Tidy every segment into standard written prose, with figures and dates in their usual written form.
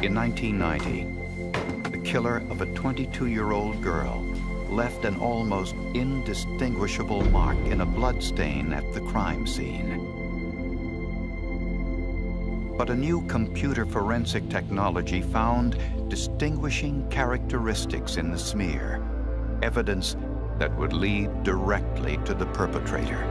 In 1990, the killer of a 22-year-old girl left an almost indistinguishable mark in a bloodstain at the crime scene. But a new computer forensic technology found distinguishing characteristics in the smear, evidence that would lead directly to the perpetrator.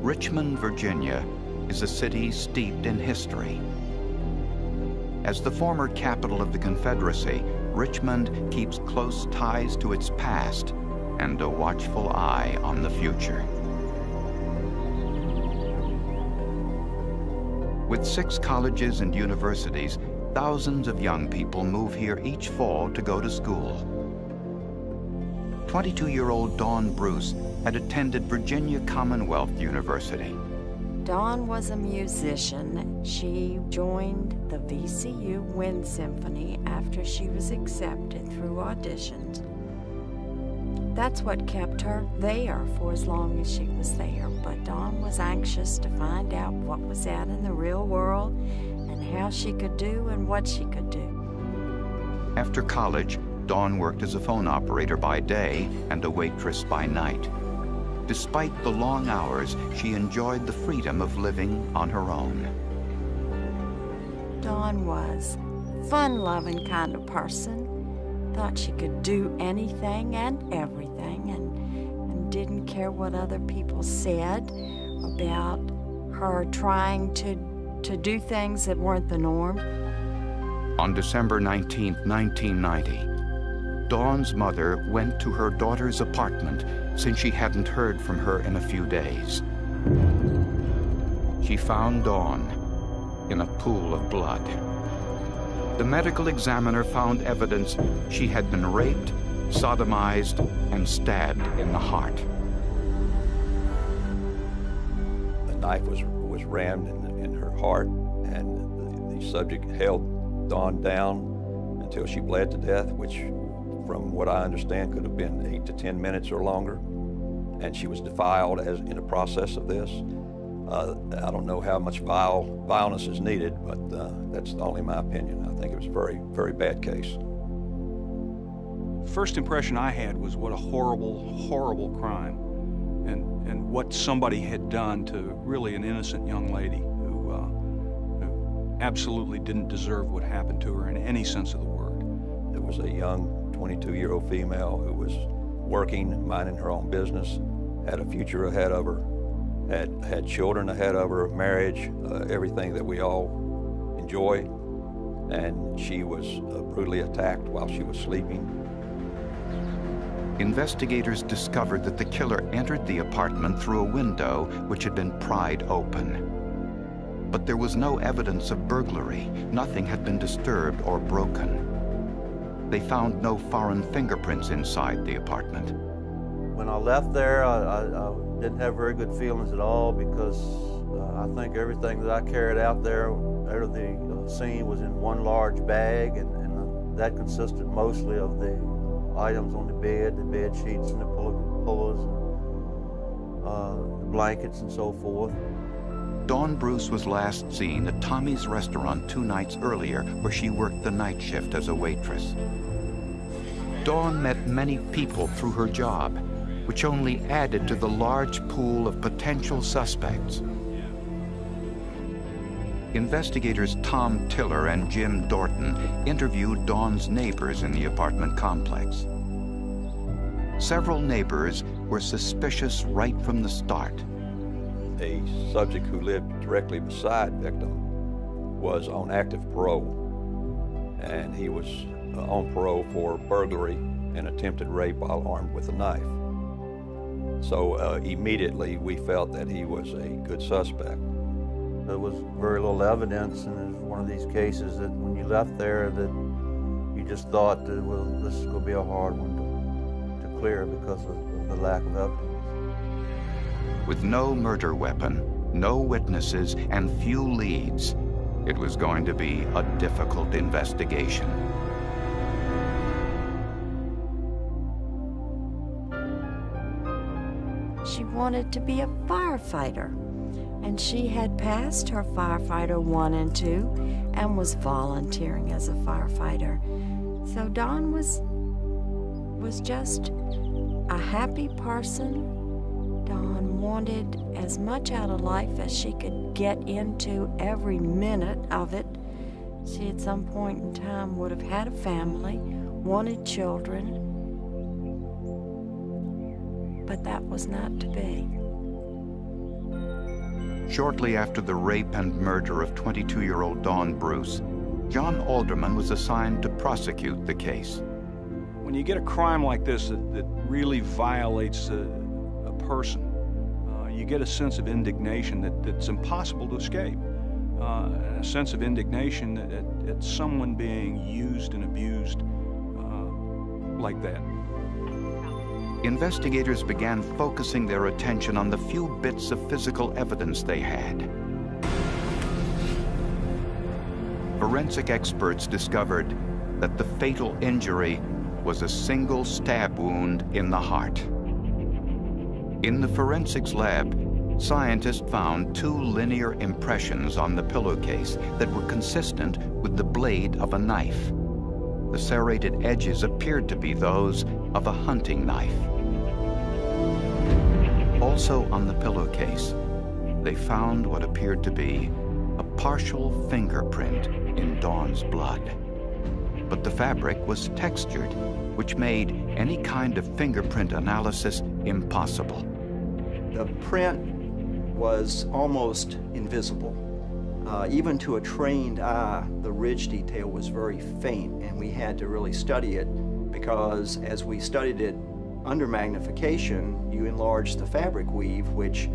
Richmond, Virginia, is a city steeped in history. As the former capital of the Confederacy, Richmond keeps close ties to its past and a watchful eye on the future. With 6 colleges and universities, thousands of young people move here each fall to go to school. 22-year-old Dawn Bruce had attended Virginia Commonwealth University. Dawn was a musician. She joined the VCU Wind Symphony after she was accepted through auditions. That's what kept her there for as long as she was there. But Dawn was anxious to find out what was out in the real world and how she could do and what she could do. After college, Dawn worked as a phone operator by day and a waitress by night. Despite the long hours, she enjoyed the freedom of living on her own. Dawn was a fun-loving kind of person. Thought she could do anything and everything and didn't care what other people said about her trying to do things that weren't the norm. On December 19, 1990, Dawn's mother went to her daughter's apartment since she hadn't heard from her in a few days. She found Dawn in a pool of blood. The medical examiner found evidence she had been raped, sodomized, and stabbed in the heart. The knife was rammed in her heart, and the subject held Dawn down until she bled to death, which, from what I understand, could have been 8 to 10 minutes or longer. And she was defiled as in the process of this. I don't know how much violence is needed, but that's only my opinion. I think it was a very, very bad case. First impression I had was what a horrible, horrible crime, and what somebody had done to really an innocent young lady who absolutely didn't deserve what happened to her in any sense of the word. It was a young 22-year-old female who was working, minding her own business, had a future ahead of her, had children ahead of her, marriage, everything that we all enjoy, and she was brutally attacked while she was sleeping. Investigators discovered that the killer entered the apartment through a window which had been pried open. But there was no evidence of burglary. Nothing had been disturbed or broken. They found no foreign fingerprints inside the apartment. When I left there, I didn't have very good feelings at all, because I think everything that I carried out there out of the scene was in one large bag, and that consisted mostly of the items on the bed sheets and the pillows, and the blankets and so forth. Dawn Bruce was last seen at Tommy's restaurant 2 nights earlier, where she worked the night shift as a waitress. Dawn met many people through her job, which only added to the large pool of potential suspects. Investigators Tom Tiller and Jim Dorton interviewed Dawn's neighbors in the apartment complex. Several neighbors were suspicious right from the start. A subject who lived directly beside victim was on active parole, and he was on parole for burglary and attempted rape while armed with a knife. So immediately we felt that he was a good suspect. There was very little evidence, and it was one of these cases that when you left there that you just thought that, well, this is going to be a hard one to clear because of the lack of evidence. With no murder weapon, no witnesses, and few leads, it was going to be a difficult investigation. She wanted to be a firefighter, and she had passed her firefighter 1 and 2 and was volunteering as a firefighter. So Dawn was just a happy person. Dawn wanted as much out of life as she could get into every minute of it. She at some point in time would have had a family, wanted children, but that was not to be. Shortly after the rape and murder of 22-year-old Dawn Bruce, John Alderman was assigned to prosecute the case. When you get a crime like this that really violates a person, you get a sense of indignation that's impossible to escape. A sense of indignation at someone being used and abused like that. Investigators began focusing their attention on the few bits of physical evidence they had. Forensic experts discovered that the fatal injury was a single stab wound in the heart. In the forensics lab, scientists found 2 linear impressions on the pillowcase that were consistent with the blade of a knife. The serrated edges appeared to be those of a hunting knife. Also on the pillowcase, they found what appeared to be a partial fingerprint in Dawn's blood. But the fabric was textured, which made any kind of fingerprint analysis impossible. The print was almost invisible. Even to a trained eye, the ridge detail was very faint, and we had to really study it because as we studied it under magnification, you enlarged the fabric weave, which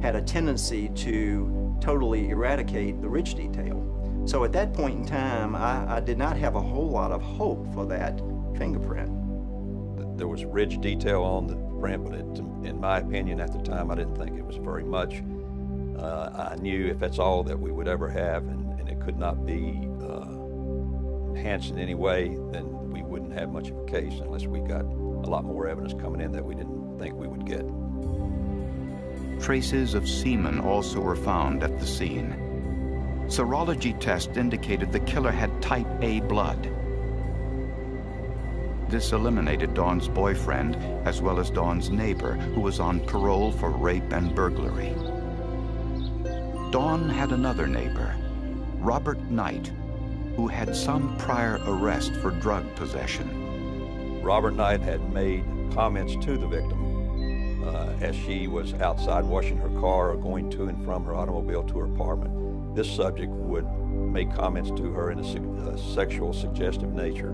had a tendency to totally eradicate the ridge detail. So at that point in time, I did not have a whole lot of hope for that fingerprint. There was ridge detail on the print, but in my opinion at the time, I didn't think it was very much. I knew if that's all that we would ever have and it could not be enhanced in any way, then we wouldn't have much of a case unless we got a lot more evidence coming in that we didn't think we would get. Traces of semen also were found at the scene. Serology tests indicated the killer had type A blood. This eliminated Dawn's boyfriend, as well as Dawn's neighbor, who was on parole for rape and burglary. Dawn had another neighbor, Robert Knight, who had some prior arrest for drug possession. Robert Knight had made comments to the victim as she was outside washing her car or going to and from her automobile to her apartment. This subject would make comments to her in a sexual suggestive nature,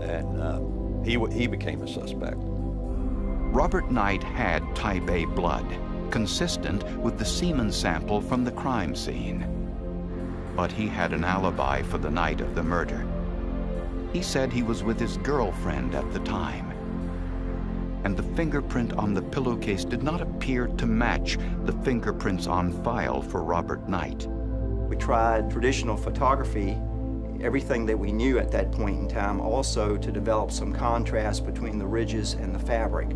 and he became a suspect. Robert Knight had type A blood, consistent with the semen sample from the crime scene. But he had an alibi for the night of the murder. He said he was with his girlfriend at the time. And the fingerprint on the pillowcase did not appear to match the fingerprints on file for Robert Knight. We tried traditional photography, everything that we knew at that point in time, also to develop some contrast between the ridges and the fabric.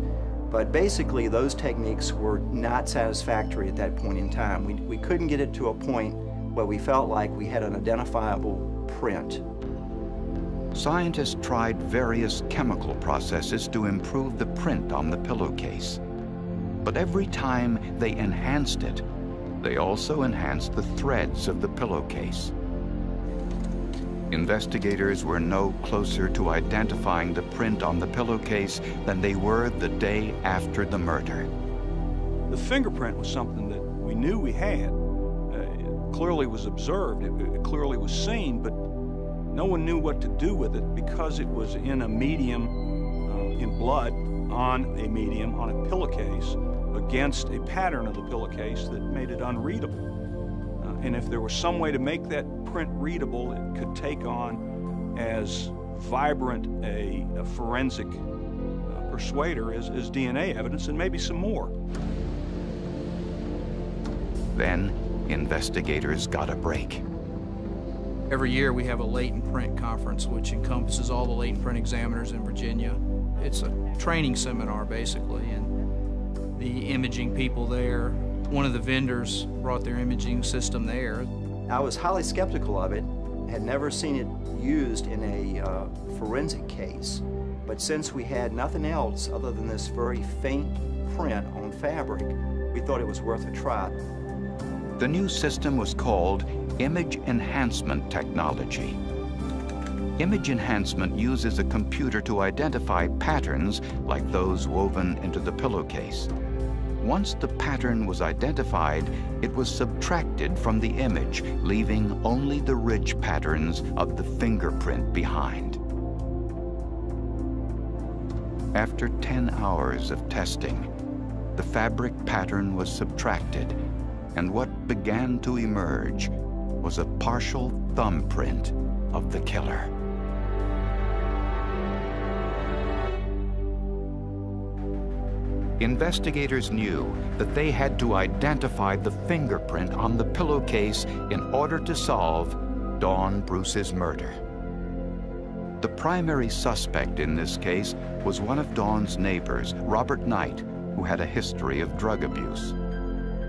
But basically, those techniques were not satisfactory at that point in time. We couldn't get it to a point where we felt like we had an identifiable print. Scientists tried various chemical processes to improve the print on the pillowcase. But every time they enhanced it, they also enhanced the threads of the pillowcase. Investigators were no closer to identifying the print on the pillowcase than they were the day after the murder. The fingerprint was something that we knew we had. It clearly was observed, it clearly was seen, but no one knew what to do with it because it was in a medium, in blood, on a medium, on a pillowcase, against a pattern of the pillowcase that made it unreadable. And if there was some way to make that print readable, it could take on as vibrant a forensic persuader as DNA evidence, and maybe some more. Then, investigators got a break. Every year we have a latent print conference, which encompasses all the latent print examiners in Virginia. It's a training seminar, basically, and the imaging people there, one of the vendors brought their imaging system there. I was highly skeptical of it, had never seen it used in a forensic case, but since we had nothing else other than this very faint print on fabric, we thought it was worth a try. The new system was called Image Enhancement Technology. Image enhancement uses a computer to identify patterns like those woven into the pillowcase. Once the pattern was identified, it was subtracted from the image, leaving only the ridge patterns of the fingerprint behind. After 10 hours of testing, the fabric pattern was subtracted, and what began to emerge was a partial thumbprint of the killer. Investigators knew that they had to identify the fingerprint on the pillowcase in order to solve Dawn Bruce's murder. The primary suspect in this case was one of Dawn's neighbors, Robert Knight, who had a history of drug abuse.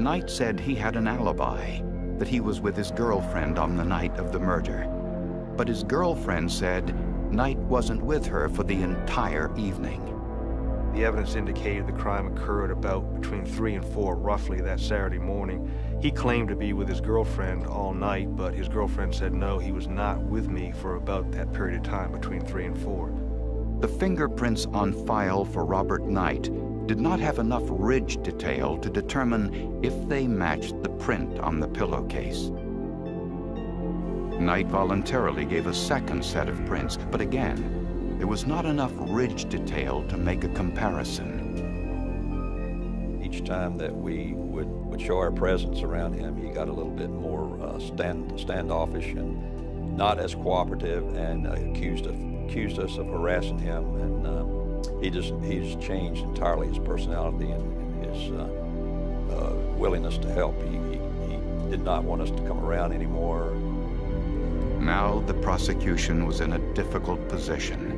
Knight said he had an alibi, that he was with his girlfriend on the night of the murder. But his girlfriend said Knight wasn't with her for the entire evening. The evidence indicated the crime occurred about between 3 and 4, roughly, that Saturday morning. He claimed to be with his girlfriend all night, but his girlfriend said no, he was not with me for about that period of time between 3 and 4. The fingerprints on file for Robert Knight did not have enough ridge detail to determine if they matched the print on the pillowcase. Knight voluntarily gave a second set of prints, but again, there was not enough ridge detail to make a comparison. Each time that we would show our presence around him, he got a little bit more standoffish and not as cooperative, and accused us of harassing him. And he's changed entirely his personality and his willingness to help. He did not want us to come around anymore. Now the prosecution was in a difficult position.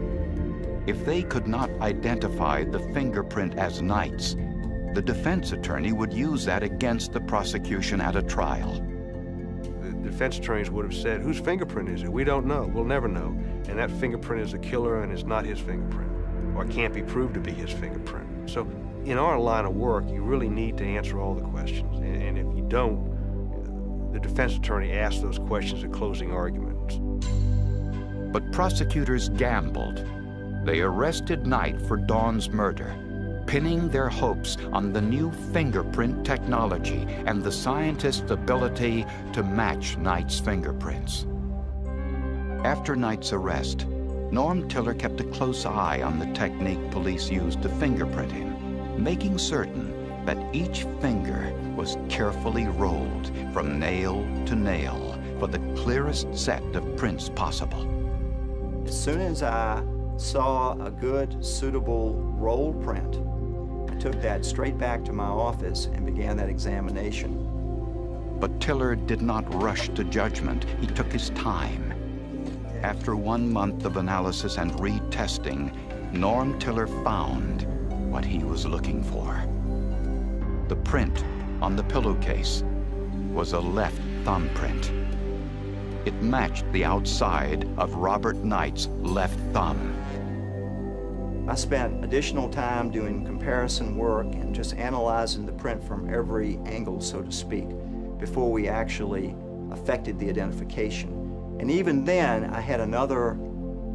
If they could not identify the fingerprint as Knight's, the defense attorney would use that against the prosecution at a trial. The defense attorneys would have said, whose fingerprint is it? We don't know. We'll never know. And that fingerprint is the killer, and it's not his fingerprint, or it can't be proved to be his fingerprint. So in our line of work, you really need to answer all the questions. And if you don't, the defense attorney asks those questions at closing arguments. But prosecutors gambled. They arrested Knight for Dawn's murder, pinning their hopes on the new fingerprint technology and the scientists' ability to match Knight's fingerprints. After Knight's arrest, Norm Tiller kept a close eye on the technique police used to fingerprint him, making certain that each finger was carefully rolled from nail to nail for the clearest set of prints possible. As soon as I saw a good, suitable roll print, I took that straight back to my office and began that examination. But Tiller did not rush to judgment. He took his time. After 1 month of analysis and retesting, Norm Tiller found what he was looking for. The print on the pillowcase was a left thumbprint. It matched the outside of Robert Knight's left thumb. I spent additional time doing comparison work and just analyzing the print from every angle, so to speak, before we actually effected the identification. And even then, I had another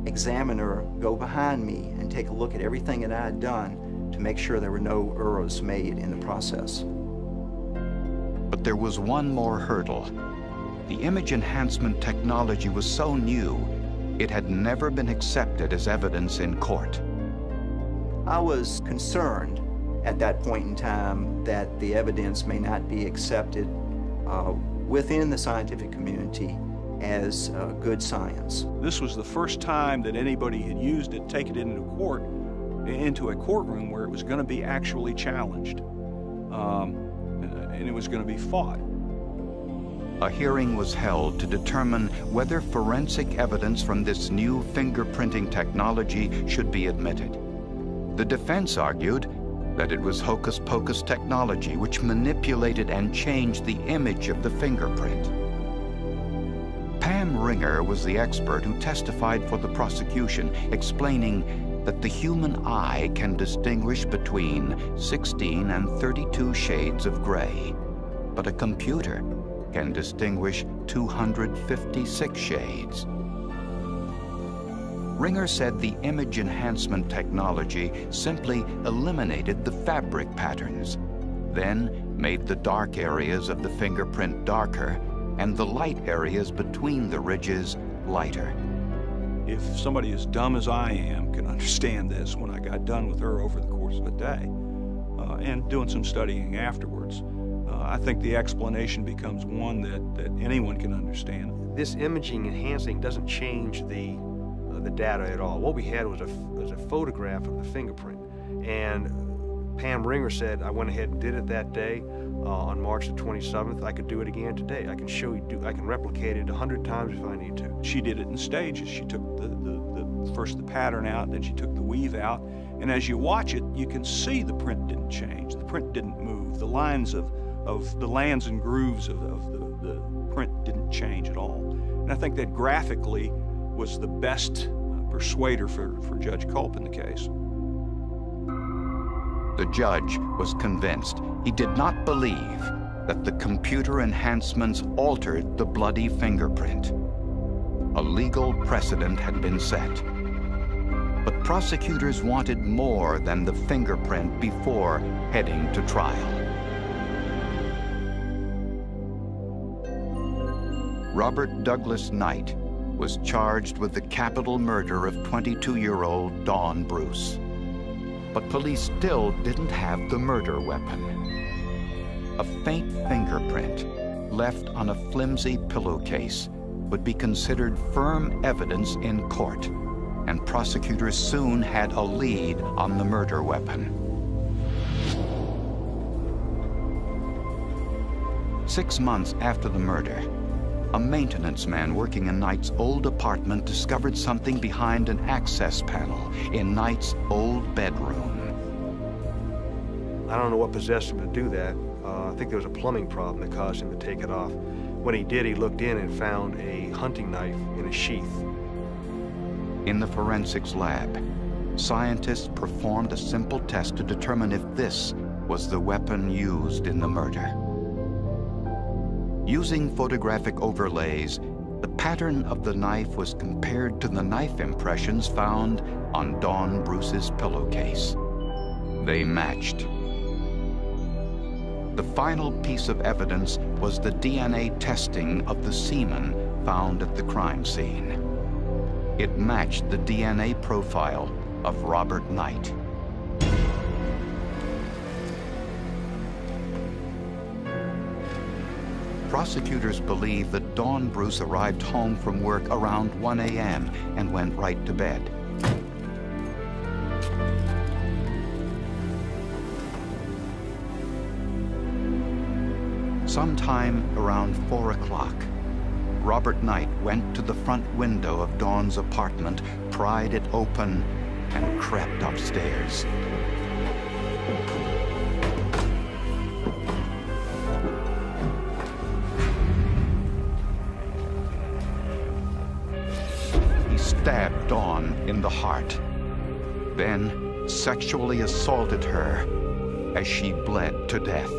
examiner go behind me and take a look at everything that I had done to make sure there were no errors made in the process. But there was one more hurdle. The image enhancement technology was so new, it had never been accepted as evidence in court. I was concerned at that point in time that the evidence may not be accepted within the scientific community as good science. This was the first time that anybody had used it, taken it into a courtroom where it was going to be actually challenged, and it was going to be fought. A hearing was held to determine whether forensic evidence from this new fingerprinting technology should be admitted. The defense argued that it was hocus-pocus technology which manipulated and changed the image of the fingerprint. Pam Ringer was the expert who testified for the prosecution, explaining that the human eye can distinguish between 16 and 32 shades of gray, but a computer can distinguish 256 shades. Ringer said the image enhancement technology simply eliminated the fabric patterns, then made the dark areas of the fingerprint darker and the light areas between the ridges lighter. If somebody as dumb as I am can understand this, when I got done with her over the course of a day and doing some studying afterwards, I think the explanation becomes one that anyone can understand. This imaging enhancing doesn't change the data at all. What we had was a photograph of the fingerprint, and Pam Ringer said, I went ahead and did it that day on March the 27th. I could do it again today. I can show you, I can replicate it 100 times if I need to. She did it in stages. She took first the pattern out, then she took the weave out, and as you watch it, you can see the print didn't change. The print didn't move. The lines of the lands and grooves of the print didn't change at all. And I think that graphically was the best persuader for Judge Culp in the case. The judge was convinced. He did not believe that the computer enhancements altered the bloody fingerprint. A legal precedent had been set. But prosecutors wanted more than the fingerprint before heading to trial. Robert Douglas Knight was charged with the capital murder of 22-year-old Dawn Bruce. But police still didn't have the murder weapon. A faint fingerprint left on a flimsy pillowcase would be considered firm evidence in court, and prosecutors soon had a lead on the murder weapon. 6 months after the murder, a maintenance man working in Knight's old apartment discovered something behind an access panel in Knight's old bedroom. I don't know what possessed him to do that. I think there was a plumbing problem that caused him to take it off. When he did, he looked in and found a hunting knife in a sheath. In the forensics lab, scientists performed a simple test to determine if this was the weapon used in the murder. Using photographic overlays, the pattern of the knife was compared to the knife impressions found on Dawn Bruce's pillowcase. They matched. The final piece of evidence was the DNA testing of the semen found at the crime scene. It matched the DNA profile of Robert Knight. Prosecutors believe that Dawn Bruce arrived home from work around 1 a.m. and went right to bed. Sometime around 4 o'clock, Robert Knight went to the front window of Dawn's apartment, pried it open, and crept upstairs. He stabbed Dawn in the heart, then sexually assaulted her as she bled to death.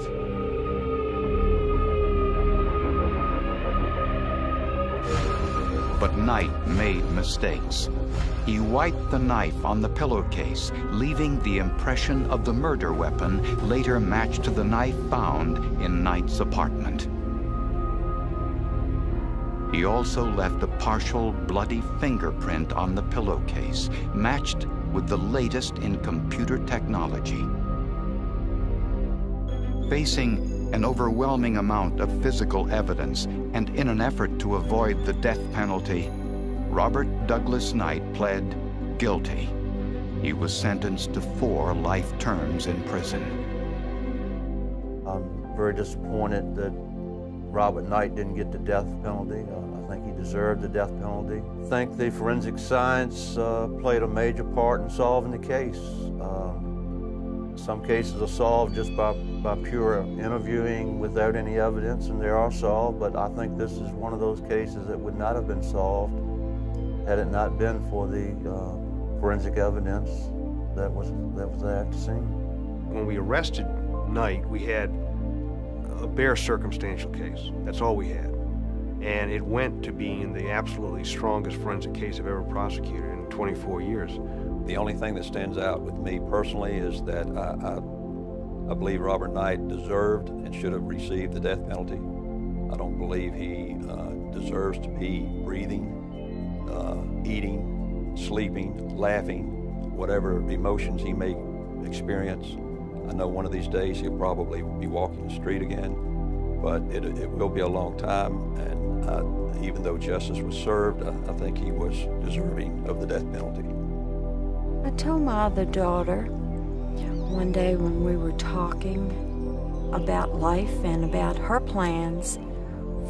But Knight made mistakes. He wiped the knife on the pillowcase, leaving the impression of the murder weapon later matched to the knife found in Knight's apartment. He also left a partial bloody fingerprint on the pillowcase, matched with the latest in computer technology. Facing an overwhelming amount of physical evidence, and in an effort to avoid the death penalty, Robert Douglas Knight pled guilty. He was sentenced to 4 life terms in prison. I'm very disappointed that Robert Knight didn't get the death penalty. I think he deserved the death penalty. I think the forensic science played a major part in solving the case. Some cases are solved just by pure interviewing without any evidence, and they are solved, but I think this is one of those cases that would not have been solved had it not been for the forensic evidence that was there at the scene. When we arrested Knight, we had a bare circumstantial case. That's all we had. And it went to being the absolutely strongest forensic case I've ever prosecuted in 24 years. The only thing that stands out with me personally is that I believe Robert Knight deserved and should have received the death penalty. I don't believe he deserves to be breathing, eating, sleeping, laughing, whatever emotions he may experience. I know one of these days he'll probably be walking the street again, but it will be a long time, and even though justice was served, I think he was deserving of the death penalty. I told my other daughter one day when we were talking about life and about her plans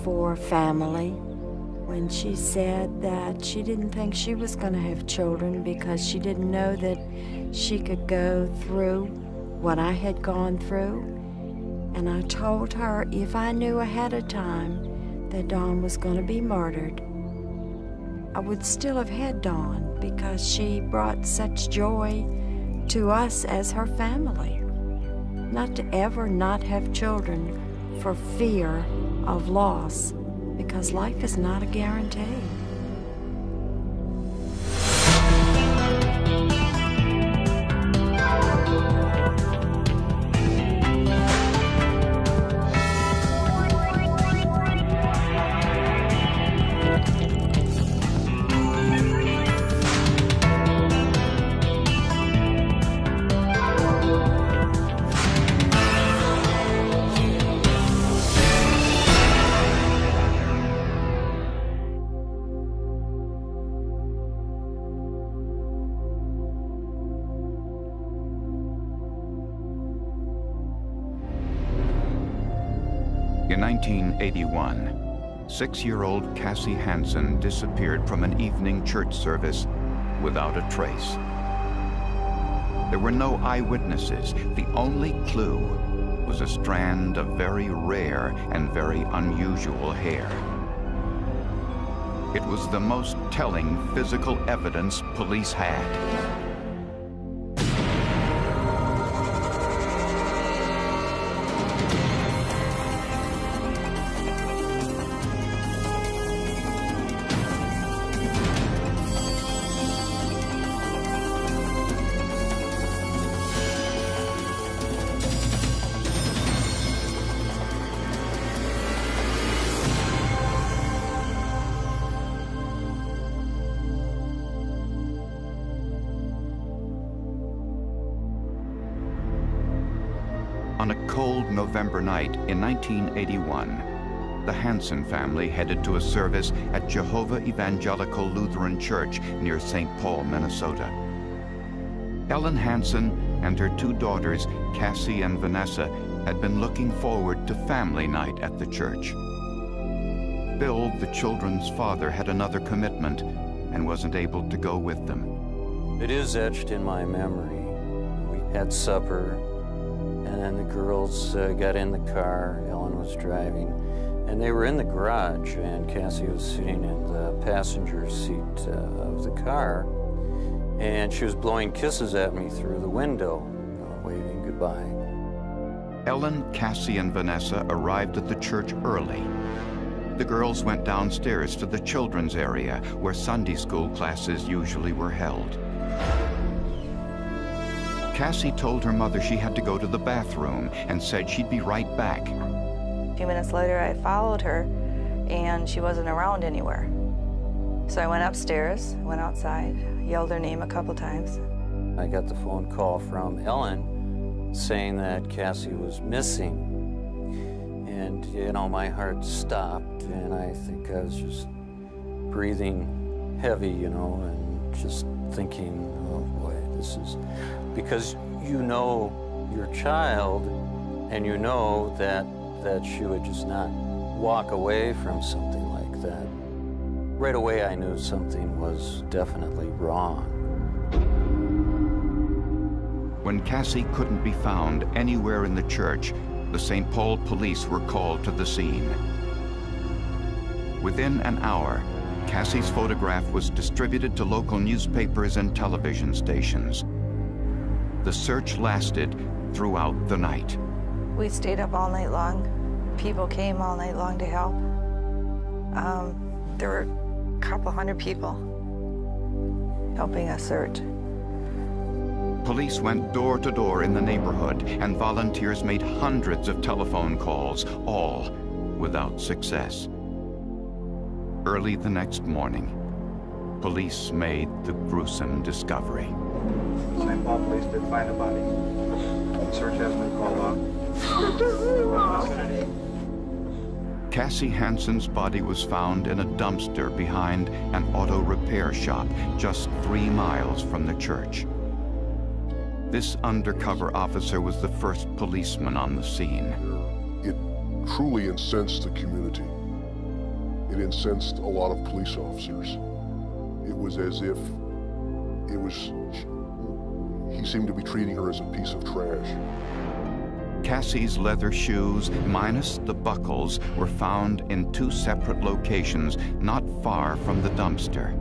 for family, when she said that she didn't think she was going to have children because she didn't know that she could go through what I had gone through. And I told her if I knew ahead of time that Dawn was going to be murdered, I would still have had Dawn because she brought such joy to us as her family. Not to ever not have children for fear of loss, because life is not a guarantee. In 1981, 6-year-old Cassie Hansen disappeared from an evening church service without a trace. There were no eyewitnesses. The only clue was a strand of very rare and very unusual hair. It was the most telling physical evidence police had. On a cold November night in 1981, the Hansen family headed to a service at Jehovah Evangelical Lutheran Church near St. Paul, Minnesota. Ellen Hansen and her 2 daughters, Cassie and Vanessa, had been looking forward to family night at the church. Bill, the children's father, had another commitment and wasn't able to go with them. It is etched in my memory. We had supper, and then the girls got in the car. Ellen was driving, and they were in the garage, and Cassie was sitting in the passenger seat of the car, and she was blowing kisses at me through the window, waving goodbye. Ellen, Cassie, and Vanessa arrived at the church early. The girls went downstairs to the children's area where Sunday school classes usually were held. Cassie told her mother she had to go to the bathroom and said she'd be right back. A few minutes later, I followed her, and she wasn't around anywhere. So I went upstairs, went outside, yelled her name a couple times. I got the phone call from Ellen saying that Cassie was missing. And, you know, my heart stopped, and I think I was just breathing heavy, you know, and just thinking, oh boy, this is, because you know your child, and you know that she would just not walk away from something like that. Right away I knew something was definitely wrong. When Cassie couldn't be found anywhere in the church, the St. Paul police were called to the scene. Within an hour, Cassie's photograph was distributed to local newspapers and television stations. The search lasted throughout the night. We stayed up all night long. People came all night long to help. There were a couple hundred people helping us search. Police went door to door in the neighborhood, and volunteers made hundreds of telephone calls, all without success. Early the next morning, police made the gruesome discovery. St. Paul police did find a body. The search has been called off. Cassie Hansen's body was found in a dumpster behind an auto repair shop just 3 miles from the church. This undercover officer was the first policeman on the scene. It truly incensed the community. It incensed a lot of police officers. It was as if he seemed to be treating her as a piece of trash. Cassie's leather shoes, minus the buckles, were found in 2 separate locations not far from the dumpster.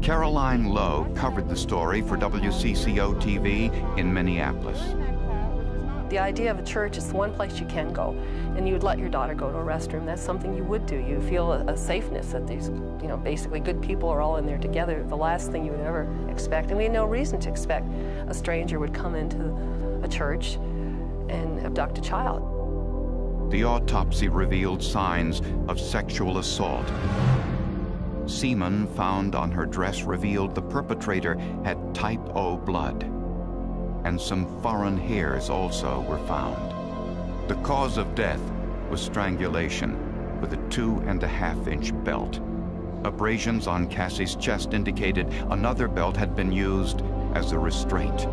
Caroline Lowe covered the story for WCCO-TV in Minneapolis. The idea of a church is the one place you can go, and you'd let your daughter go to a restroom. That's something you would do. You feel a safeness that these, you know, basically good people are all in there together. The last thing you would ever expect, and we had no reason to expect a stranger would come into a church and abduct a child. The autopsy revealed signs of sexual assault. Semen found on her dress revealed the perpetrator had type O blood, and some foreign hairs also were found. The cause of death was strangulation with a 2.5-inch belt. Abrasions on Cassie's chest indicated another belt had been used as a restraint.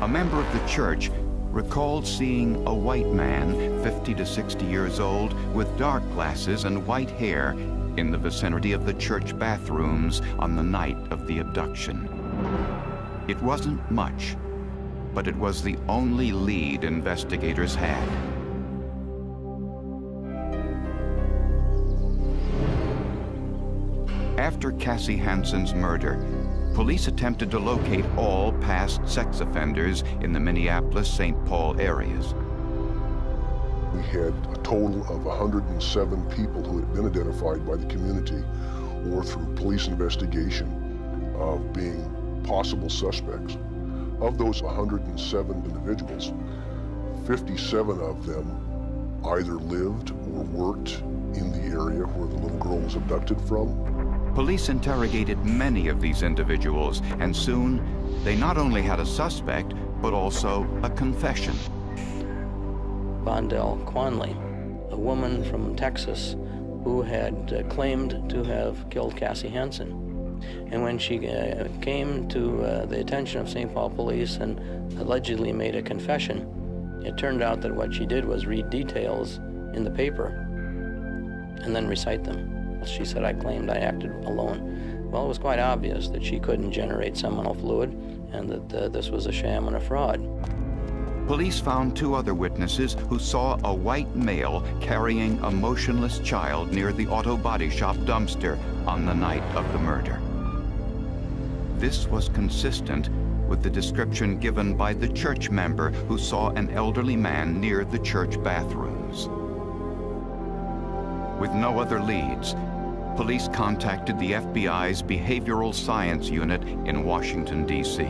A member of the church recalled seeing a white man, 50 to 60 years old, with dark glasses and white hair in the vicinity of the church bathrooms on the night of the abduction. It wasn't much, but it was the only lead investigators had. After Cassie Hansen's murder, police attempted to locate all past sex offenders in the Minneapolis-St. Paul areas. We had a total of 107 people who had been identified by the community or through police investigation of being possible suspects. Of those 107 individuals, 57 of them either lived or worked in the area where the little girl was abducted from. Police interrogated many of these individuals, and soon they not only had a suspect, but also a confession. Bondell Quanley, a woman from Texas who had claimed to have killed Cassie Hansen. And when she came to the attention of St. Paul police and allegedly made a confession, it turned out that what she did was read details in the paper and then recite them. She said, I claimed I acted alone. Well, it was quite obvious that she couldn't generate seminal fluid and that this was a sham and a fraud. Police found 2 other witnesses who saw a white male carrying a motionless child near the auto body shop dumpster on the night of the murder. This was consistent with the description given by the church member who saw an elderly man near the church bathrooms. With no other leads, police contacted the FBI's Behavioral Science Unit in Washington, D.C.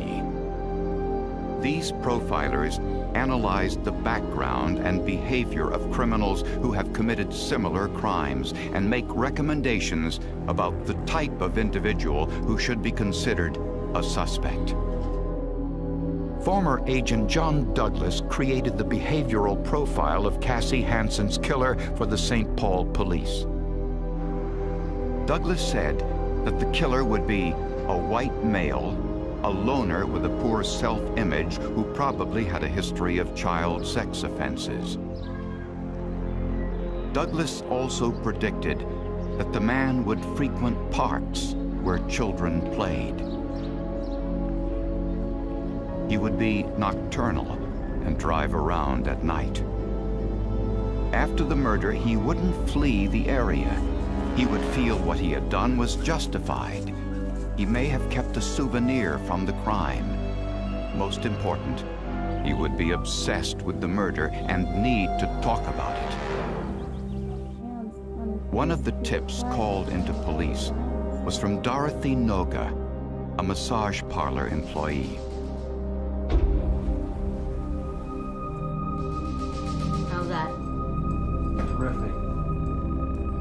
These profilers analyzed the background and behavior of criminals who have committed similar crimes and make recommendations about the type of individual who should be considered a suspect. Former agent John Douglas created the behavioral profile of Cassie Hansen's killer for the St. Paul police. Douglas said that the killer would be a white male, a loner with a poor self-image who probably had a history of child sex offenses. Douglas also predicted that the man would frequent parks where children played. He would be nocturnal and drive around at night. After the murder, he wouldn't flee the area. He would feel what he had done was justified. He may have kept a souvenir from the crime. Most important, he would be obsessed with the murder and need to talk about it. One of the tips called into police was from Dorothy Noga, a massage parlor employee. How's that? Terrific.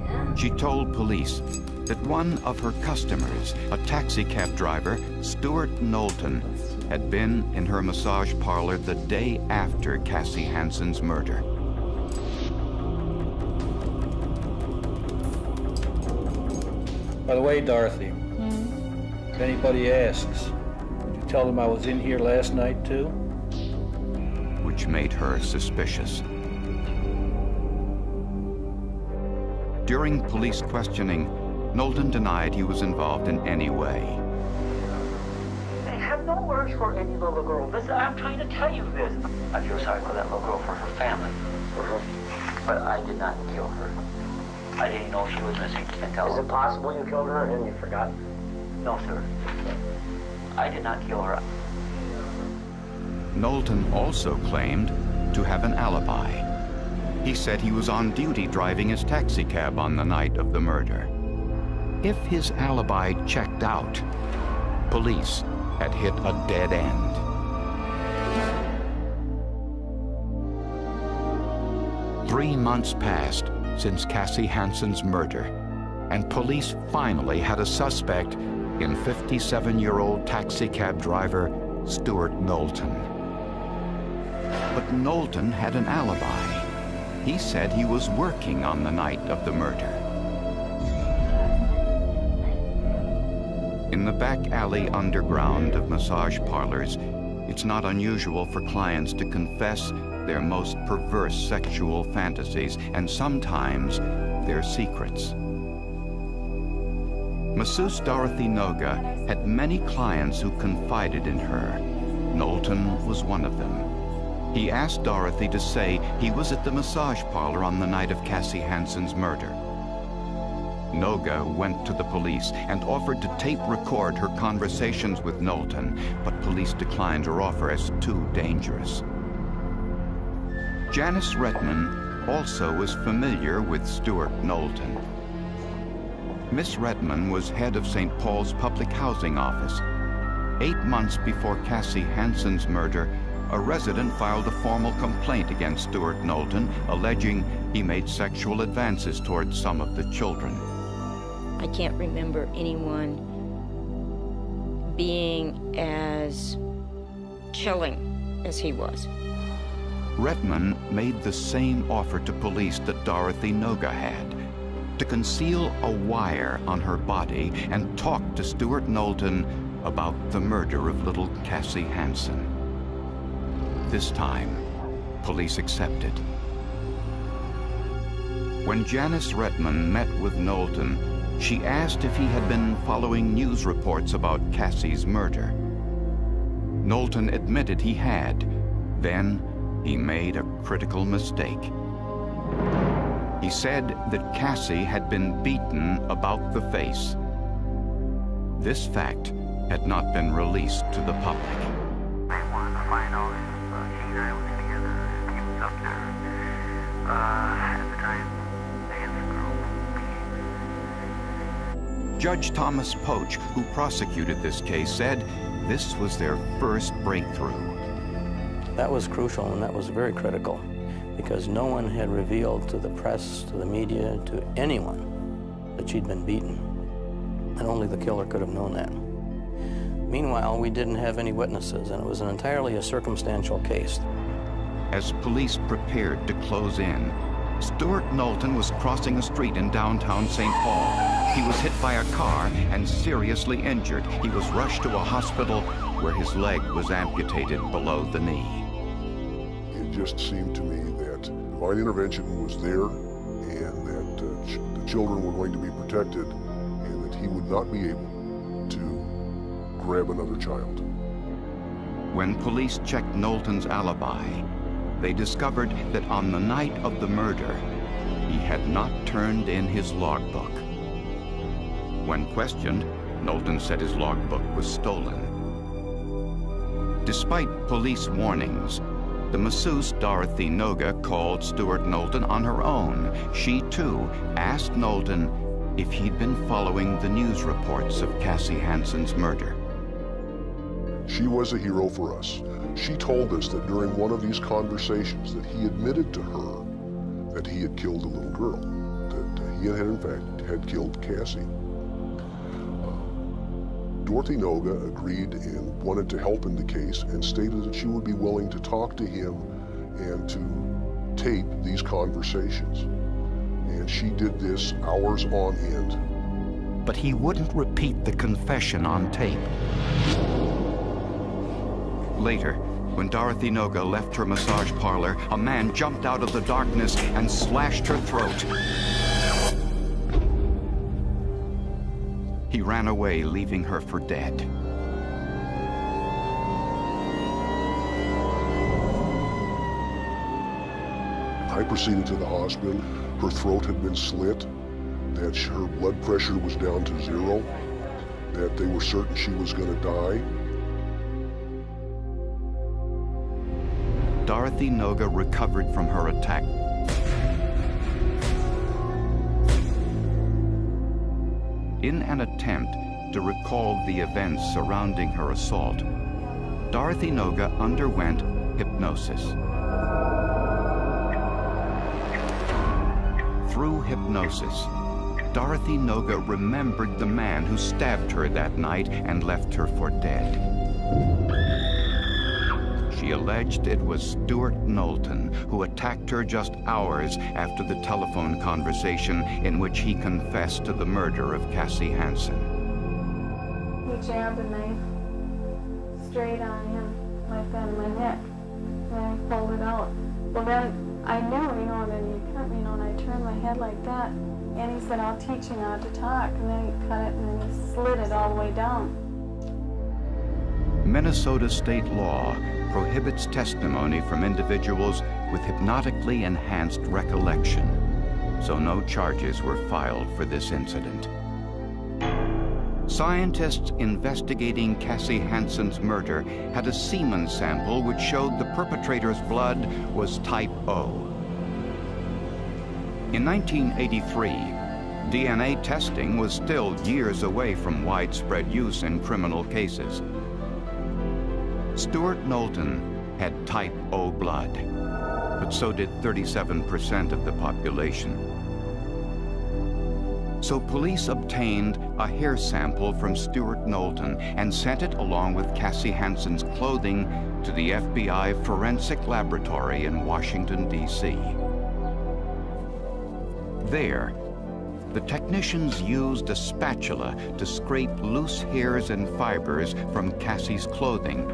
Yeah? She told police that one of her customers, a taxi cab driver, Stuart Knowlton, had been in her massage parlor the day after Cassie Hansen's murder. By the way, Dorothy, if anybody asks, would you tell them I was in here last night too? Which made her suspicious. During police questioning, Knowlton denied he was involved in any way. I have no words for any little girl. Listen, I'm trying to tell you this. I feel sorry for that little girl, for her family. But I did not kill her. I didn't know she was missing. Is it possible you killed her and you forgot? No, sir. I did not kill her. Knowlton also claimed to have an alibi. He said he was on duty driving his taxi cab on the night of the murder. If his alibi checked out, police had hit a dead end. Three months passed since Cassie Hansen's murder, and police finally had a suspect in 57-year-old taxi cab driver Stuart Knowlton. But Knowlton had an alibi. He said he was working on the night of the murder. In the back alley underground of massage parlors, it's not unusual for clients to confess their most perverse sexual fantasies and sometimes their secrets. Masseuse Dorothy Noga had many clients who confided in her. Knowlton was one of them. He asked Dorothy to say he was at the massage parlor on the night of Cassie Hansen's murder. Noga went to the police and offered to tape record her conversations with Knowlton, but police declined her offer as too dangerous. Janice Redman also was familiar with Stuart Knowlton. Miss Redman was head of St. Paul's Public Housing Office. 8 months before Cassie Hansen's murder, a resident filed a formal complaint against Stuart Knowlton, alleging he made sexual advances towards some of the children. I can't remember anyone being as killing as he was. Redman made the same offer to police that Dorothy Noga had, to conceal a wire on her body and talk to Stuart Knowlton about the murder of little Cassie Hansen. This time, police accepted. When Janice Redman met with Knowlton, she asked if he had been following news reports about Cassie's murder. Knowlton admitted he had. Then he made a critical mistake. He said that Cassie had been beaten about the face. This fact had not been released to the public. I wanted to find out if she and I was together, if he was up there. At the time, the girl. Judge Thomas Poach, who prosecuted this case, said this was their first breakthrough. That was crucial, and that was very critical, because no one had revealed to the press, to the media, to anyone that she'd been beaten, and only the killer could have known that. Meanwhile, we didn't have any witnesses, and it was entirely a circumstantial case. As police prepared to close in, Stuart Knowlton was crossing a street in downtown St. Paul. He was hit by a car and seriously injured. He was rushed to a hospital where his leg was amputated below the knee. It just seemed to me that divine intervention was there and that the children were going to be protected and that he would not be able to grab another child. When police checked Knowlton's alibi, they discovered that on the night of the murder, he had not turned in his logbook. When questioned, Knowlton said his logbook was stolen. Despite police warnings, the masseuse Dorothy Noga called Stuart Knowlton on her own. She, too, asked Knowlton if he'd been following the news reports of Cassie Hansen's murder. She was a hero for us. She told us that during one of these conversations that he admitted to her that he had killed a little girl, that he had in fact had killed Cassie. Dorothy Noga agreed and wanted to help in the case and stated that she would be willing to talk to him and to tape these conversations. And she did this hours on end. But he wouldn't repeat the confession on tape. Later, when Dorothy Noga left her massage parlor, a man jumped out of the darkness and slashed her throat. He ran away, leaving her for dead. I proceeded to the hospital. Her throat had been slit, that her blood pressure was down to 0, that they were certain she was going to die. Dorothy Noga recovered from her attack. In an attempt to recall the events surrounding her assault, Dorothy Noga underwent hypnosis. Through hypnosis, Dorothy Noga remembered the man who stabbed her that night and left her for dead. She alleged it was Stuart Knowlton who attacked her just hours after the telephone conversation in which he confessed to the murder of Cassie Hansen. He jabbed a knife straight on him, like that in my neck, and I pulled it out. Well, then I knew, and then he cut me, and I turned my head like that, and he said, "I'll teach you not to talk," and then he cut it, and then he slid it all the way down. Minnesota state law prohibits testimony from individuals with hypnotically enhanced recollection, so no charges were filed for this incident. Scientists investigating Cassie Hansen's murder had a semen sample which showed the perpetrator's blood was type O. In 1983, DNA testing was still years away from widespread use in criminal cases. Stuart Knowlton had type O blood, but so did 37% of the population. So police obtained a hair sample from Stuart Knowlton and sent it along with Cassie Hansen's clothing to the FBI Forensic Laboratory in Washington, D.C. There, the technicians used a spatula to scrape loose hairs and fibers from Cassie's clothing.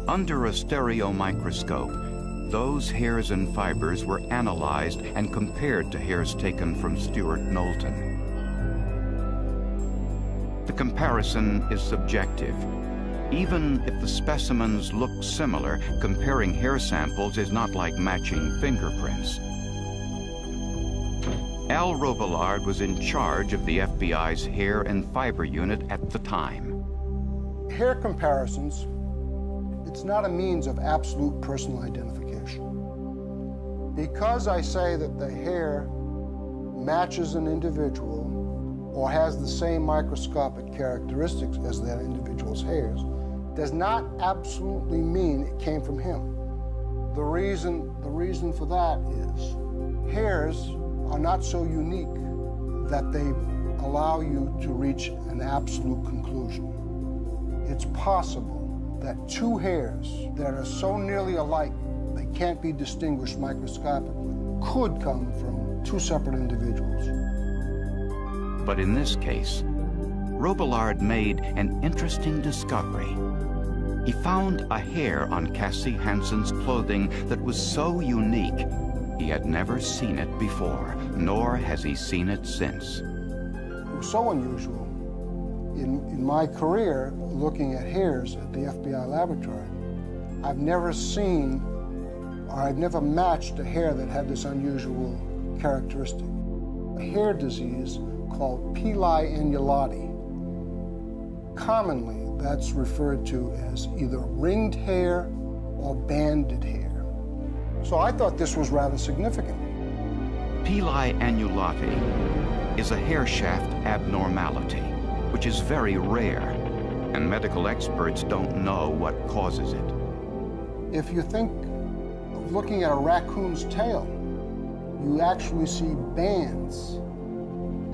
Under a stereo microscope, those hairs and fibers were analyzed and compared to hairs taken from Stuart Knowlton. The comparison is subjective. Even if the specimens look similar, comparing hair samples is not like matching fingerprints. Al Robillard was in charge of the FBI's hair and fiber unit at the time. Hair comparisons, it's not a means of absolute personal identification. Because I say that the hair matches an individual or has the same microscopic characteristics as that individual's hairs, does not absolutely mean it came from him. The reason for that is hairs are not so unique that they allow you to reach an absolute conclusion. It's possible that two hairs that are so nearly alike they can't be distinguished microscopically could come from two separate individuals. But in this case, Robillard made an interesting discovery. He found a hair on Cassie Hansen's clothing that was so unique he had never seen it before, nor has he seen it since. It was so unusual. In my career, looking at hairs at the FBI laboratory, I've never seen, or I've never matched a hair that had this unusual characteristic. A hair disease called pili annulati. Commonly, that's referred to as either ringed hair or banded hair. So I thought this was rather significant. Pili annulati is a hair shaft abnormality, which is very rare, and medical experts don't know what causes it. If you think of looking at a raccoon's tail, you actually see bands.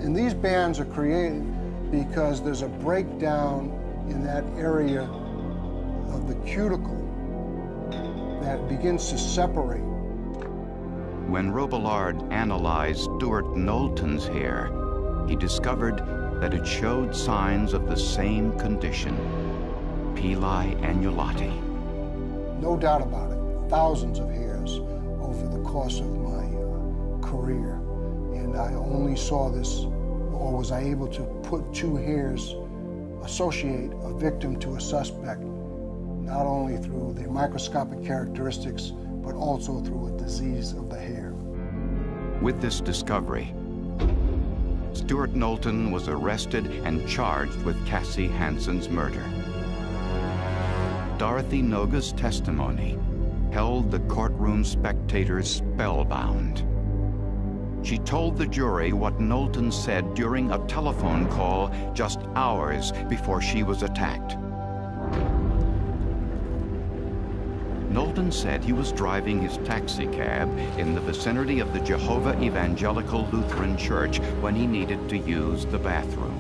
And these bands are created because there's a breakdown in that area of the cuticle that begins to separate. When Robillard analyzed Stuart Knowlton's hair, he discovered that it showed signs of the same condition, pili annulati. No doubt about it, thousands of hairs over the course of my career. And I only saw this, or was I able to put two hairs, associate a victim to a suspect, not only through the microscopic characteristics, but also through a disease of the hair. With this discovery, Stuart Knowlton was arrested and charged with Cassie Hansen's murder. Dorothy Noga's testimony held the courtroom spectators spellbound. She told the jury what Knowlton said during a telephone call just hours before she was attacked. Knowlton said he was driving his taxi cab in the vicinity of the Jehovah Evangelical Lutheran Church when he needed to use the bathroom.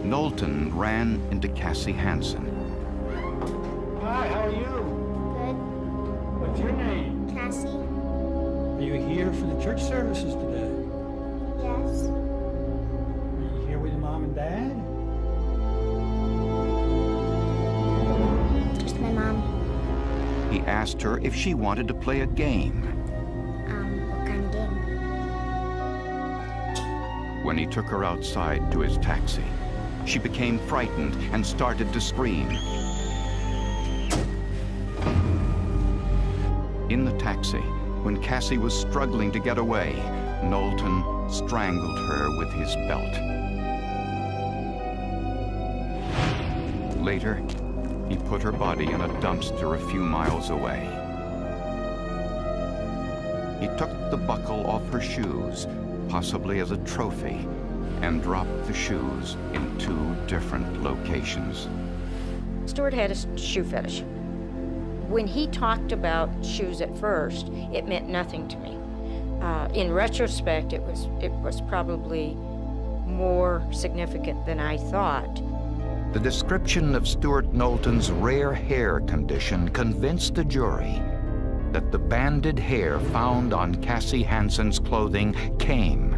Knowlton ran into Cassie Hansen. Hi, how are you? Good. What's your name? Cassie. Are you here for the church services today? Yes. Are you here with your mom and dad? Just my mom. He asked her if she wanted to play a game. What kind of game? When he took her outside to his taxi, she became frightened and started to scream. In the taxi, when Cassie was struggling to get away, Knowlton strangled her with his belt. Later, he put her body in a dumpster a few miles away. He took the buckle off her shoes, possibly as a trophy, and dropped the shoes in two different locations. Stuart had a shoe fetish. When he talked about shoes at first, it meant nothing to me. In retrospect, it was probably more significant than I thought. The description of Stuart Knowlton's rare hair condition convinced the jury that the banded hair found on Cassie Hansen's clothing came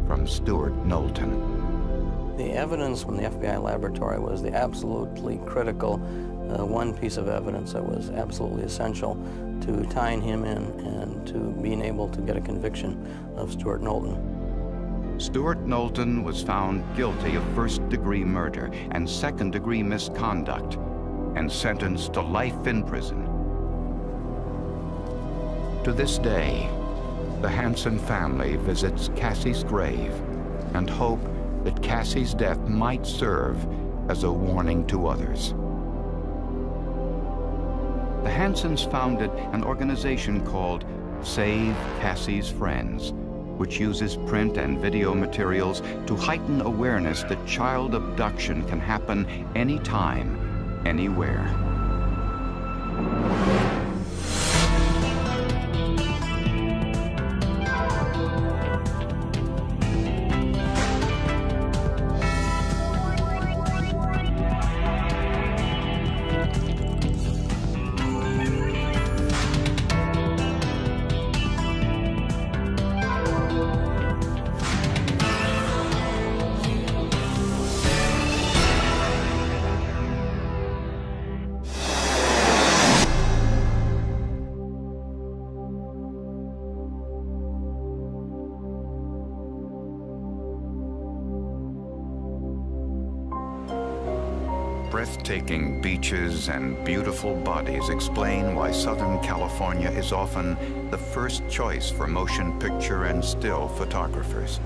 from Stuart Knowlton. The evidence from the FBI laboratory was the absolutely critical one piece of evidence that was absolutely essential to tying him in and to being able to get a conviction of Stuart Knowlton. Stuart Knowlton was found guilty of first-degree murder and second-degree misconduct and sentenced to life in prison. To this day, the Hansen family visits Cassie's grave and hope that Cassie's death might serve as a warning to others. The Hansens founded an organization called Save Cassie's Friends, which uses print and video materials to heighten awareness that child abduction can happen anytime, anywhere. Breathtaking beaches and beautiful bodies explain why Southern California is often the first choice for motion picture and still photographers.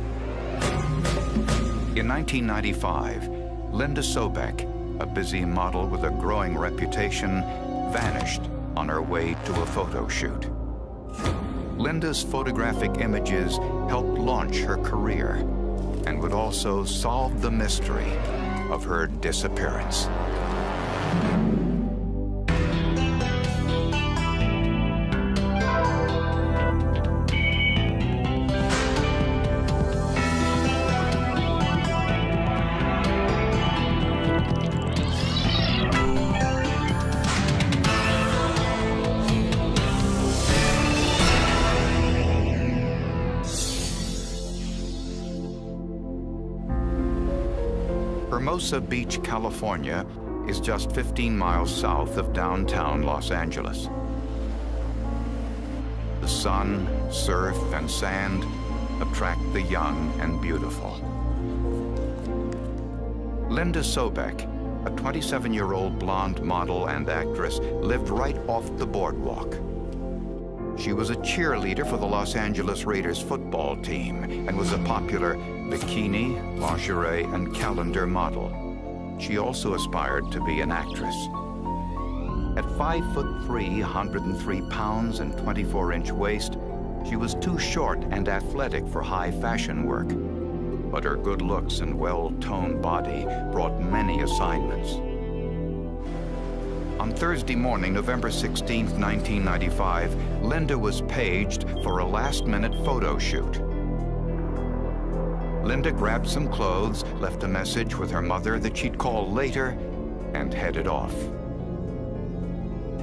In 1995, Linda Sobek, a busy model with a growing reputation, vanished on her way to a photo shoot. Linda's photographic images helped launch her career and would also solve the mystery of her disappearance. Hermosa Beach, California, is just 15 miles south of downtown Los Angeles. The sun, surf, and sand attract the young and beautiful. Linda Sobek, a 27-year-old blonde model and actress, lived right off the boardwalk. She was a cheerleader for the Los Angeles Raiders football team and was a popular bikini, lingerie, and calendar model. She also aspired to be an actress. At 5'3", 103 pounds, and 24-inch waist, she was too short and athletic for high fashion work. But her good looks and well-toned body brought many assignments. On Thursday morning, November 16, 1995, Linda was paged for a last-minute photo shoot. Linda grabbed some clothes, left a message with her mother that she'd call later, and headed off.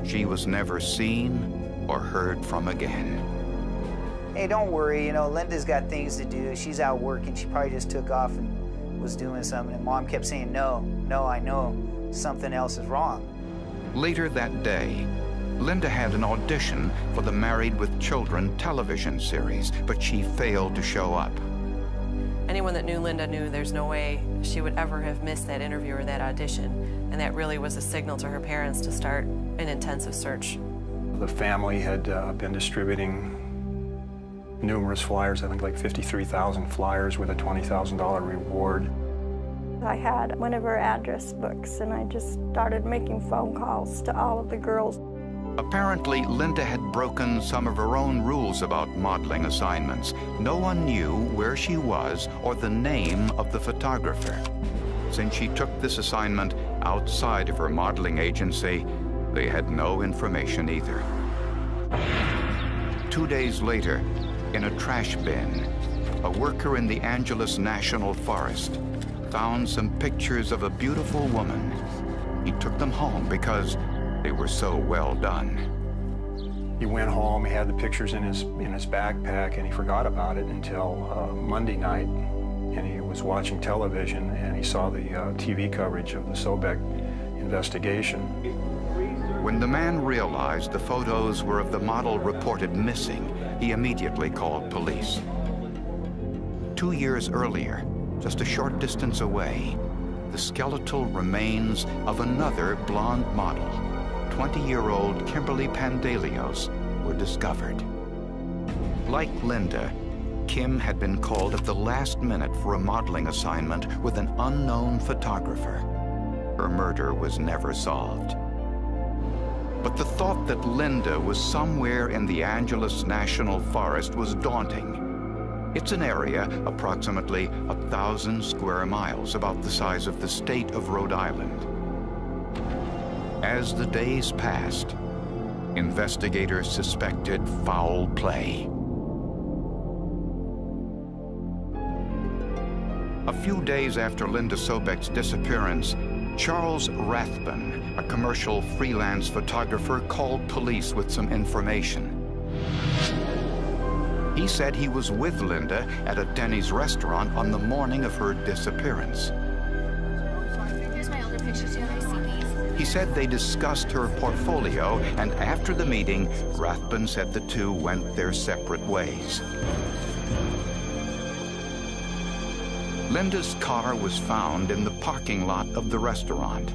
She was never seen or heard from again. Hey, don't worry, you know, Linda's got things to do. She's out working. She probably just took off and was doing something. And Mom kept saying, no, I know something else is wrong. Later that day, Linda had an audition for the Married with Children television series, but she failed to show up. Anyone that knew Linda knew there's no way she would ever have missed that interview or that audition, and that really was a signal to her parents to start an intensive search. The family had been distributing numerous flyers, I think like 53,000 flyers with a $20,000 reward. I had one of her address books, and I just started making phone calls to all of the girls. Apparently, Linda had broken some of her own rules about modeling assignments. No one knew where she was or the name of the photographer. Since she took this assignment outside of her modeling agency, they had no information either. 2 days later, in a trash bin, a worker in the Angeles National Forest found some pictures of a beautiful woman. He took them home because they were so well done. He went home, he had the pictures in his backpack, and he forgot about it until Monday night, and he was watching television, and he saw the TV coverage of the Sobek investigation. When the man realized the photos were of the model reported missing, he immediately called police. 2 years earlier, just a short distance away, the skeletal remains of another blonde model, 20-year-old Kimberly Pandelios, were discovered. Like Linda, Kim had been called at the last minute for a modeling assignment with an unknown photographer. Her murder was never solved. But the thought that Linda was somewhere in the Angeles National Forest was daunting. It's an area approximately 1,000 square miles, about the size of the state of Rhode Island. As the days passed, investigators suspected foul play. A few days after Linda Sobek's disappearance, Charles Rathbun, a commercial freelance photographer, called police with some information. He said he was with Linda at a Denny's restaurant on the morning of her disappearance. Here's my older pictures. Do you have any CDs? He said they discussed her portfolio, and after the meeting, Rathbun said the two went their separate ways. Linda's car was found in the parking lot of the restaurant.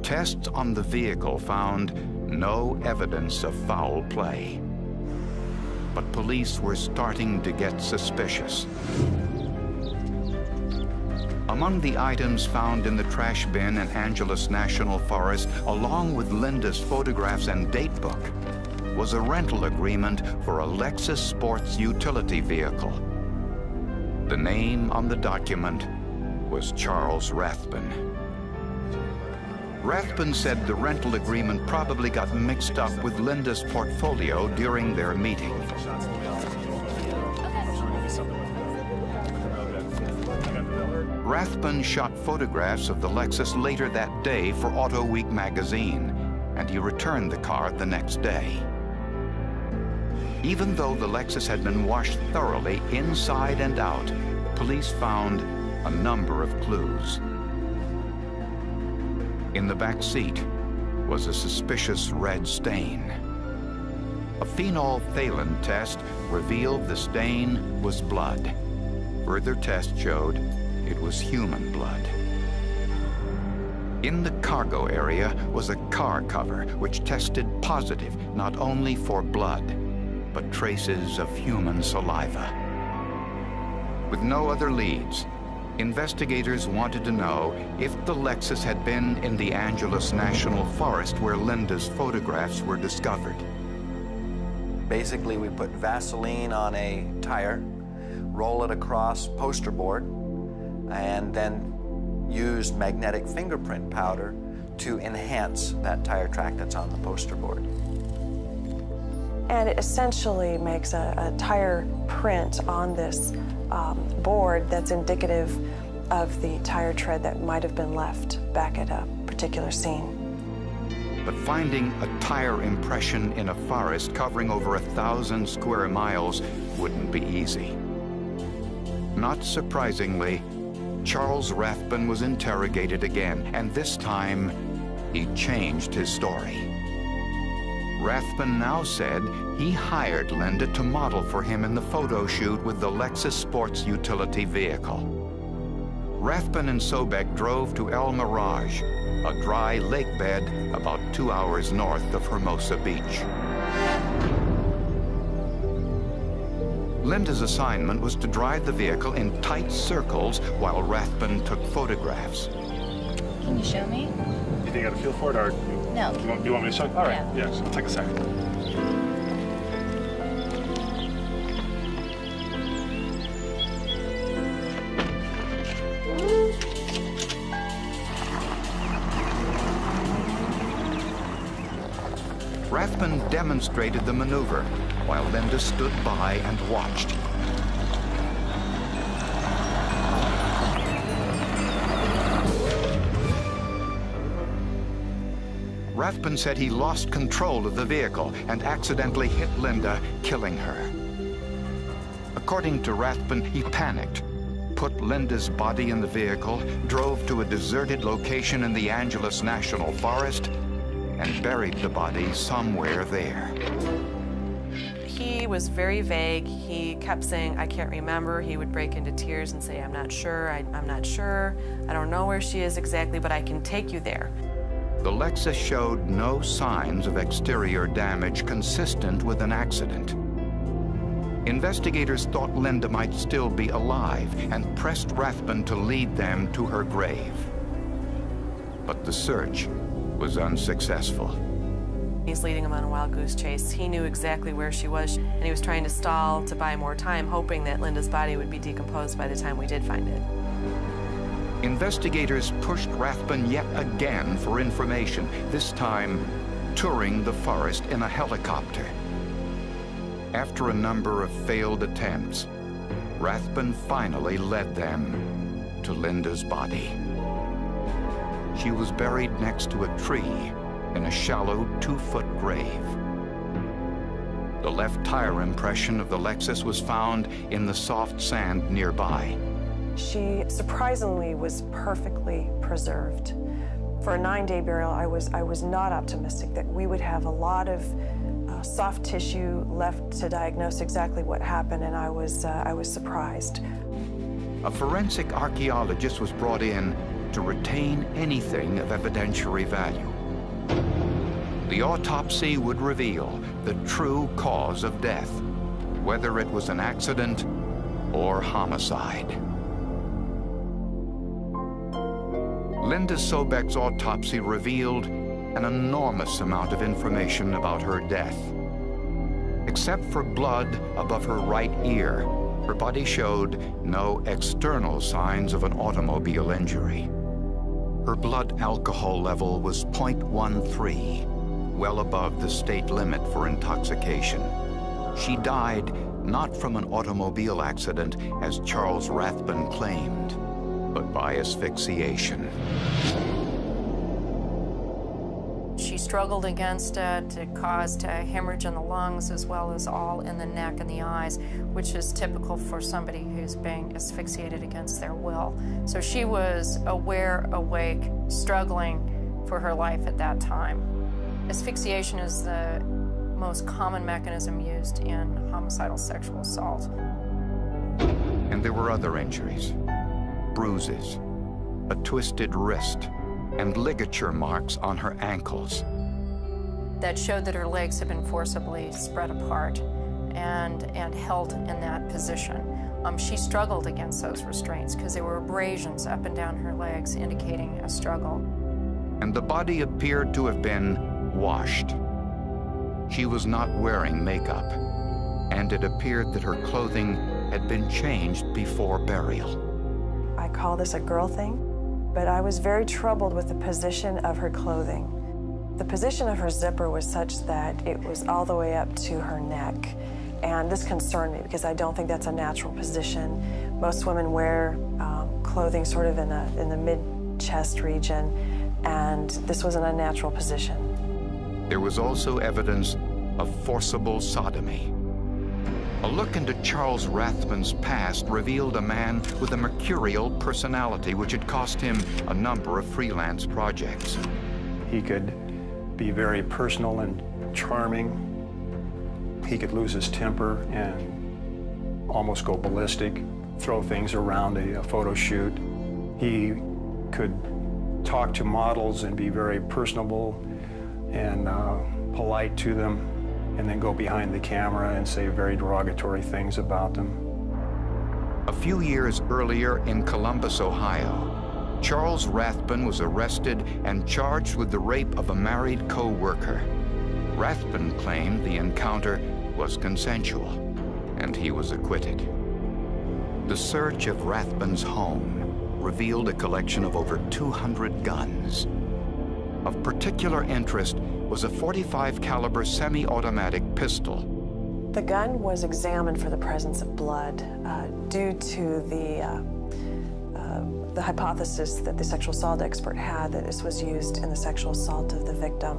tests on the vehicle found no evidence of foul play. But police were starting to get suspicious. Among the items found in the trash bin in Angeles National Forest, along with Linda's photographs and date book, was a rental agreement for a Lexus sports utility vehicle. The name on the document was Charles Rathbun. Rathbun said the rental agreement probably got mixed up with Linda's portfolio during their meeting. Rathbun shot photographs of the Lexus later that day for Auto Week magazine, and he returned the car the next day. Even though the Lexus had been washed thoroughly inside and out, police found a number of clues. In the back seat was a suspicious red stain. A phenolphthalein test revealed the stain was blood. Further tests showed it was human blood. In the cargo area was a car cover which tested positive not only for blood, but traces of human saliva. With no other leads, investigators wanted to know if the Lexus had been in the Angeles National Forest where Linda's photographs were discovered. Basically, we put Vaseline on a tire, roll it across poster board, and then used magnetic fingerprint powder to enhance that tire track that's on the poster board. And it essentially makes a tire print on this board that's indicative of the tire tread that might have been left back at a particular scene. But finding a tire impression in a forest covering over 1,000 square miles wouldn't be easy. Not surprisingly, Charles Rathbun was interrogated again, and this time he changed his story. Rathbun now said he hired Linda to model for him in the photo shoot with the Lexus sports utility vehicle. Rathbun and Sobek drove to El Mirage, a dry lake bed about 2 hours north of Hermosa Beach. Linda's assignment was to drive the vehicle in tight circles while Rathbun took photographs. Can you show me? You think I got a feel for it, or no? Do you want me to show you? All right. Yeah. Yes. I'll take a second. Rathbun demonstrated the maneuver while Linda stood by and watched. Rathbun said he lost control of the vehicle and accidentally hit Linda, killing her. According to Rathbun, he panicked, put Linda's body in the vehicle, drove to a deserted location in the Angeles National Forest, and buried the body somewhere there. He was very vague. He kept saying, I can't remember. He would break into tears and say, I'm not sure, I'm not sure. I don't know where she is exactly, but I can take you there. The Lexus showed no signs of exterior damage consistent with an accident. Investigators thought Linda might still be alive and pressed Rathbun to lead them to her grave. But the search was unsuccessful. He's leading them on a wild goose chase. He knew exactly where she was, and he was trying to stall to buy more time, hoping that Linda's body would be decomposed by the time we did find it. Investigators pushed Rathbun yet again for information, this time touring the forest in a helicopter. After a number of failed attempts, Rathbun finally led them to Linda's body. She was buried next to a tree in a shallow 2-foot grave. The left tire impression of the Lexus was found in the soft sand nearby. She surprisingly was perfectly preserved. For a 9-day burial, I was not optimistic that we would have a lot of soft tissue left to diagnose exactly what happened, and I was surprised. A forensic archaeologist was brought in to retain anything of evidentiary value. The autopsy would reveal the true cause of death, whether it was an accident or homicide. Linda Sobeck's autopsy revealed an enormous amount of information about her death. Except for blood above her right ear, her body showed no external signs of an automobile injury. Her blood alcohol level was 0.13, well above the state limit for intoxication. She died not from an automobile accident, as Charles Rathbun claimed, but by asphyxiation. She struggled against it. It caused a hemorrhage in the lungs as well as all in the neck and the eyes, which is typical for somebody who's being asphyxiated against their will. So she was aware, awake, struggling for her life at that time. Asphyxiation is the most common mechanism used in homicidal sexual assault. And there were other injuries, bruises, a twisted wrist, and ligature marks on her ankles. That showed that her legs had been forcibly spread apart and held in that position. She struggled against those restraints because there were abrasions up and down her legs indicating a struggle. And the body appeared to have been washed. She was not wearing makeup, and it appeared that her clothing had been changed before burial. I call this a girl thing, but I was very troubled with the position of her clothing. The position of her zipper was such that it was all the way up to her neck. And this concerned me because I don't think that's a natural position. Most women wear clothing sort of in the mid-chest region, and this was an unnatural position. There was also evidence of forcible sodomy. A look into Charles Rathbun's past revealed a man with a mercurial personality, which had cost him a number of freelance projects. He could be very personal and charming. He could lose his temper and almost go ballistic, throw things around a photo shoot. He could talk to models and be very personable and polite to them, and then go behind the camera and say very derogatory things about them. A few years earlier in Columbus, Ohio, Charles Rathbun was arrested and charged with the rape of a married co-worker. Rathbun claimed the encounter was consensual, and he was acquitted. The search of Rathbun's home revealed a collection of over 200 guns. Of particular interest was a .45 caliber semi-automatic pistol. The gun was examined for the presence of blood due to the hypothesis that the sexual assault expert had that this was used in the sexual assault of the victim.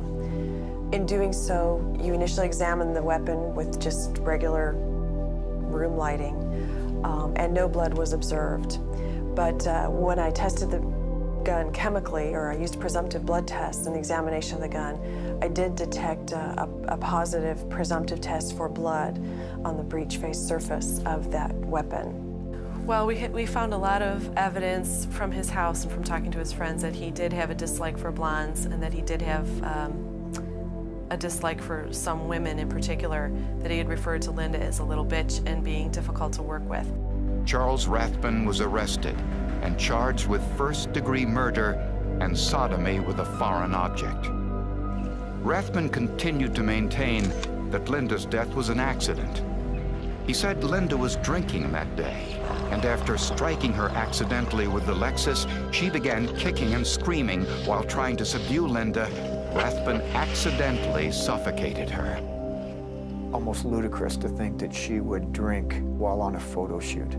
In doing so, you initially examine the weapon with just regular room lighting, and no blood was observed. But when I tested the gun chemically, or I used presumptive blood tests in the examination of the gun, I did detect a positive presumptive test for blood on the breech face surface of that weapon. Well, we found a lot of evidence from his house and from talking to his friends that he did have a dislike for blondes, and that he did have a dislike for some women in particular, that he had referred to Linda as a little bitch and being difficult to work with. Charles Rathbun was arrested and charged with first-degree murder and sodomy with a foreign object. Rathbun continued to maintain that Linda's death was an accident. He said Linda was drinking that day, and after striking her accidentally with the Lexus, she began kicking and screaming while trying to subdue Linda. Rathbun accidentally suffocated her. Almost ludicrous to think that she would drink while on a photo shoot,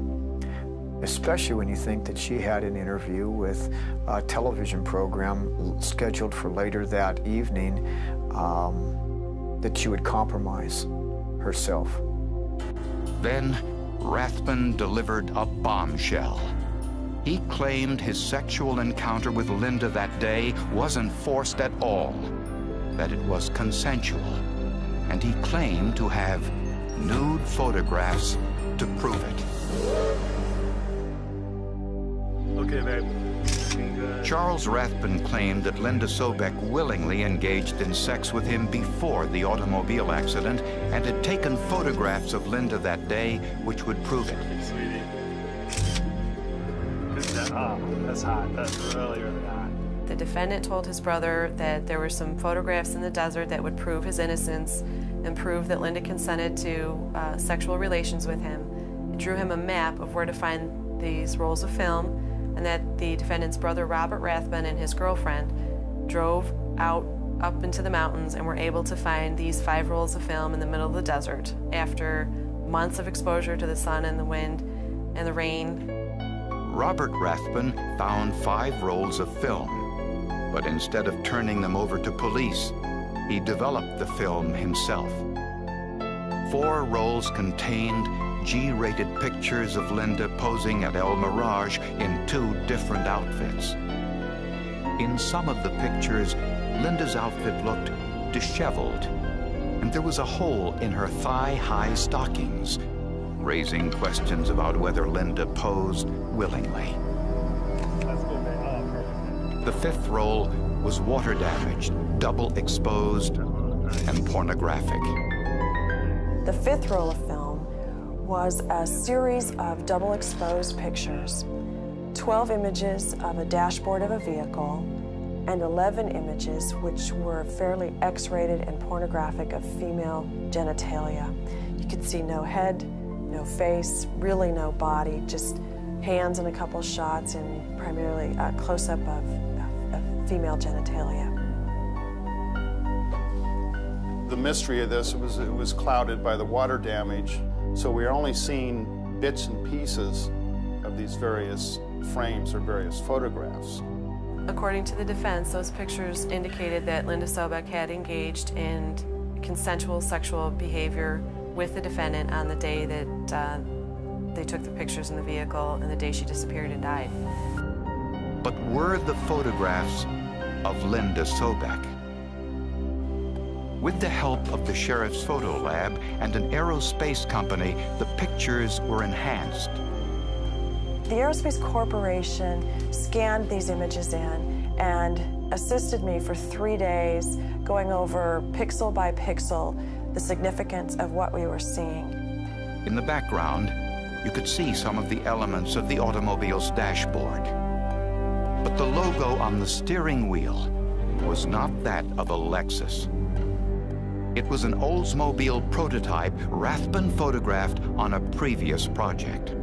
especially when you think that she had an interview with a television program scheduled for later that evening, that she would compromise herself. Then Rathbun delivered a bombshell. He claimed his sexual encounter with Linda that day wasn't forced at all, that it was consensual, and he claimed to have nude photographs to prove it. Okay, babe. Charles Rathbun claimed that Linda Sobeck willingly engaged in sex with him before the automobile accident and had taken photographs of Linda that day, which would prove it. That's hot. That's really, really hot. The defendant told his brother that there were some photographs in the desert that would prove his innocence and prove that Linda consented to sexual relations with him. It drew him a map of where to find these rolls of film, and that the defendant's brother, Robert Rathbun, and his girlfriend drove out up into the mountains and were able to find these 5 rolls of film in the middle of the desert after months of exposure to the sun and the wind and the rain. Robert Rathbun found 5 rolls of film, but instead of turning them over to police, he developed the film himself. 4 rolls contained G-rated pictures of Linda posing at El Mirage in 2 different outfits. In some of the pictures, Linda's outfit looked disheveled, and there was a hole in her thigh-high stockings, raising questions about whether Linda posed willingly. The 5th roll was water-damaged, double-exposed, and pornographic. The 5th roll of film was a series of double-exposed pictures, 12 images of a dashboard of a vehicle, and 11 images which were fairly X-rated and pornographic of female genitalia. You could see no head, no face, really no body, just hands and a couple shots and primarily a close-up of female genitalia. The mystery of this was it was clouded by the water damage, so we are only seeing bits and pieces of these various frames or various photographs. According to the defense, those pictures indicated that Linda Sobeck had engaged in consensual sexual behavior with the defendant on the day that they took the pictures in the vehicle and the day she disappeared and died. But were the photographs of Linda Sobeck? With the help of the sheriff's photo lab and an aerospace company, the pictures were enhanced. The Aerospace Corporation scanned these images in and assisted me for 3 days going over pixel by pixel the significance of what we were seeing. In the background, you could see some of the elements of the automobile's dashboard. But the logo on the steering wheel was not that of a Lexus. It was an Oldsmobile prototype Rathbun photographed on a previous project.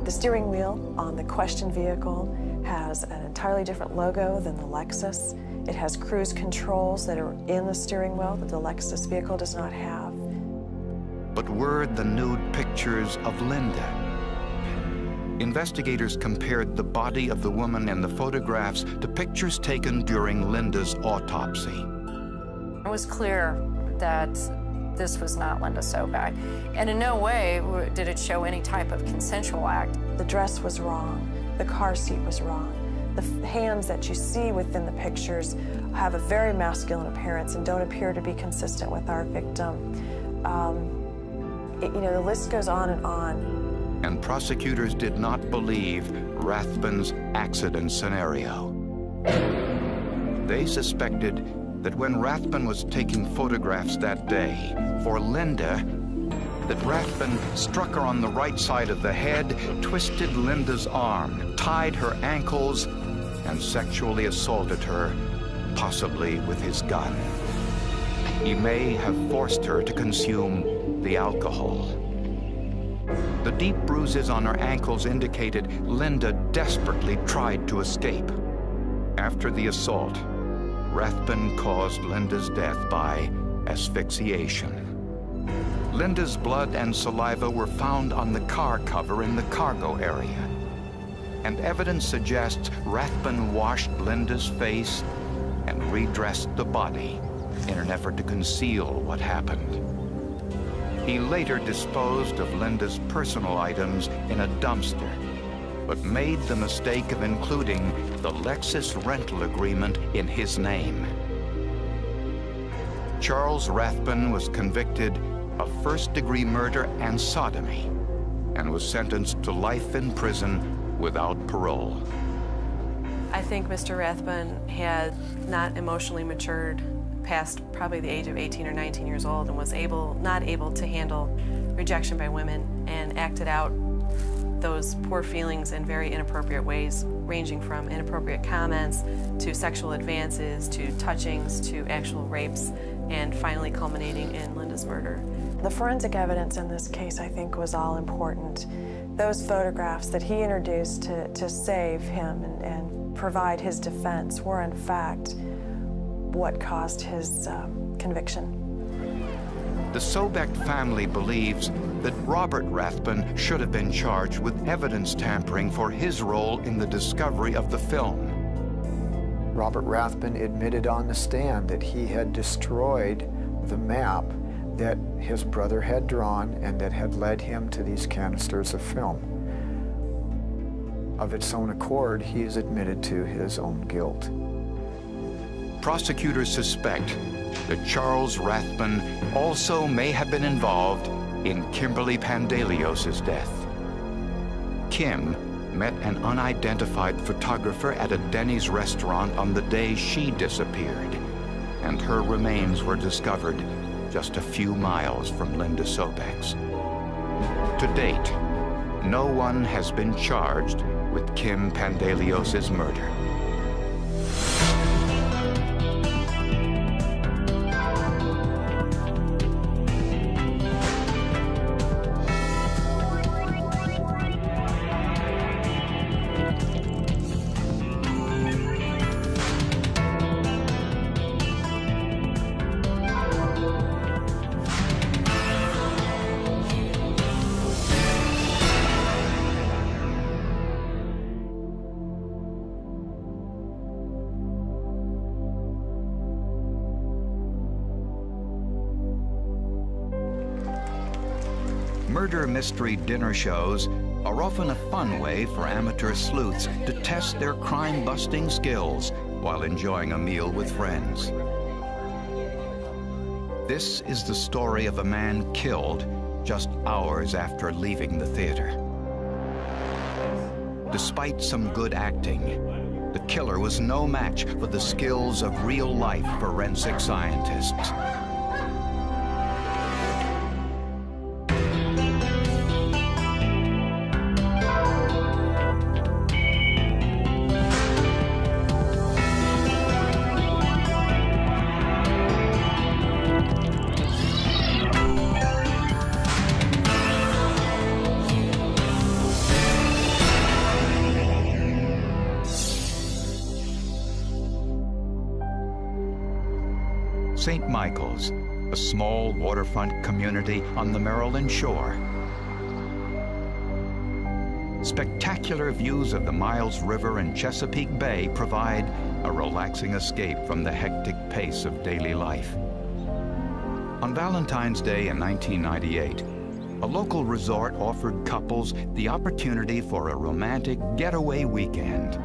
The steering wheel on the questioned vehicle has an entirely different logo than the Lexus. It has cruise controls that are in the steering wheel that the Lexus vehicle does not have. But were the nude pictures of Linda? Investigators compared the body of the woman in the photographs to pictures taken during Linda's autopsy. It was clear that this was not Linda Sobeck, and in no way did it show any type of consensual act. The dress was wrong. The car seat was wrong. The hands that you see within the pictures have a very masculine appearance and don't appear to be consistent with our victim. The list goes on and on. And prosecutors did not believe Rathbun's accident scenario. They suspected that when Rathbun was taking photographs that day for Linda, that Rathbun struck her on the right side of the head, twisted Linda's arm, tied her ankles, and sexually assaulted her, possibly with his gun. He may have forced her to consume the alcohol. The deep bruises on her ankles indicated Linda desperately tried to escape. After the assault, Rathbun caused Linda's death by asphyxiation. Linda's blood and saliva were found on the car cover in the cargo area. And evidence suggests Rathbun washed Linda's face and redressed the body in an effort to conceal what happened. He later disposed of Linda's personal items in a dumpster, but made the mistake of including the Lexus rental agreement in his name. Charles Rathbun was convicted of first-degree murder and sodomy and was sentenced to life in prison without parole. I think Mr. Rathbun had not emotionally matured past probably the age of 18 or 19 years old and was not able to handle rejection by women and acted out those poor feelings in very inappropriate ways, ranging from inappropriate comments to sexual advances to touchings to actual rapes, and finally culminating in Linda's murder. The forensic evidence in this case, I think, was all important. Those photographs that he introduced to save him and provide his defense were, in fact, what caused his conviction. The Sobeck family believes that Robert Rathbun should have been charged with evidence tampering for his role in the discovery of the film. Robert Rathbun admitted on the stand that he had destroyed the map that his brother had drawn and that had led him to these canisters of film. Of its own accord, he has admitted to his own guilt. Prosecutors suspect that Charles Rathbun also may have been involved in Kimberly Pandelios' death. Kim met an unidentified photographer at a Denny's restaurant on the day she disappeared, and her remains were discovered just a few miles from Linda Sobeck's. To date, no one has been charged with Kim Pandelios' murder. Murder mystery dinner shows are often a fun way for amateur sleuths to test their crime-busting skills while enjoying a meal with friends. This is the story of a man killed just hours after leaving the theater. Despite some good acting, the killer was no match for the skills of real-life forensic scientists. St. Michael's, a small waterfront community on the Maryland shore. Spectacular views of the Miles River and Chesapeake Bay provide a relaxing escape from the hectic pace of daily life. On Valentine's Day in 1998, a local resort offered couples the opportunity for a romantic getaway weekend,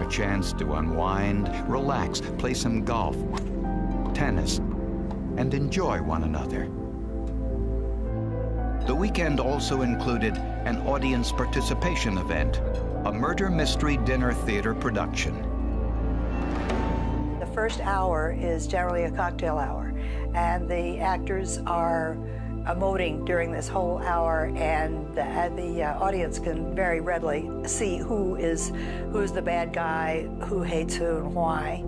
a chance to unwind, relax, play some golf, tennis, and enjoy one another. The weekend also included an audience participation event, a murder mystery dinner theater production. The first hour is generally a cocktail hour, and the actors are emoting during this whole hour, and the audience can very readily see who's the bad guy, who hates who, and why.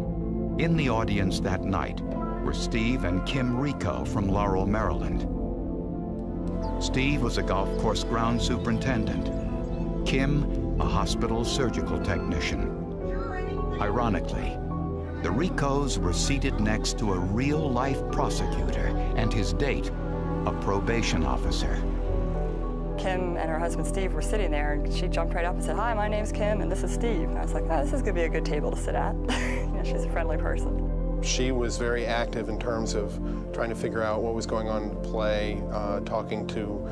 In the audience that night were Steve and Kim Rico from Laurel, Maryland. Steve was a golf course ground superintendent. Kim, a hospital surgical technician. Ironically, the Ricos were seated next to a real-life prosecutor and his date, a probation officer. Kim and her husband Steve were sitting there, and she jumped right up and said, "Hi, my name's Kim, and this is Steve." And I was like, "Oh, this is going to be a good table to sit at." You know, she's a friendly person. She was very active in terms of trying to figure out what was going on in the play, talking to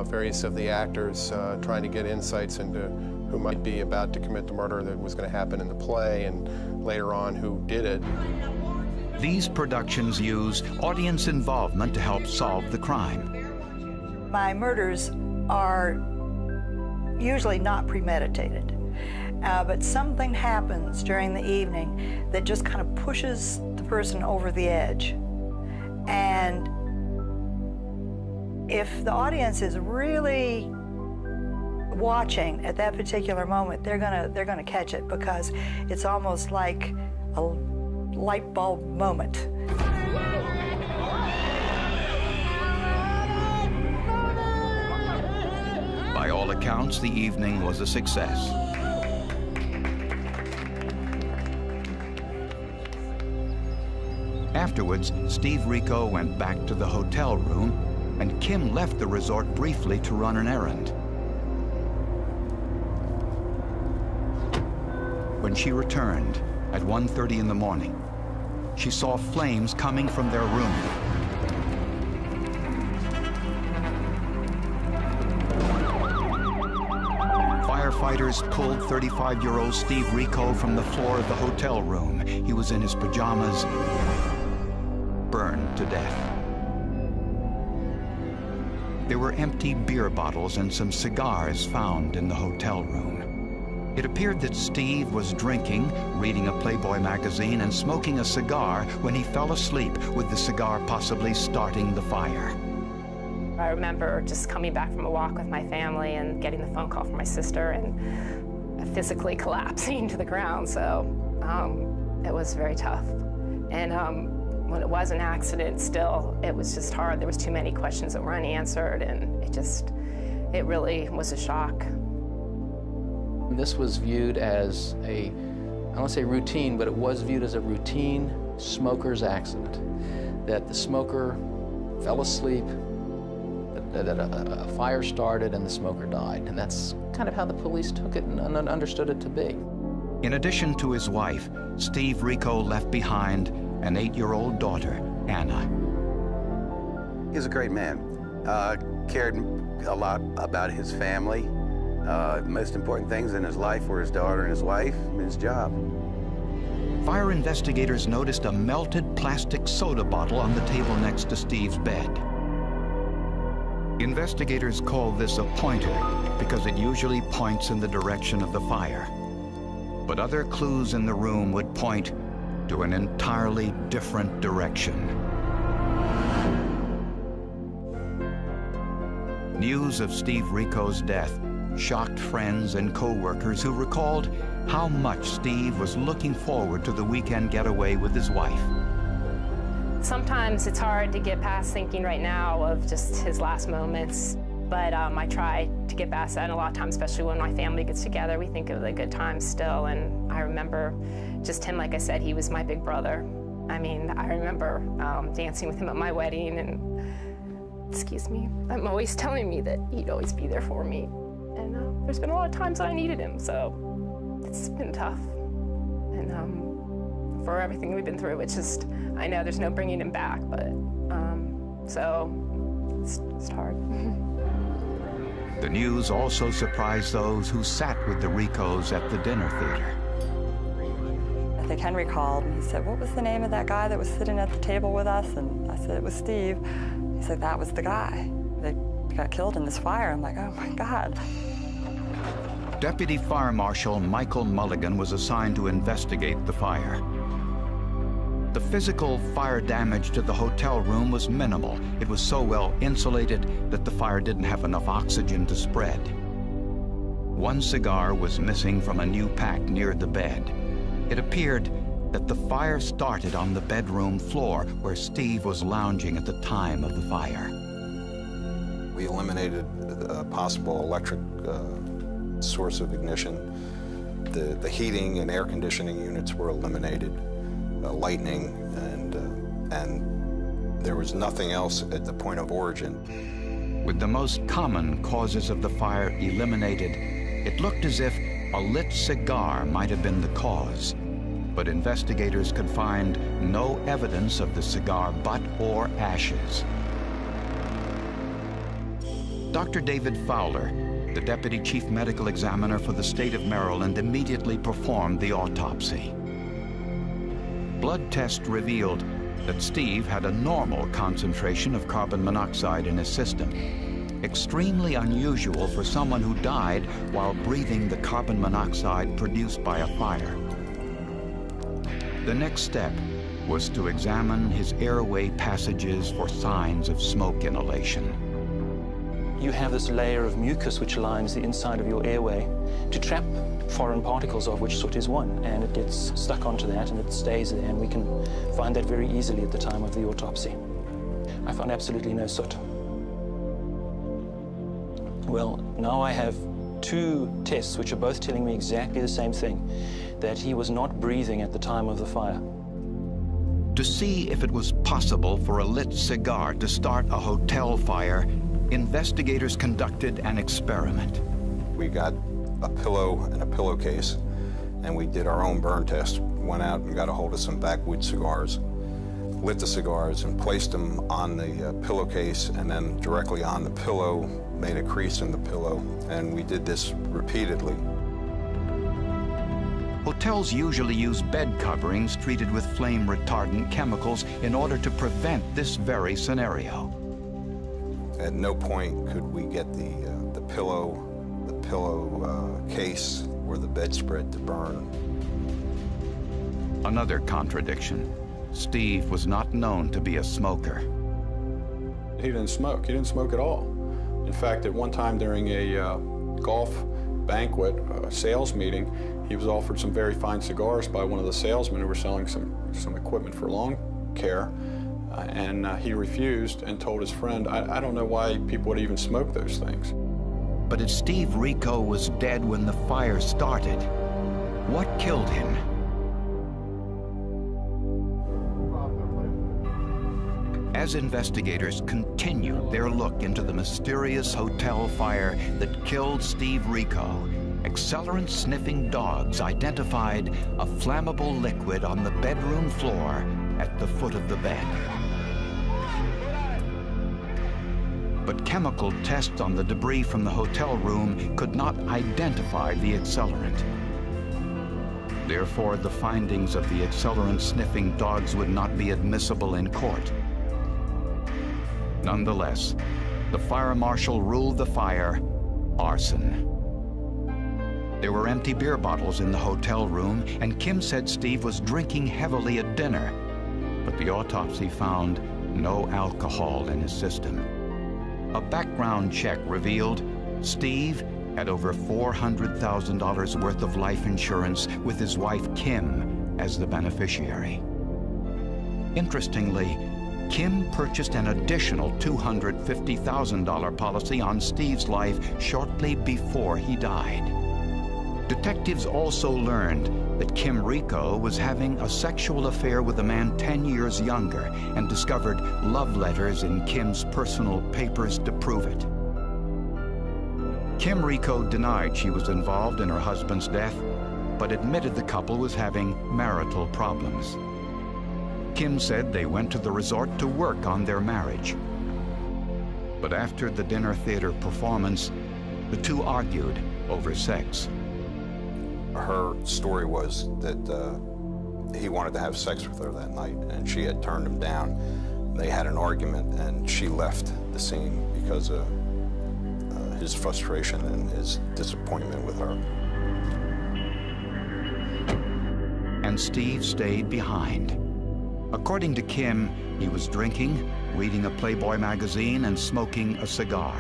various of the actors, trying to get insights into who might be about to commit the murder that was going to happen in the play, and later on who did it. These productions use audience involvement to help solve the crime. My murders are usually not premeditated. but something happens during the evening that just kind of pushes the person over the edge. And if the audience is really watching at that particular moment, they're gonna catch it, because it's almost like a light bulb moment. By all accounts, the evening was a success. Afterwards, Steve Rico went back to the hotel room, and Kim left the resort briefly to run an errand. When she returned at 1:30 in the morning, she saw flames coming from their room. Firefighters pulled 35-year-old Steve Rico from the floor of the hotel room. He was in his pajamas, burned to death. There were empty beer bottles and some cigars found in the hotel room. It appeared that Steve was drinking, reading a Playboy magazine, and smoking a cigar when he fell asleep, with the cigar possibly starting the fire. I remember just coming back from a walk with my family and getting the phone call from my sister and physically collapsing to the ground, so it was very tough. And when it was an accident, still, it was just hard. There was too many questions that were unanswered, and it really was a shock. This was viewed as I don't want to say routine, but it was viewed as a routine smoker's accident, that the smoker fell asleep, that a fire started and the smoker died. And that's kind of how the police took it and understood it to be. In addition to his wife, Steve Rico left behind an 8-year-old daughter, Anna. He was a great man. Cared a lot about his family. Most important things in his life were his daughter and his wife and his job. Fire investigators noticed a melted plastic soda bottle on the table next to Steve's bed. Investigators call this a pointer because it usually points in the direction of the fire. But other clues in the room would point to an entirely different direction. News of Steve Rico's death shocked friends and co-workers who recalled how much Steve was looking forward to the weekend getaway with his wife. Sometimes it's hard to get past thinking right now of just his last moments, but I try to get past that, and a lot of times, especially when my family gets together, we think of the good times still, and I remember just him, like I said, he was my big brother. I mean, I remember dancing with him at my wedding, and, excuse me, I'm always telling me that he'd always be there for me, and there's been a lot of times that I needed him, so it's been tough, and for everything we've been through, it's just, I know there's no bringing him back, but, so it's hard. The news also surprised those who sat with the Ricos at the dinner theater. I think Henry called and he said, "What was the name of that guy that was sitting at the table with us?" And I said, "It was Steve." He said, "That was the guy. They got killed in this fire." I'm like, oh my God. Deputy Fire Marshal Michael Mulligan was assigned to investigate the fire. The physical fire damage to the hotel room was minimal. It was so well insulated that the fire didn't have enough oxygen to spread. One cigar was missing from a new pack near the bed. It appeared that the fire started on the bedroom floor where Steve was lounging at the time of the fire. We eliminated a possible electric source of ignition. The heating and air conditioning units were eliminated. Lighting, and there was nothing else at the point of origin. With the most common causes of the fire eliminated, it looked as if a lit cigar might have been the cause, but investigators could find no evidence of the cigar butt or ashes. Dr. David Fowler, the Deputy Chief Medical Examiner for the state of Maryland, immediately performed the autopsy. Blood tests revealed that Steve had a normal concentration of carbon monoxide in his system. extremely unusual for someone who died while breathing the carbon monoxide produced by a fire. The next step was to examine his airway passages for signs of smoke inhalation. You have this layer of mucus which lines the inside of your airway to trap foreign particles, of which soot is one, and it gets stuck onto that and it stays there, and we can find that very easily at the time of the autopsy. I found absolutely no soot. Well, now I have two tests which are both telling me exactly the same thing, that he was not breathing at the time of the fire. To see if it was possible for a lit cigar to start a hotel fire, investigators conducted an experiment. We got a pillow and a pillowcase, and we did our own burn test. Went out and got a hold of some backwood cigars, lit the cigars and placed them on the pillowcase, and then directly on the pillow, made a crease in the pillow, and we did this repeatedly. Hotels usually use bed coverings treated with flame retardant chemicals in order to prevent this very scenario. At no point could we get the pillow case or the bedspread to burn. Another contradiction. Steve was not known to be a smoker. He didn't smoke. He didn't smoke at all. In fact, at one time during a golf banquet, sales meeting, he was offered some very fine cigars by one of the salesmen who were selling some equipment for lawn care, and he refused and told his friend, I don't know why people would even smoke those things. But if Steve Rico was dead when the fire started, what killed him? As investigators continued their look into the mysterious hotel fire that killed Steve Rico, accelerant-sniffing dogs identified a flammable liquid on the bedroom floor at the foot of the bed. But chemical tests on the debris from the hotel room could not identify the accelerant. Therefore, the findings of the accelerant-sniffing dogs would not be admissible in court. Nonetheless, the fire marshal ruled the fire arson. There were empty beer bottles in the hotel room, and Kim said Steve was drinking heavily at dinner, but the autopsy found no alcohol in his system. A background check revealed Steve had over $400,000 worth of life insurance with his wife Kim as the beneficiary. Interestingly, Kim purchased an additional $250,000 policy on Steve's life shortly before he died. Detectives also learned that Kim Rico was having a sexual affair with a man 10 years younger and discovered love letters in Kim's personal papers to prove it. Kim Rico denied she was involved in her husband's death, but admitted the couple was having marital problems. Kim said they went to the resort to work on their marriage. But after the dinner theater performance, the two argued over sex. Her story was that he wanted to have sex with her that night, and she had turned him down. They had an argument, and she left the scene because of his frustration and his disappointment with her. And Steve stayed behind. According to Kim, he was drinking, reading a Playboy magazine, and smoking a cigar.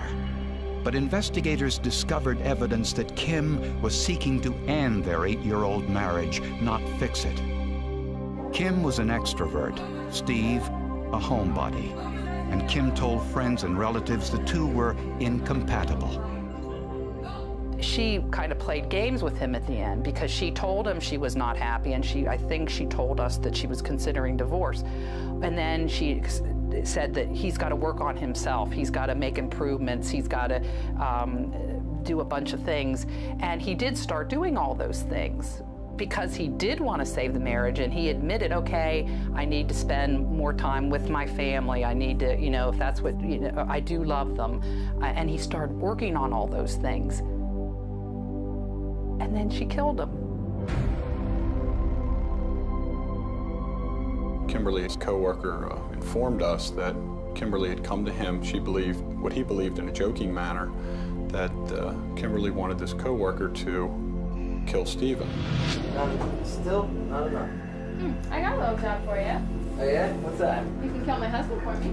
But investigators discovered evidence that Kim was seeking to end their 8-year-old marriage, not fix it. Kim was an extrovert, Steve a homebody, and Kim told friends and relatives the two were incompatible. She kind of played games with him at the end because she told him she was not happy, and I think she told us that she was considering divorce. And then she said that he's got to work on himself, he's got to make improvements, he's got to do a bunch of things. And he did start doing all those things because he did want to save the marriage, and he admitted, okay, I need to spend more time with my family, I need to, you know, if that's what, you know, I do love them. And he started working on all those things. And then she killed him. Kimberly's coworker informed us that Kimberly had come to him, she believed, what he believed in a joking manner, that Kimberly wanted this co-worker to kill Stephen. Still not enough. I got a little job for you. Oh yeah? What's that? You can kill my husband for me.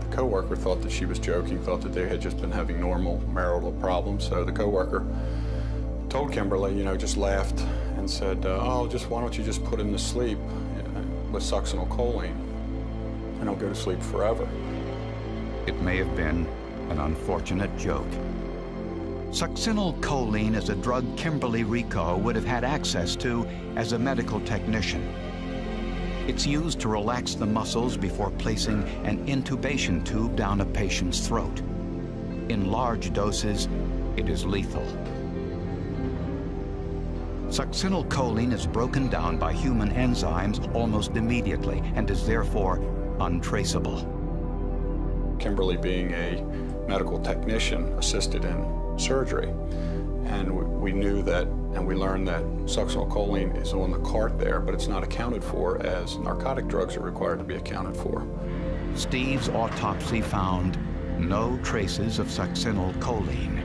The co-worker thought that she was joking, thought that they had just been having normal marital problems. So the co-worker told Kimberly, you know, just laughed and said, oh, just why don't you just put him to sleep with succinylcholine and he'll go to sleep forever. It may have been an unfortunate joke. Succinylcholine is a drug Kimberly Rico would have had access to as a medical technician. It's used to relax the muscles before placing an intubation tube down a patient's throat. In large doses, it is lethal. Succinylcholine is broken down by human enzymes almost immediately and is therefore untraceable. Kimberly, being a medical technician, assisted in surgery. And we knew that, and we learned that succinylcholine is on the cart there, but it's not accounted for as narcotic drugs are required to be accounted for. Steve's autopsy found no traces of succinylcholine.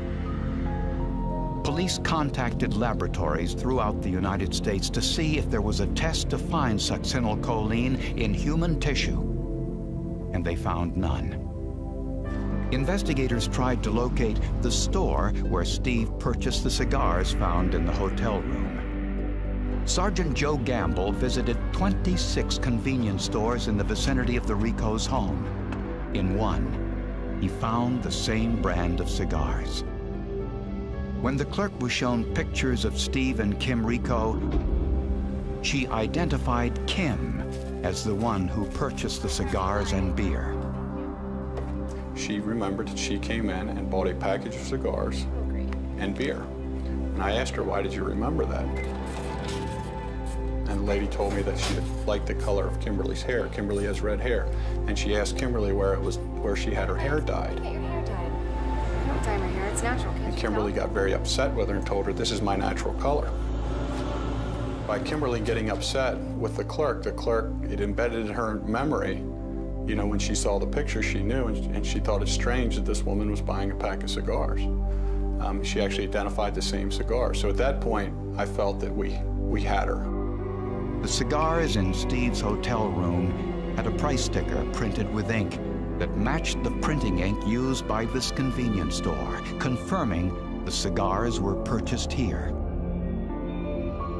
Police contacted laboratories throughout the United States to see if there was a test to find succinylcholine in human tissue, and they found none. Investigators tried to locate the store where Steve purchased the cigars found in the hotel room. Sergeant Joe Gamble visited 26 convenience stores in the vicinity of the Rico's home. In one, he found the same brand of cigars. When the clerk was shown pictures of Steve and Kim Rico, she identified Kim as the one who purchased the cigars and beer. She remembered that she came in and bought a package of cigars and beer. And I asked her, why did you remember that? And the lady told me that she liked the color of Kimberly's hair. Kimberly has red hair. And she asked Kimberly where she had her hair dyed. Get your hair dyed. I don't dye my hair, it's natural. And Kimberly got very upset with her and told her, this is my natural color. By Kimberly getting upset with the clerk, it embedded in her memory. You know, when she saw the picture, she knew, and she thought it strange that this woman was buying a pack of cigars. She actually identified the same cigar. So at that point, I felt that we had her. The cigars in Steve's hotel room had a price sticker printed with ink that matched the printing ink used by this convenience store, confirming the cigars were purchased here.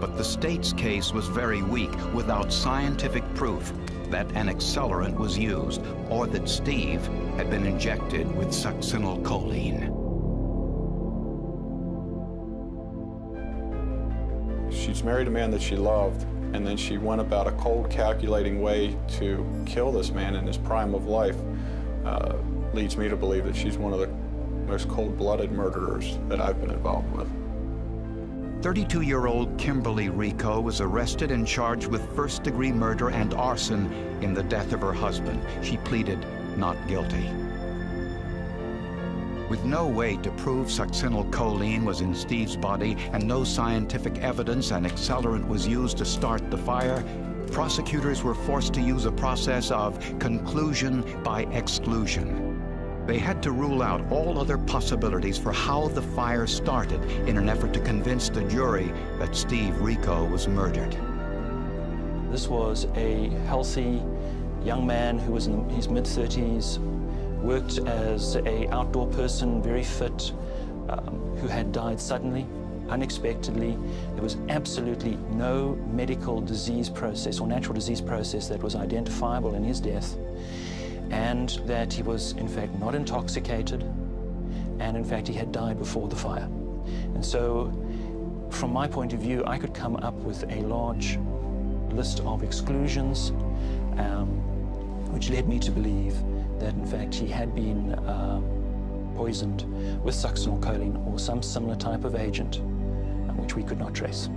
But the state's case was very weak without scientific proof that an accelerant was used or that Steve had been injected with succinylcholine. She's married a man that she loved, and then she went about a cold, calculating way to kill this man in his prime of life. Leads me to believe that she's one of the most cold-blooded murderers that I've been involved with. 32-year-old Kimberly Rico was arrested and charged with first-degree murder and arson in the death of her husband. She pleaded not guilty. With no way to prove succinylcholine was in Steve's body and no scientific evidence an accelerant was used to start the fire, prosecutors were forced to use a process of conclusion by exclusion. They had to rule out all other possibilities for how the fire started in an effort to convince the jury that Steve Rico was murdered. This was a healthy young man who was in his mid-30s, worked as an outdoor person, very fit, who had died suddenly, unexpectedly. There was absolutely no medical disease process or natural disease process that was identifiable in his death, and that he was, in fact, not intoxicated, and, in fact, he had died before the fire. And so, from my point of view, I could come up with a large list of exclusions, which led me to believe that, in fact, he had been poisoned with succinylcholine or some similar type of agent, which we could not trace.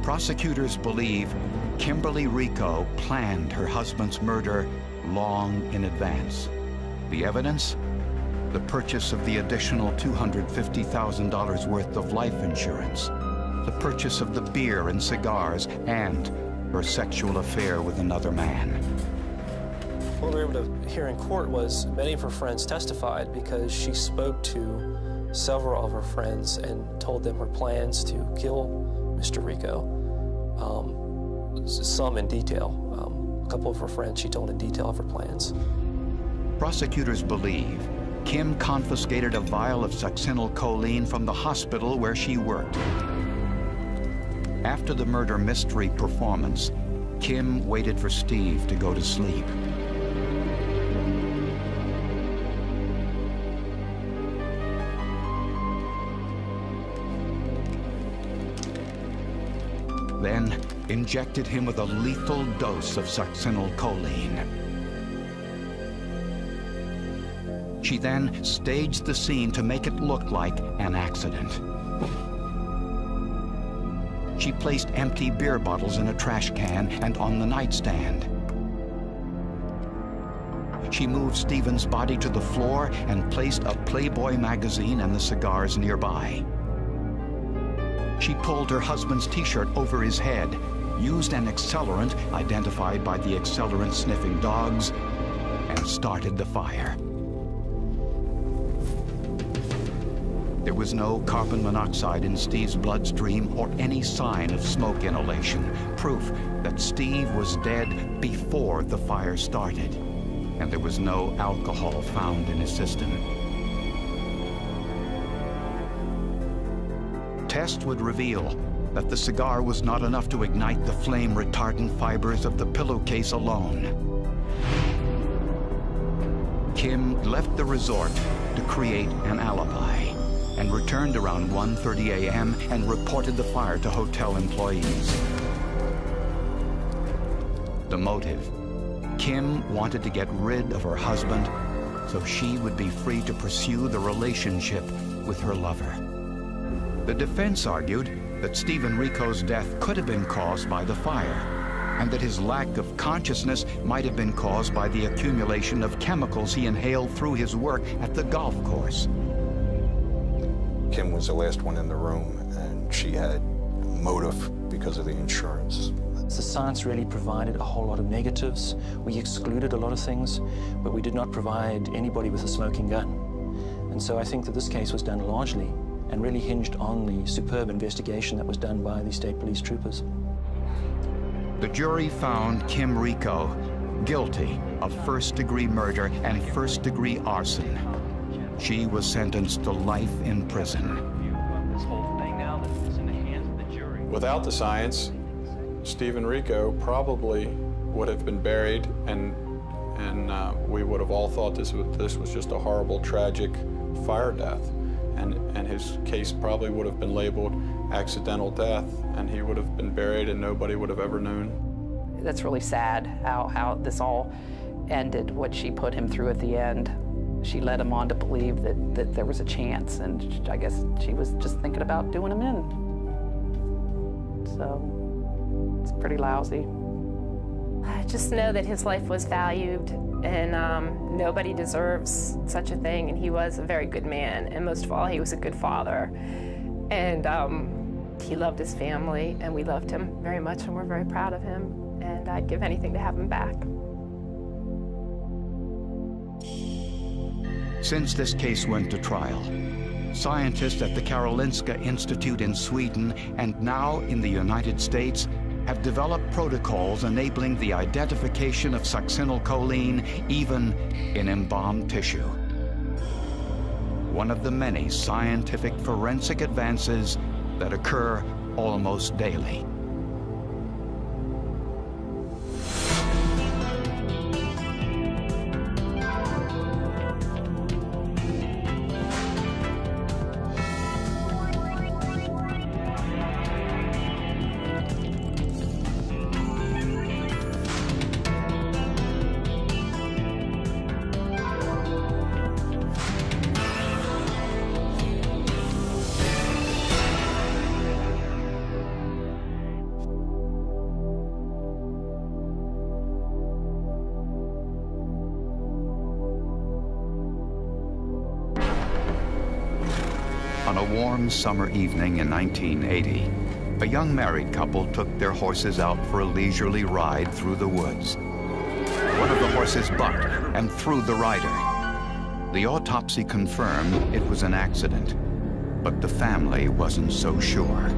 Prosecutors believe Kimberly Rico planned her husband's murder long in advance. The evidence? The purchase of the additional $250,000 worth of life insurance, the purchase of the beer and cigars, and her sexual affair with another man. What we were able to hear in court was many of her friends testified because she spoke to several of her friends and told them her plans to kill Mr. Rico, some in detail. A couple of her friends she told in detail of her plans. Prosecutors believe Kim confiscated a vial of succinylcholine from the hospital where she worked. After the murder mystery performance, Kim waited for Steve to go to sleep. Then injected him with a lethal dose of succinylcholine. She then staged the scene to make it look like an accident. She placed empty beer bottles in a trash can and on the nightstand. She moved Stephen's body to the floor and placed a Playboy magazine and the cigars nearby. She pulled her husband's t-shirt over his head, used an accelerant identified by the accelerant-sniffing dogs, and started the fire. There was no carbon monoxide in Steve's bloodstream or any sign of smoke inhalation, proof that Steve was dead before the fire started, and there was no alcohol found in his system. Tests would reveal that the cigar was not enough to ignite the flame-retardant fibers of the pillowcase alone. Kim left the resort to create an alibi and returned around 1:30 a.m. and reported the fire to hotel employees. The motive: Kim wanted to get rid of her husband so she would be free to pursue the relationship with her lover. The defense argued that Stephen Rico's death could have been caused by the fire, and that his lack of consciousness might have been caused by the accumulation of chemicals he inhaled through his work at the golf course. Kim was the last one in the room, and she had motive because of the insurance. The science really provided a whole lot of negatives. We excluded a lot of things, but we did not provide anybody with a smoking gun. And so I think that this case was done largely and really hinged on the superb investigation that was done by the state police troopers. The jury found Kim Rico guilty of first-degree murder and first-degree arson. She was sentenced to life in prison. Without the science, Stephen Rico probably would have been buried, and we would have all thought this was just a horrible, tragic fire death. And his case probably would have been labeled accidental death, and he would have been buried and nobody would have ever known. That's really sad how this all ended, what she put him through at the end. She led him on to believe that there was a chance, and I guess she was just thinking about doing him in. So it's pretty lousy. I just know that his life was valued, and nobody deserves such a thing, and he was a very good man, and most of all, he was a good father. And he loved his family, and we loved him very much, and we're very proud of him, and I'd give anything to have him back. Since this case went to trial, scientists at the Karolinska Institute in Sweden and now in the United States have developed protocols enabling the identification of succinylcholine even in embalmed tissue. One of the many scientific forensic advances that occur almost daily. On a warm summer evening in 1980, a young married couple took their horses out for a leisurely ride through the woods. One of the horses bucked and threw the rider. The autopsy confirmed it was an accident, but the family wasn't so sure.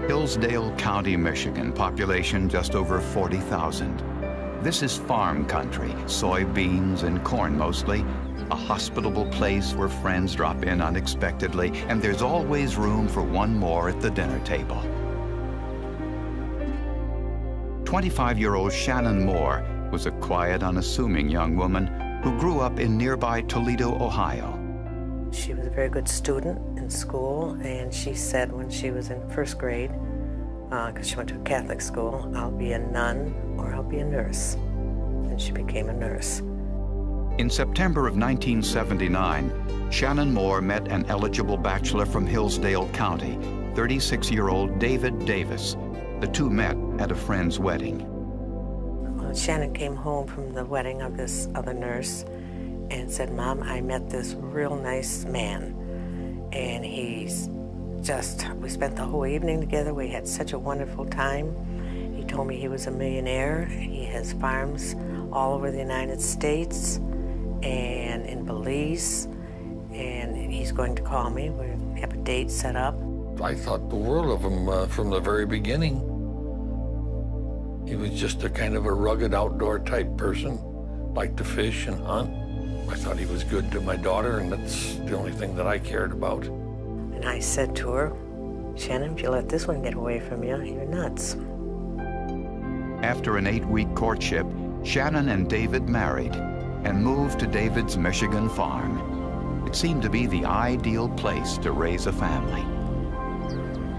Hillsdale County, Michigan, population just over 40,000. This is farm country, soybeans and corn mostly, a hospitable place where friends drop in unexpectedly, and there's always room for one more at the dinner table. 25-year-old Shannon Moore was a quiet, unassuming young woman who grew up in nearby Toledo, Ohio. She was a very good student in school, and she said when she was in first grade, because she went to a Catholic school, I'll be a nun or I'll be a nurse. And she became a nurse. In September of 1979, Shannon Moore met an eligible bachelor from Hillsdale County, 36-year-old David Davis. The two met at a friend's wedding. Well, Shannon came home from the wedding of this other nurse and said, Mom, I met this real nice man. And we spent the whole evening together. We had such a wonderful time. He told me he was a millionaire. He has farms all over the United States and in Belize. And he's going to call me. We have a date set up. I thought the world of him from the very beginning. He was just a kind of a rugged outdoor type person, liked to fish and hunt. I thought he was good to my daughter, and that's the only thing that I cared about. And I said to her, Shannon, if you let this one get away from you, you're nuts. After an 8-week courtship, Shannon and David married and moved to David's Michigan farm. It seemed to be the ideal place to raise a family.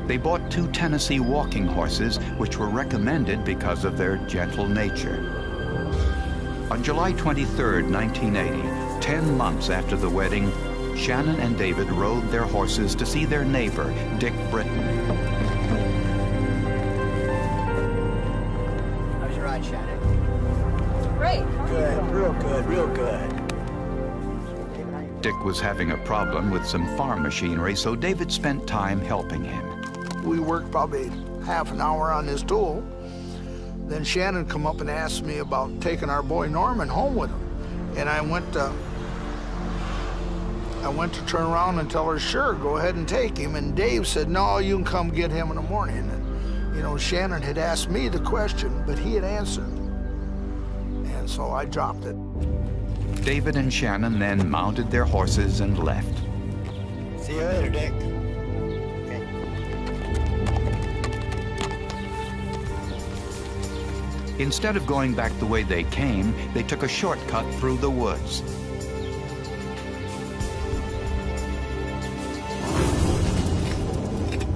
They bought 2 Tennessee walking horses, which were recommended because of their gentle nature. On July 23, 1980, 10 months after the wedding, Shannon and David rode their horses to see their neighbor, Dick Britton. How's your ride, Shannon? Great. Good, real good. Dick was having a problem with some farm machinery, so David spent time helping him. We worked probably half an hour on this tool. Then Shannon come up and asked me about taking our boy Norman home with him. And I went to turn around and tell her, sure, go ahead and take him. And Dave said, no, you can come get him in the morning. And, you know, Shannon had asked me the question, but he had answered. And so I dropped it. David and Shannon then mounted their horses and left. See you later, Dick. Instead of going back the way they came, they took a shortcut through the woods.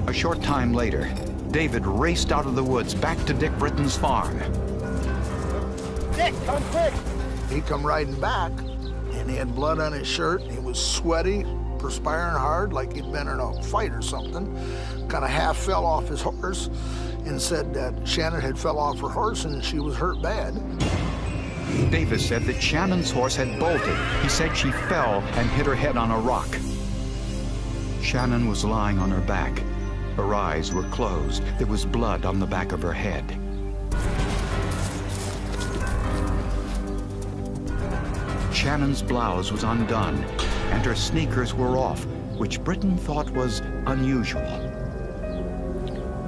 A short time later, David raced out of the woods back to Dick Britton's farm. Dick, come quick! He come riding back, and he had blood on his shirt. He was sweaty, perspiring hard, like he'd been in a fight or something. Kind of half fell off his horse, and said that Shannon had fell off her horse and she was hurt bad. Davis said that Shannon's horse had bolted. He said she fell and hit her head on a rock. Shannon was lying on her back. Her eyes were closed. There was blood on the back of her head. Shannon's blouse was undone, and her sneakers were off, which Britton thought was unusual.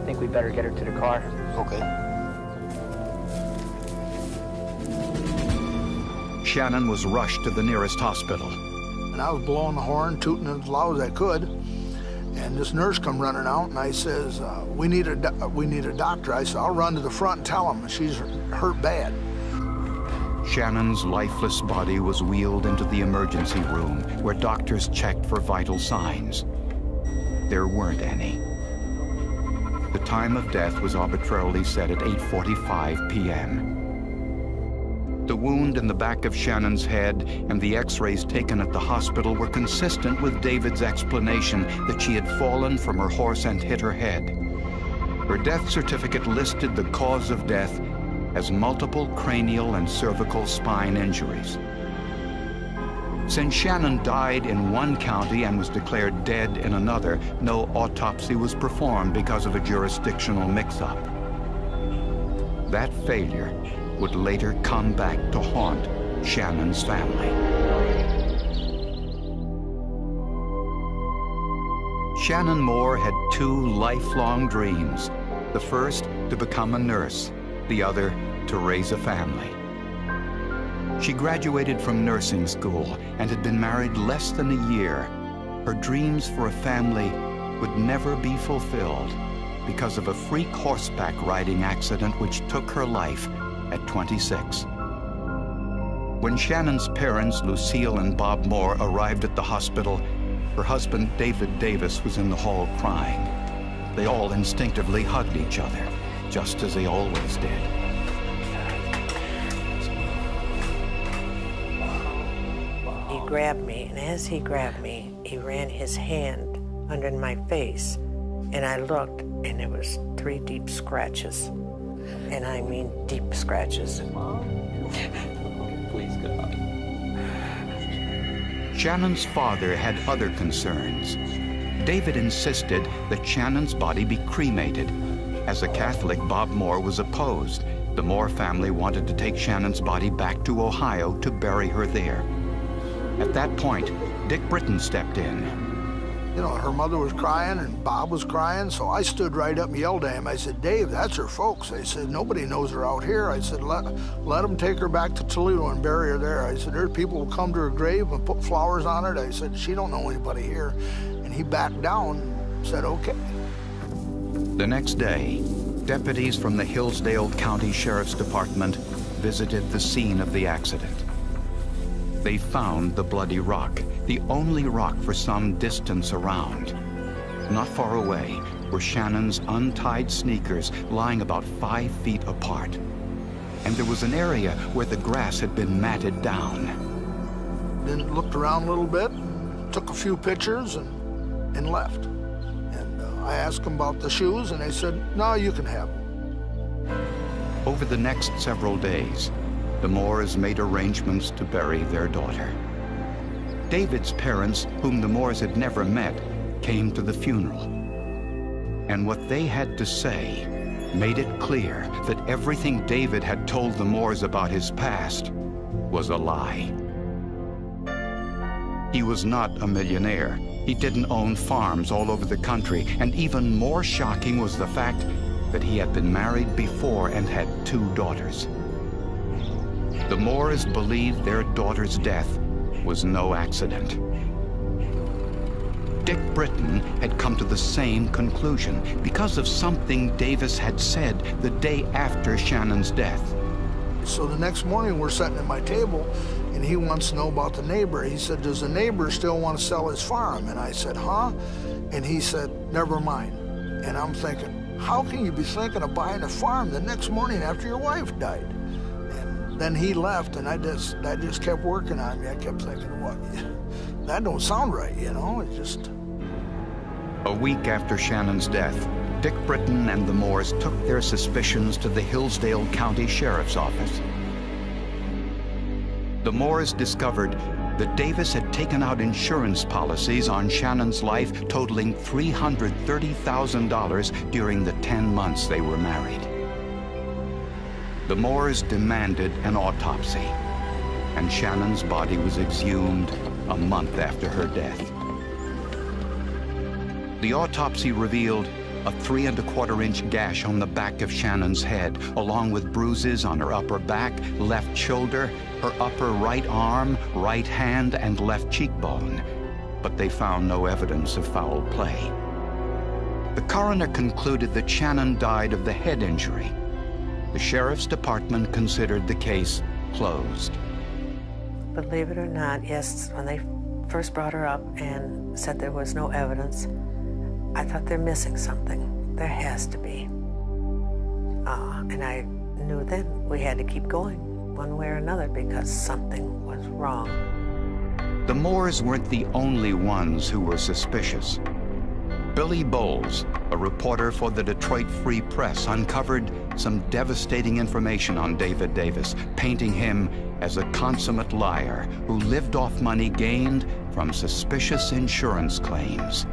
I think we better get her to the car. Okay. Shannon was rushed to the nearest hospital. And I was blowing the horn, tooting as loud as I could. And this nurse come running out, and I says, we need a doctor. I said, I'll run to the front and tell him she's hurt bad. Shannon's lifeless body was wheeled into the emergency room, where doctors checked for vital signs. There weren't any. The time of death was arbitrarily set at 8:45 p.m. The wound in the back of Shannon's head and the x-rays taken at the hospital were consistent with David's explanation that she had fallen from her horse and hit her head. Her death certificate listed the cause of death as multiple cranial and cervical spine injuries. Since Shannon died in one county and was declared dead in another, no autopsy was performed because of a jurisdictional mix-up. That failure would later come back to haunt Shannon's family. Shannon Moore had two lifelong dreams. The first, to become a nurse. The other, to raise a family. She graduated from nursing school and had been married less than a year. Her dreams for a family would never be fulfilled because of a freak horseback riding accident which took her life at 26. When Shannon's parents, Lucille and Bob Moore, arrived at the hospital, her husband, David Davis, was in the hall crying. They all instinctively hugged each other, just as they always did. He grabbed me, and as he grabbed me, he ran his hand under my face, and I looked, and it was 3 deep scratches. And I mean deep scratches. Please, God. Shannon's father had other concerns. David insisted that Shannon's body be cremated. As a Catholic, Bob Moore was opposed. The Moore family wanted to take Shannon's body back to Ohio to bury her there. At that point, Dick Britton stepped in. You know, her mother was crying and Bob was crying, so I stood right up and yelled at him. I said, Dave, that's her folks. I said, nobody knows her out here. I said, let them take her back to Toledo and bury her there. I said, there are people who come to her grave and put flowers on it. I said, she don't know anybody here. And he backed down and said, okay. The next day, deputies from the Hillsdale County Sheriff's Department visited the scene of the accident. They found the bloody rock, the only rock for some distance around. Not far away were Shannon's untied sneakers lying about 5 feet apart. And there was an area where the grass had been matted down. Then looked around a little bit, took a few pictures and left. And I asked them about the shoes and they said, no, you can have them. Over the next several days, the Moores made arrangements to bury their daughter. David's parents, whom the Moores had never met, came to the funeral. And what they had to say made it clear that everything David had told the Moores about his past was a lie. He was not a millionaire. He didn't own farms all over the country, and even more shocking was the fact that he had been married before and had 2 daughters. The Moores believed their daughter's death was no accident. Dick Britton had come to the same conclusion because of something Davis had said the day after Shannon's death. So the next morning we're sitting at my table and he wants to know about the neighbor. He said, does the neighbor still want to sell his farm? And I said, huh? And he said, never mind. And I'm thinking, how can you be thinking of buying a farm the next morning after your wife died? Then he left, and that just kept working on me. I kept thinking, what? That don't sound right, you know? It just... A week after Shannon's death, Dick Britton and the Moores took their suspicions to the Hillsdale County Sheriff's Office. The Moores discovered that Davis had taken out insurance policies on Shannon's life totaling $330,000 during the 10 months they were married. The Moores demanded an autopsy, and Shannon's body was exhumed a month after her death. The autopsy revealed a 3¼ gash on the back of Shannon's head, along with bruises on her upper back, left shoulder, her upper right arm, right hand, and left cheekbone. But they found no evidence of foul play. The coroner concluded that Shannon died of the head injury. The Sheriff's Department considered the case closed. Believe it or not, yes, when they first brought her up and said there was no evidence, I thought they're missing something. there has to be. And I knew then we had to keep going one way or another because something was wrong. The Moores weren't the only ones who were suspicious. Billy Bowles, a reporter for the Detroit Free Press, uncovered some devastating information on David Davis, painting him as a consummate liar who lived off money gained from suspicious insurance claims.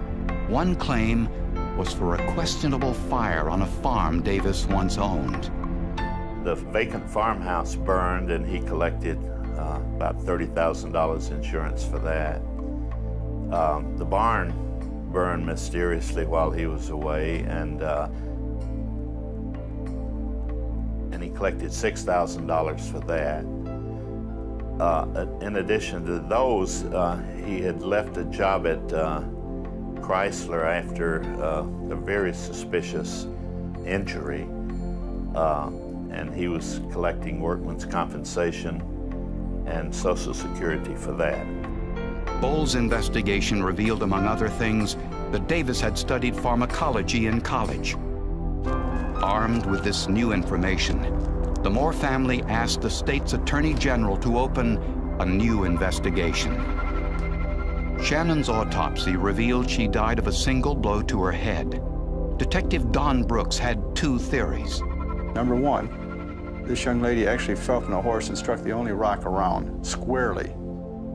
One claim was for a questionable fire on a farm Davis once owned. The vacant farmhouse burned, and he collected about $30,000 insurance for that. The barn burned mysteriously while he was away, and he collected $6,000 for that. In addition to those, he had left a job at Chrysler after a very suspicious injury, and he was collecting workman's compensation and Social Security for that. Bowles' investigation revealed, among other things, that Davis had studied pharmacology in college. Armed with this new information, the Moore family asked the state's attorney general to open a new investigation. Shannon's autopsy revealed she died of a single blow to her head. Detective Don Brooks had two theories. Number one, this young lady actually fell from a horse and struck the only rock around squarely,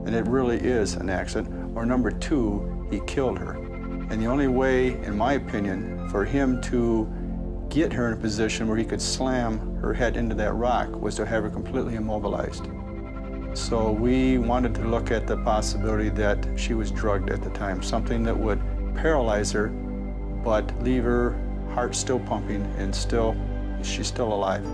and it really is an accident. Or number two, he killed her. And the only way, in my opinion, for him to get her in a position where he could slam her head into that rock was to have her completely immobilized. So we wanted to look at the possibility that she was drugged at the time, something that would paralyze her, but leave her heart still pumping and she's still alive.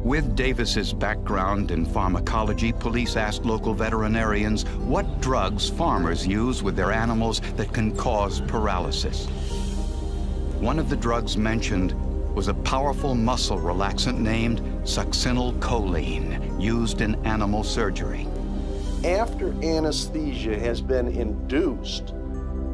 With Davis's background in pharmacology, police asked local veterinarians what drugs farmers use with their animals that can cause paralysis. One of the drugs mentioned was a powerful muscle relaxant named succinylcholine, used in animal surgery. After anesthesia has been induced,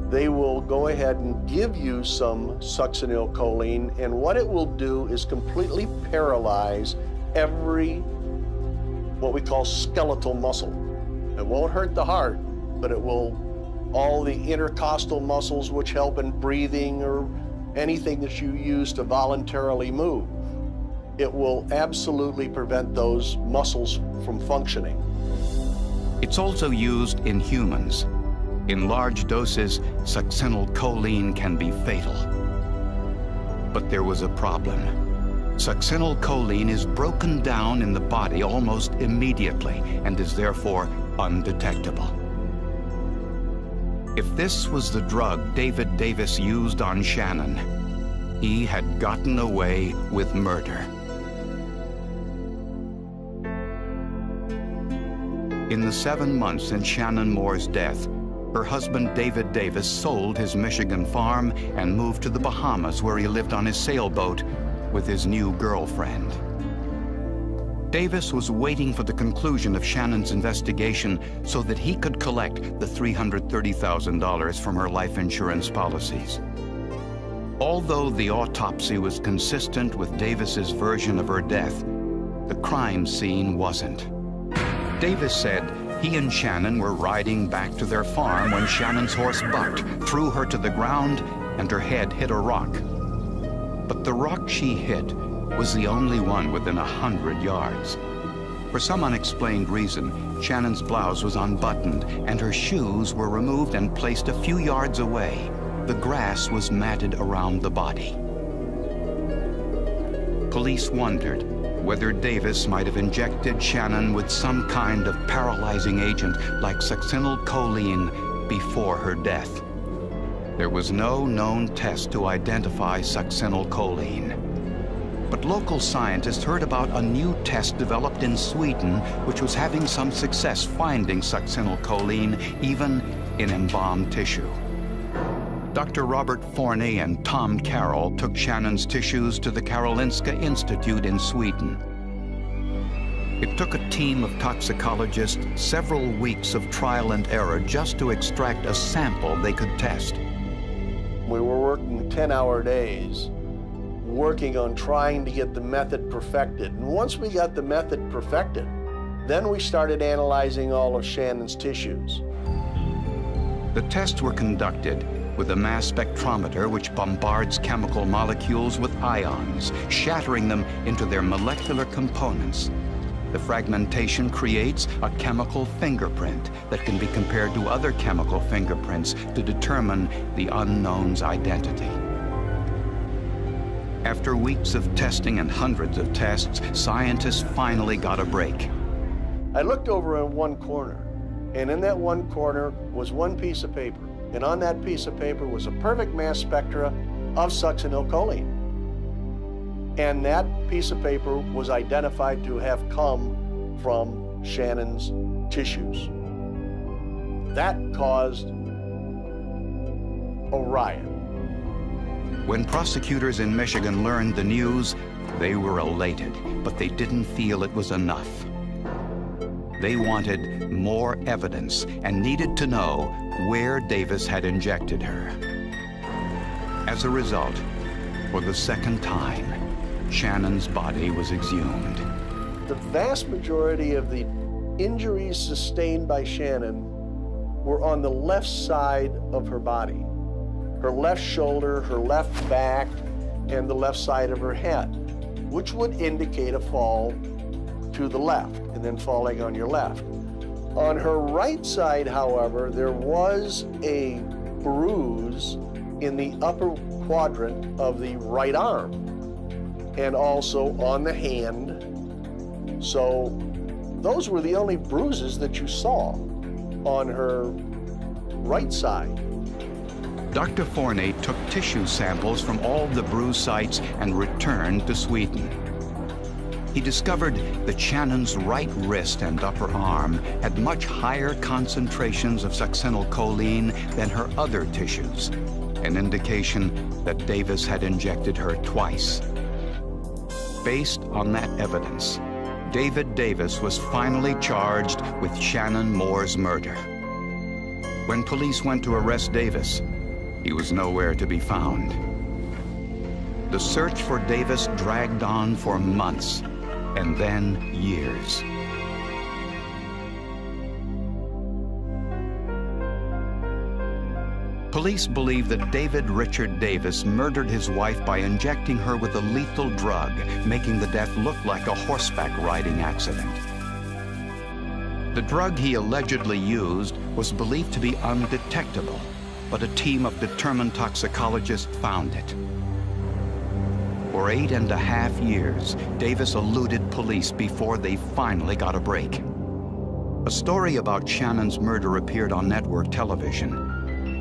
they will go ahead and give you some succinylcholine, and what it will do is completely paralyze every, what we call skeletal muscle. It won't hurt the heart, but it will, all the intercostal muscles which help in breathing or anything that you use to voluntarily move. It will absolutely prevent those muscles from functioning. It's also used in humans. In large doses, succinylcholine can be fatal. But there was a problem. Succinylcholine is broken down in the body almost immediately and is therefore undetectable. If this was the drug David Davis used on Shannon, he had gotten away with murder. In the 7 months since Shannon Moore's death, her husband David Davis sold his Michigan farm and moved to the Bahamas, where he lived on his sailboat with his new girlfriend. Davis was waiting for the conclusion of Shannon's investigation so that he could collect the $330,000 from her life insurance policies. Although the autopsy was consistent with Davis's version of her death, the crime scene wasn't. Davis said he and Shannon were riding back to their farm when Shannon's horse bucked, threw her to the ground, and her head hit a rock. But the rock she hit was the only one within 100 yards. For some unexplained reason, Shannon's blouse was unbuttoned and her shoes were removed and placed a few yards away. The grass was matted around the body. Police wondered whether Davis might have injected Shannon with some kind of paralyzing agent like succinylcholine before her death. There was no known test to identify succinylcholine. But local scientists heard about a new test developed in Sweden, which was having some success finding succinylcholine even in embalmed tissue. Dr. Robert Forney and Tom Carroll took Shannon's tissues to the Karolinska Institute in Sweden. It took a team of toxicologists several weeks of trial and error just to extract a sample they could test. We were working 10-hour days, working on trying to get the method perfected. And once we got the method perfected, then we started analyzing all of Shannon's tissues. The tests were conducted with a mass spectrometer which bombards chemical molecules with ions, shattering them into their molecular components. The fragmentation creates a chemical fingerprint that can be compared to other chemical fingerprints to determine the unknown's identity. After weeks of testing and hundreds of tests, scientists finally got a break. I looked over in one corner, and in that one corner was one piece of paper. And on that piece of paper was a perfect mass spectra of succinylcholine. And that piece of paper was identified to have come from Shannon's tissues. That caused a riot. When prosecutors in Michigan learned the news, they were elated, but they didn't feel it was enough. They wanted more evidence and needed to know where Davis had injected her. As a result, for the second time, Shannon's body was exhumed. The vast majority of the injuries sustained by Shannon were on the left side of her body. Her left shoulder, her left back, and the left side of her head, which would indicate a fall to the left and then falling on your left. On her right side, however, there was a bruise in the upper quadrant of the right arm and also on the hand. So those were the only bruises that you saw on her right side. Dr. Forney took tissue samples from all the bruise sites and returned to Sweden. He discovered that Shannon's right wrist and upper arm had much higher concentrations of succinylcholine than her other tissues, an indication that Davis had injected her twice. Based on that evidence, David Davis was finally charged with Shannon Moore's murder. When police went to arrest Davis, he was nowhere to be found. The search for Davis dragged on for months, and then years. Police believe that David Richard Davis murdered his wife by injecting her with a lethal drug, making the death look like a horseback riding accident. The drug he allegedly used was believed to be undetectable, but a team of determined toxicologists found it. For 8.5 years, Davis eluded police before they finally got a break. A story about Shannon's murder appeared on network television.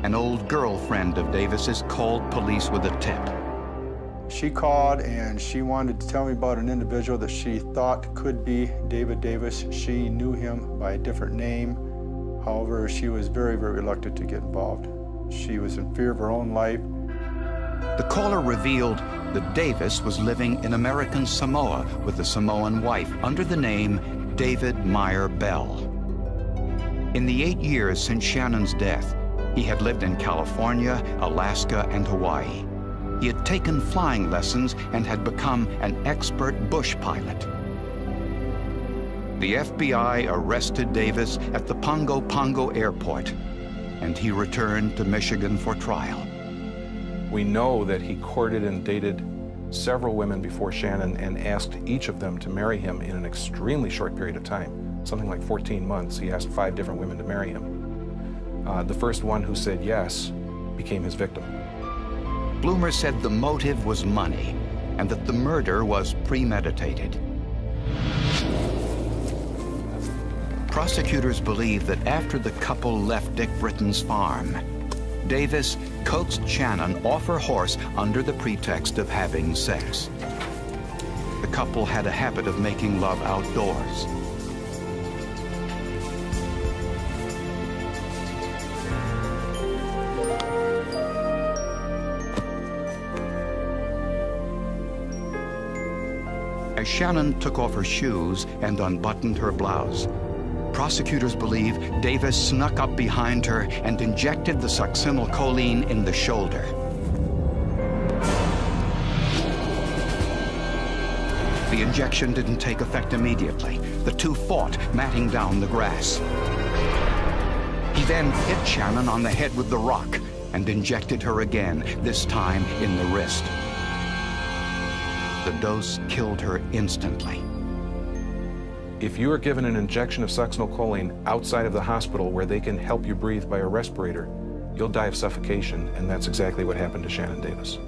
An old girlfriend of Davis's called police with a tip. She called and she wanted to tell me about an individual that she thought could be David Davis. She knew him by a different name. However, she was very, very reluctant to get involved. She was in fear of her own life. The caller revealed that Davis was living in American Samoa with a Samoan wife under the name David Meyer Bell. In the 8 years since Shannon's death, he had lived in California, Alaska, and Hawaii. He had taken flying lessons and had become an expert bush pilot. The FBI arrested Davis at the Pongo Pongo airport, and he returned to Michigan for trial. We know that he courted and dated several women before Shannon and asked each of them to marry him in an extremely short period of time, something like 14 months. He asked 5 different women to marry him. The first one who said yes became his victim. Bloomer said the motive was money and that the murder was premeditated. Prosecutors believe that after the couple left Dick Britton's farm, Davis coaxed Shannon off her horse under the pretext of having sex. The couple had a habit of making love outdoors. As Shannon took off her shoes and unbuttoned her blouse, prosecutors believe Davis snuck up behind her and injected the succinylcholine in the shoulder. The injection didn't take effect immediately. The two fought, matting down the grass. He then hit Shannon on the head with the rock and injected her again, this time in the wrist. The dose killed her instantly. If you are given an injection of succinylcholine outside of the hospital where they can help you breathe by a respirator, you'll die of suffocation, and that's exactly what happened to Shannon Davis.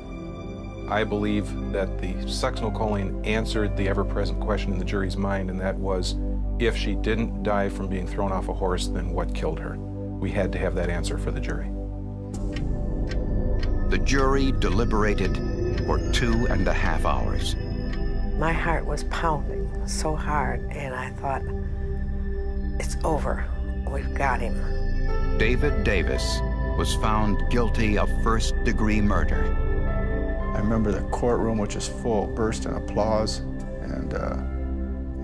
I believe that the succinylcholine answered the ever-present question in the jury's mind, and that was, if she didn't die from being thrown off a horse, then what killed her? We had to have that answer for the jury. The jury deliberated for 2.5 hours. My heart was pounding so hard, and I thought, it's over. We've got him. David Davis was found guilty of first-degree murder. I remember the courtroom, which was full, burst in applause, and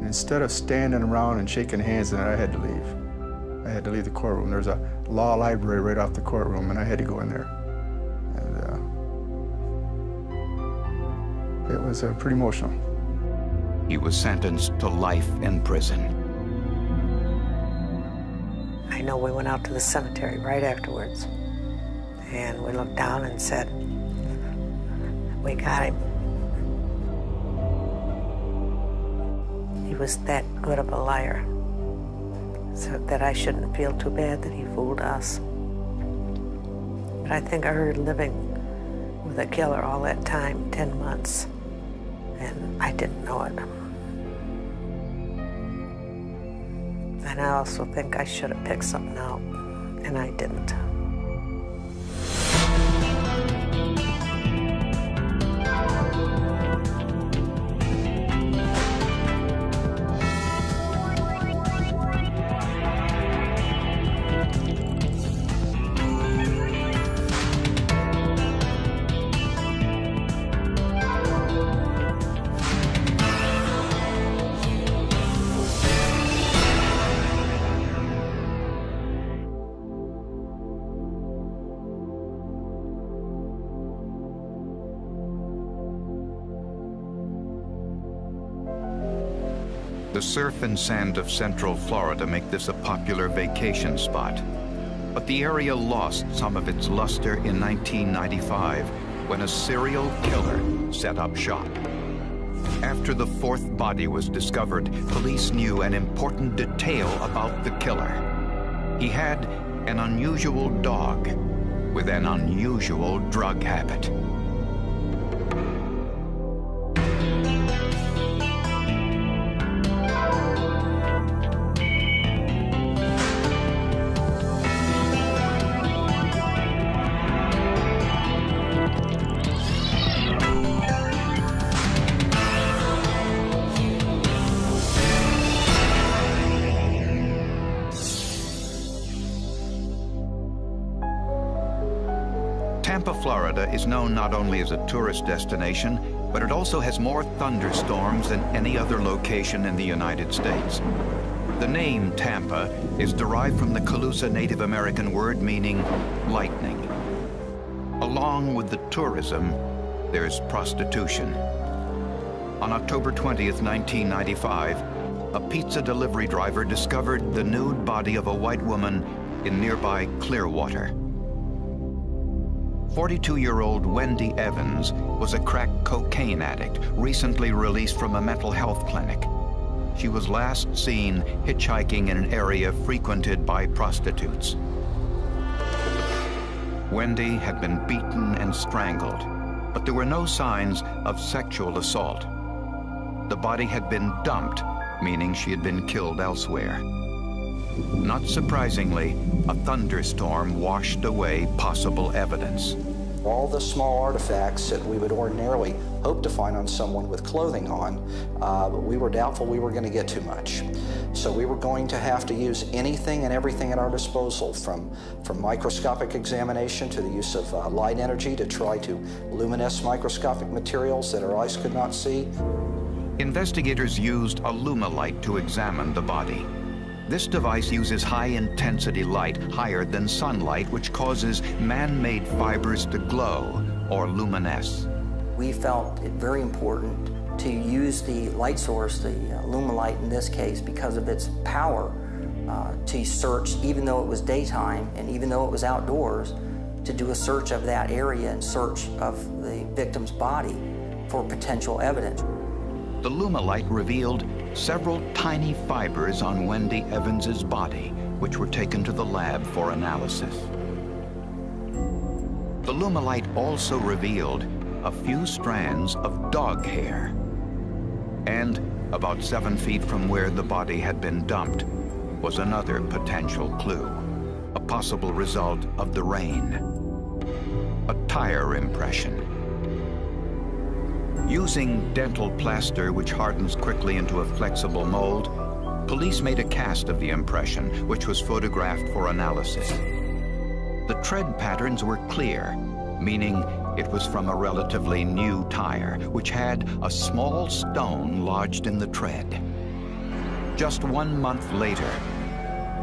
instead of standing around and shaking hands, I had to leave. I had to leave the courtroom. There's a law library right off the courtroom, and I had to go in there. And it was pretty emotional. He was sentenced to life in prison. I know we went out to the cemetery right afterwards, and we looked down and said, we got him. He was that good of a liar, so that I shouldn't feel too bad that he fooled us. But I think I heard living with a killer all that time, 10 months, and I didn't know it. And I also think I should have picked something out, and I didn't. The surf and sand of Central Florida make this a popular vacation spot. But the area lost some of its luster in 1995 when a serial killer set up shop. After the fourth body was discovered, police knew an important detail about the killer. He had an unusual dog with an unusual drug habit. Tampa, Florida is known not only as a tourist destination, but it also has more thunderstorms than any other location in the United States. The name Tampa is derived from the Calusa Native American word meaning lightning. Along with the tourism, there's prostitution. On October 20th, 1995, a pizza delivery driver discovered the nude body of a white woman in nearby Clearwater. 42-year-old Wendy Evans was a crack cocaine addict, recently released from a mental health clinic. She was last seen hitchhiking in an area frequented by prostitutes. Wendy had been beaten and strangled, but there were no signs of sexual assault. The body had been dumped, meaning she had been killed elsewhere. Not surprisingly, a thunderstorm washed away possible evidence. All the small artifacts that we would ordinarily hope to find on someone with clothing on, we were doubtful we were going to get too much. So we were going to have to use anything and everything at our disposal, from microscopic examination to the use of light energy to try to luminesce microscopic materials that our eyes could not see. Investigators used a Lumilight to examine the body. This device uses high-intensity light, higher than sunlight, which causes man-made fibers to glow or luminesce. We felt it very important to use the light source, the Lumilight in this case, because of its power, to search, even though it was daytime and even though it was outdoors, to do a search of that area and search of the victim's body for potential evidence. The Lumilight revealed several tiny fibers on Wendy Evans's body, which were taken to the lab for analysis. The Lumilight also revealed a few strands of dog hair. And about 7 feet from where the body had been dumped was another potential clue, a possible result of the rain. A tire impression. Using dental plaster, which hardens quickly into a flexible mold, police made a cast of the impression, which was photographed for analysis. The tread patterns were clear, meaning it was from a relatively new tire, which had a small stone lodged in the tread. Just 1 month later,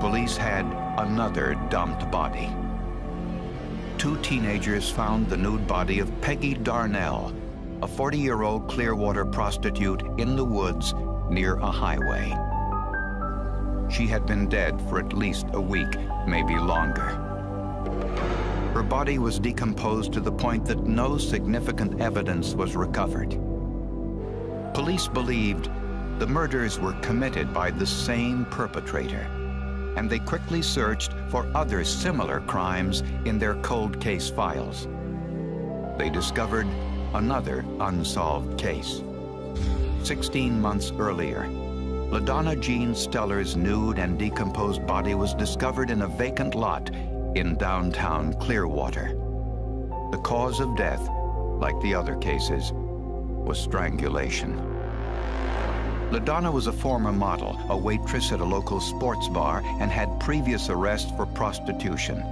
police had another dumped body. 2 teenagers found the nude body of Peggy Darnell, a 40-year-old Clearwater prostitute in the woods near a highway. She had been dead for at least a week, maybe longer. Her body was decomposed to the point that no significant evidence was recovered. Police believed the murders were committed by the same perpetrator, and they quickly searched for other similar crimes in their cold case files. They discovered another unsolved case. 16 months earlier, LaDonna Jean Steller's nude and decomposed body was discovered in a vacant lot in downtown Clearwater. The cause of death, like the other cases, was strangulation. LaDonna was a former model, a waitress at a local sports bar, and had previous arrests for prostitution.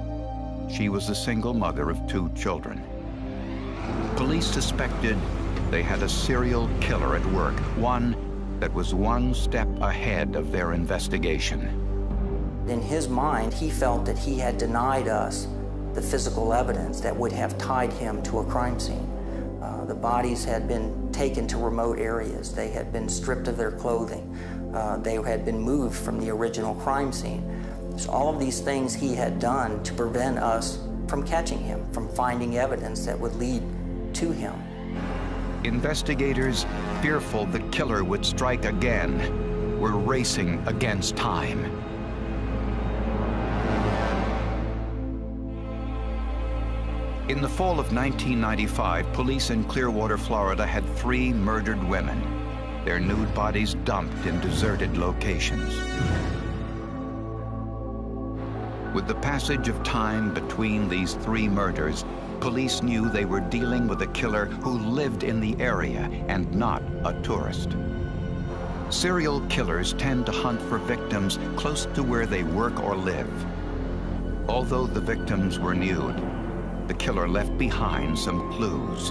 She was a single mother of 2 children. Police suspected they had a serial killer at work, one that was 1 step ahead of their investigation. In his mind, he felt that he had denied us the physical evidence that would have tied him to a crime scene. The bodies had been taken to remote areas. They had been stripped of their clothing. They had been moved from the original crime scene. So all of these things he had done to prevent us from catching him, from finding evidence that would lead to him. Investigators, fearful the killer would strike again, were racing against time. In the fall of 1995, police in Clearwater, Florida had 3 murdered women, their nude bodies dumped in deserted locations. With the passage of time between these 3 murders, police knew they were dealing with a killer who lived in the area and not a tourist. Serial killers tend to hunt for victims close to where they work or live. Although the victims were nude, the killer left behind some clues.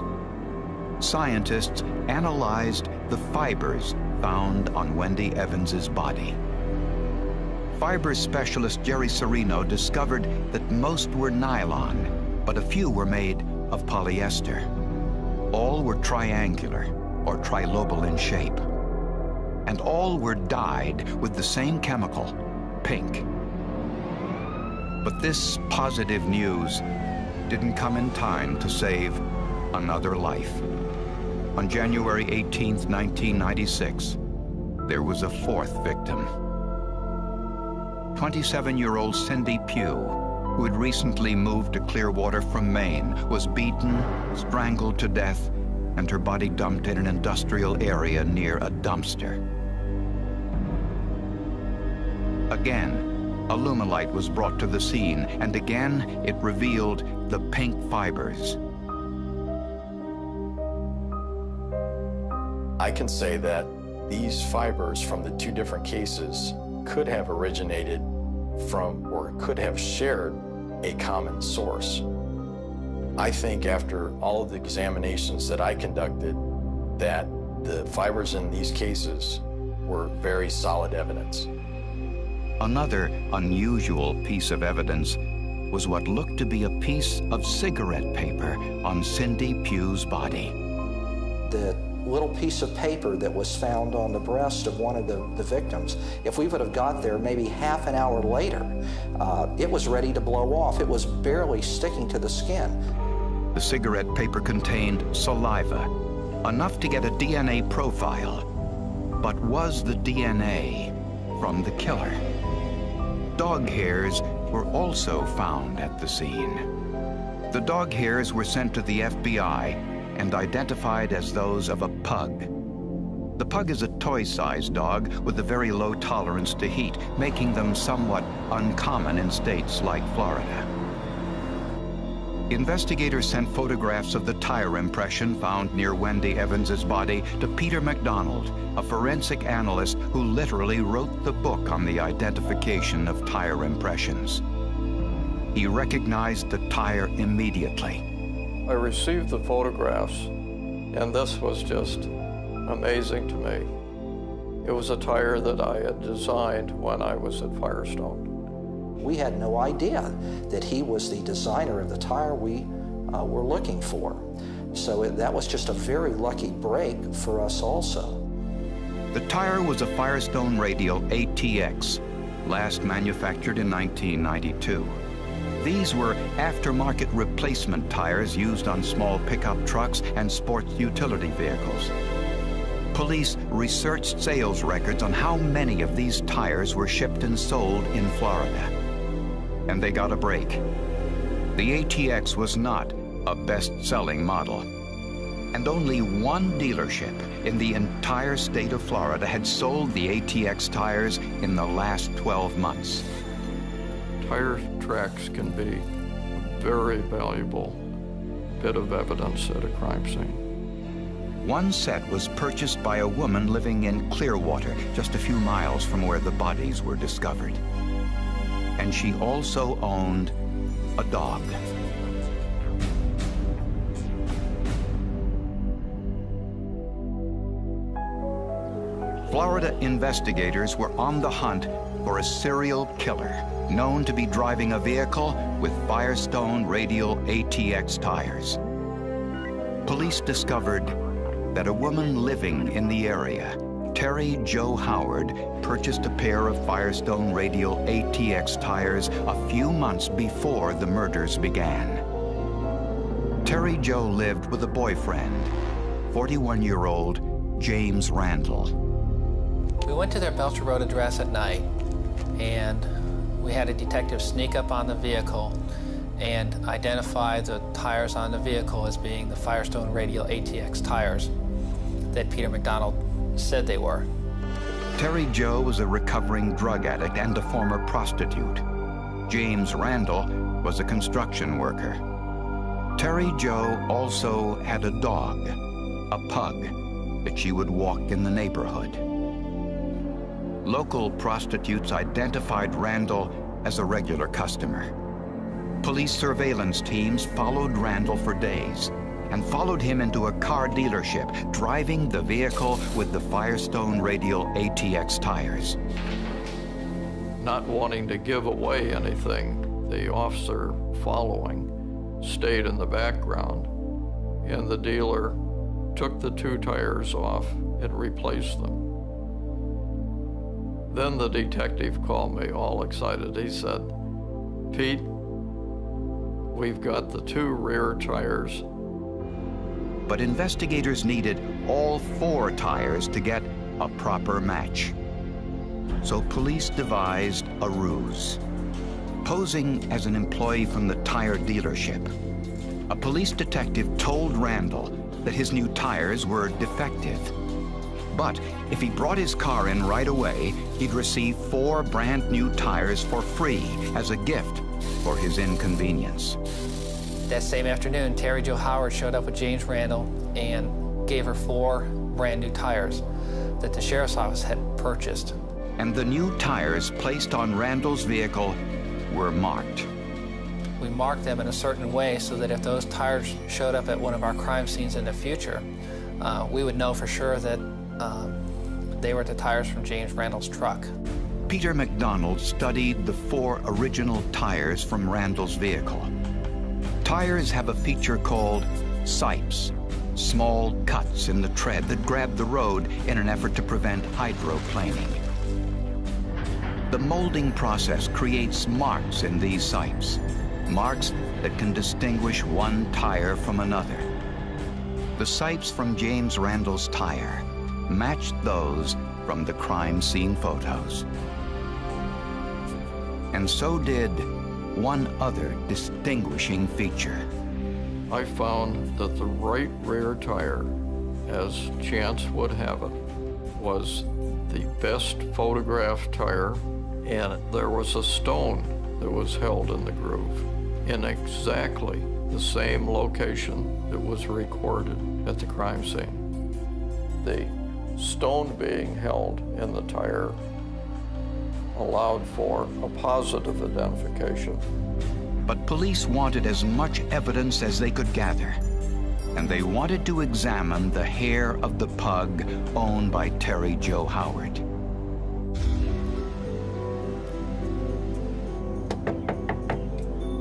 Scientists analyzed the fibers found on Wendy Evans's body. Fiber specialist Jerry Serino discovered that most were nylon, but a few were made of polyester. All were triangular or trilobal in shape. And all were dyed with the same chemical, pink. But this positive news didn't come in time to save another life. On January 18th, 1996, there was a 4th victim. 27-year-old Cindy Pugh, who had recently moved to Clearwater from Maine, was beaten, strangled to death, and her body dumped in an industrial area near a dumpster. Again, a Lumilight was brought to the scene, and again it revealed the pink fibers. I can say that these fibers from the 2 different cases could have originated from or could have shared a common source. I think after all of the examinations that I conducted, that the fibers in these cases were very solid evidence. Another unusual piece of evidence was what looked to be a piece of cigarette paper on Cindy Pugh's body. The little piece of paper that was found on the breast of one of the victims, if we would have got there maybe half an hour later, it was ready to blow off. It was barely sticking to the skin. The cigarette paper contained saliva, enough to get a DNA profile. But was the DNA from the killer? Dog hairs were also found at the scene. The dog hairs were sent to the FBI and identified as those of a pug. The pug is a toy-sized dog with a very low tolerance to heat, making them somewhat uncommon in states like Florida. Investigators sent photographs of the tire impression found near Wendy Evans's body to Peter McDonald, a forensic analyst who literally wrote the book on the identification of tire impressions. He recognized the tire immediately. I received the photographs, and this was just amazing to me. It was a tire that I had designed when I was at Firestone. We had no idea that he was the designer of the tire we were looking for. So that was just a very lucky break for us also. The tire was a Firestone Radial ATX, last manufactured in 1992. These were aftermarket replacement tires used on small pickup trucks and sports utility vehicles. Police researched sales records on how many of these tires were shipped and sold in Florida. And they got a break. The ATX was not a best-selling model. And only one dealership in the entire state of Florida had sold the ATX tires in the last 12 months. Tire tracks can be a very valuable bit of evidence at a crime scene. One set was purchased by a woman living in Clearwater, just a few miles from where the bodies were discovered. And she also owned a dog. Florida investigators were on the hunt for a serial killer known to be driving a vehicle with Firestone Radial ATX tires. Police discovered that a woman living in the area, Terry Jo Howard, purchased a pair of Firestone Radial ATX tires a few months before the murders began. Terry Jo lived with a boyfriend, 41-year-old James Randall. We went to their Belcher Road address at night, and we had a detective sneak up on the vehicle and identify the tires on the vehicle as being the Firestone Radial ATX tires that Peter McDonald said they were. Terry Jo was a recovering drug addict and a former prostitute. James Randall was a construction worker. Terry Jo also had a dog, a pug, that she would walk in the neighborhood. Local prostitutes identified Randall as a regular customer. Police surveillance teams followed Randall for days and followed him into a car dealership, driving the vehicle with the Firestone Radial ATX tires. Not wanting to give away anything, the officer following stayed in the background, and the dealer took the two tires off and replaced them. Then the detective called me all excited. He said, "Pete, we've got the two rear tires." But investigators needed all four tires to get a proper match. So police devised a ruse. Posing as an employee from the tire dealership, a police detective told Randall that his new tires were defective. But if he brought his car in right away, he'd receive 4 brand new tires for free as a gift for his inconvenience. That same afternoon, Terry Jo Howard showed up with James Randall and gave her 4 brand new tires that the sheriff's office had purchased. And the new tires placed on Randall's vehicle were marked. We marked them in a certain way so that if those tires showed up at one of our crime scenes in the future, we would know for sure that they were the tires from James Randall's truck. Peter McDonald studied the 4 original tires from Randall's vehicle. Tires have a feature called sipes, small cuts in the tread that grabbed the road in an effort to prevent hydroplaning. The molding process creates marks in these sipes, marks that can distinguish one tire from another. The sipes from James Randall's tire matched those from the crime scene photos. And so did one other distinguishing feature. I found that the right rear tire, as chance would have it, was the best photographed tire, and there was a stone that was held in the groove in exactly the same location that was recorded at the crime scene. The stone being held in the tire allowed for a positive identification. But police wanted as much evidence as they could gather, and they wanted to examine the hair of the pug owned by Terry Jo Howard.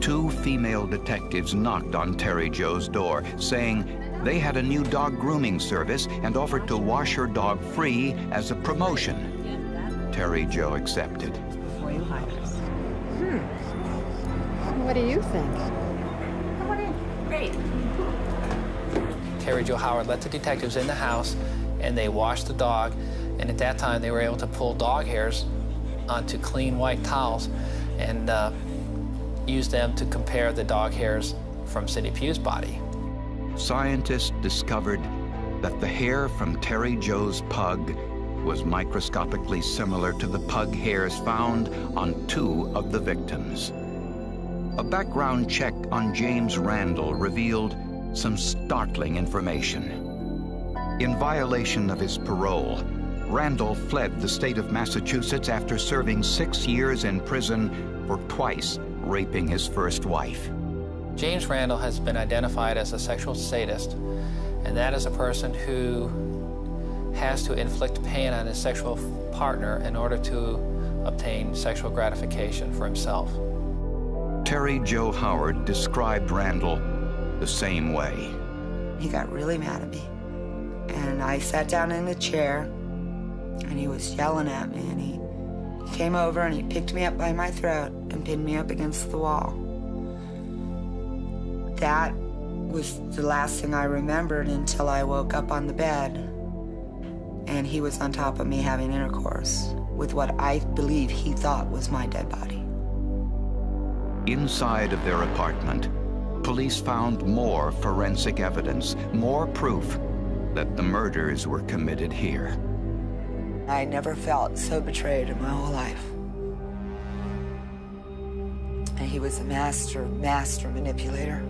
Two female detectives knocked on Terry Jo's door, saying they had a new dog grooming service and offered to wash her dog free as a promotion. Terry Jo accepted. Before you hire us. What do you think? Come on in. Great. Terry Jo Howard let the detectives in the house, and they washed the dog, and at that time they were able to pull dog hairs onto clean white towels and use them to compare the dog hairs from Cindy Pugh's body. Scientists discovered that the hair from Terry Jo's pug was microscopically similar to the pug hairs found on two of the victims. A background check on James Randall revealed some startling information. In violation of his parole, Randall fled the state of Massachusetts after serving 6 years in prison for twice raping his first wife. James Randall has been identified as a sexual sadist, and that is a person who has to inflict pain on his sexual partner in order to obtain sexual gratification for himself. Terry Jo Howard described Randall the same way. He got really mad at me, and I sat down in a chair, and he was yelling at me, and he came over and he picked me up by my throat and pinned me up against the wall. That was the last thing I remembered until I woke up on the bed, and he was on top of me having intercourse with what I believe he thought was my dead body. Inside of their apartment, police found more forensic evidence, more proof that the murders were committed here. I never felt so betrayed in my whole life. And he was a master manipulator.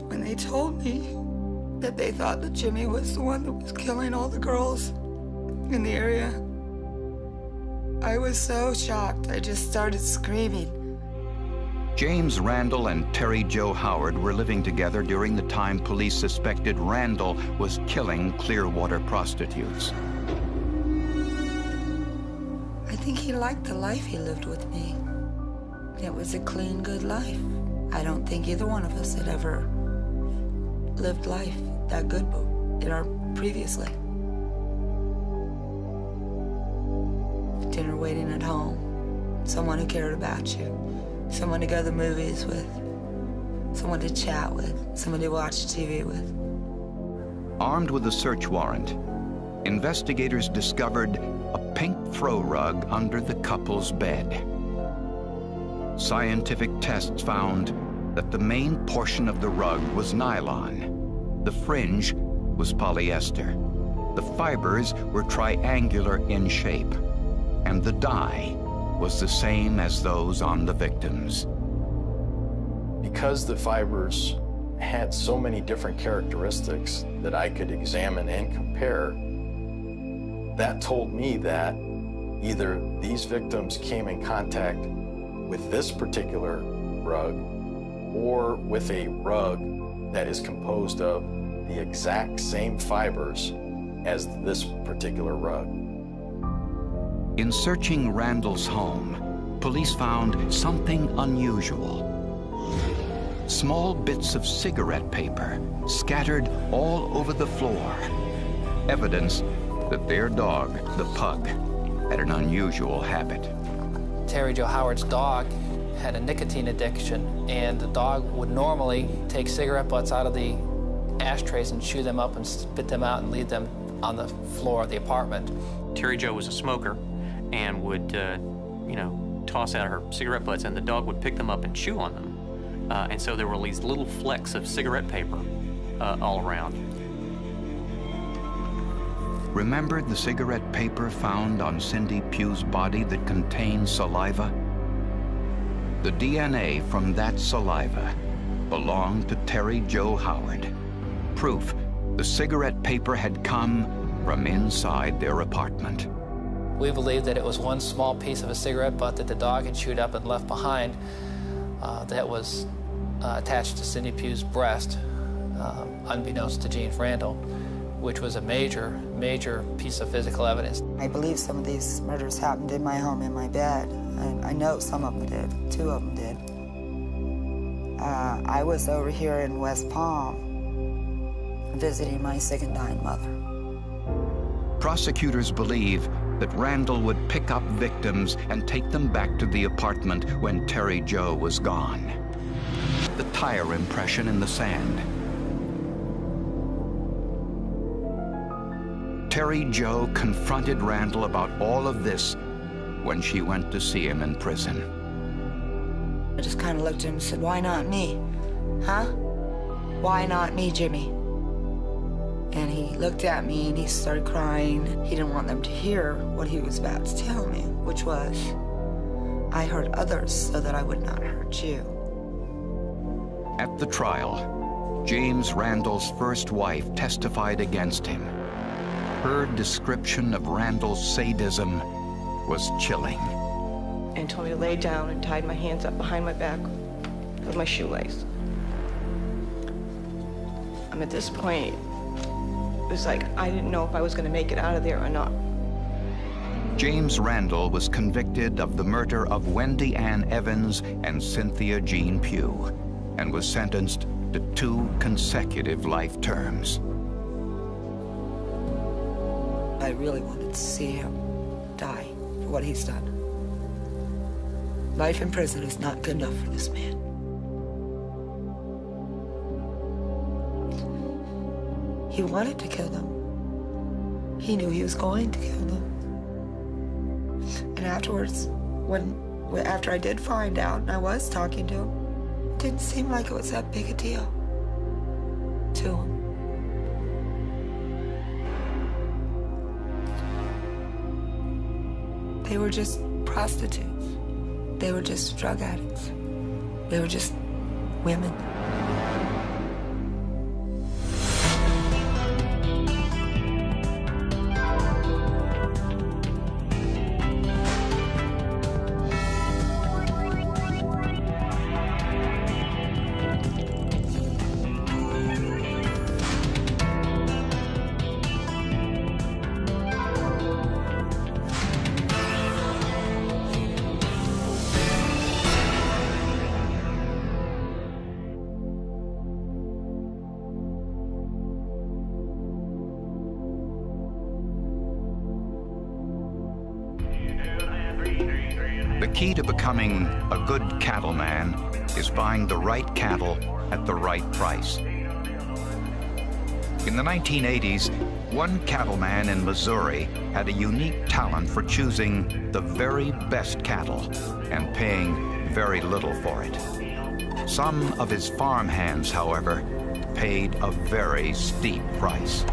When they told me that they thought that Jimmy was the one that was killing all the girls in the area, I was so shocked. I just started screaming. James Randall and Terry Jo Howard were living together during the time police suspected Randall was killing Clearwater prostitutes. I think he liked the life he lived with me. It was a clean, good life. I don't think either one of us had ever lived life that good in our previously. Dinner waiting at home, someone who cared about you, someone to go to the movies with, someone to chat with, someone to watch TV with. Armed with a search warrant, investigators discovered a pink throw rug under the couple's bed. Scientific tests found that the main portion of the rug was nylon. The fringe was polyester. The fibers were triangular in shape, and the dye was the same as those on the victims. Because the fibers had so many different characteristics that I could examine and compare, that told me that either these victims came in contact with this particular rug or with a rug that is composed of the exact same fibers as this particular rug. In searching Randall's home, police found something unusual. Small bits of cigarette paper scattered all over the floor. Evidence that their dog, the pug, had an unusual habit. Terry Jo Howard's dog had a nicotine addiction, and the dog would normally take cigarette butts out of the ashtrays and chew them up and spit them out and leave them on the floor of the apartment. Terry Jo was a smoker and would, toss out her cigarette butts, and the dog would pick them up and chew on them. And so there were these little flecks of cigarette paper all around. Remember the cigarette paper found on Cindy Pugh's body that contained saliva? The DNA from that saliva belonged to Terry Jo Howard. Proof the cigarette paper had come from inside their apartment. We believe that it was one small piece of a cigarette butt that the dog had chewed up and left behind that was attached to Cindy Pugh's breast, unbeknownst to Gene Randall, which was a major piece of physical evidence. I believe some of these murders happened in my home, in my bed. I know some of them did. 2 of them did. I was over here in West Palm visiting my sick and dying mother. Prosecutors believe that Randall would pick up victims and take them back to the apartment when Terry Jo was gone. The tire impression in the sand. Terry Jo confronted Randall about all of this when she went to see him in prison. I just kind of looked at him and said, "Why not me? Huh? Why not me, Jimmy?" And he looked at me and he started crying. He didn't want them to hear what he was about to tell me, which was, I hurt others so that I would not hurt you. At the trial, James Randall's first wife testified against him. Her description of Randall's sadism was chilling. And told me to lay down and tied my hands up behind my back with my shoelace. At this point, it was like I didn't know if I was going to make it out of there or not. James Randall was convicted of the murder of Wendy Ann Evans and Cynthia Jean Pugh and was sentenced to 2 consecutive life terms. I really wanted to see him die for what he's done. Life in prison is not good enough for this man. He wanted to kill them. He knew he was going to kill them. And afterwards, after I did find out and I was talking to him, it didn't seem like it was that big a deal to him. They were just prostitutes. They were just drug addicts. They were just women. The key to becoming a good cattleman is buying the right cattle at the right price. In the 1980s, one cattleman in Missouri had a unique talent for choosing the very best cattle and paying very little for it. Some of his farmhands, however, paid a very steep price.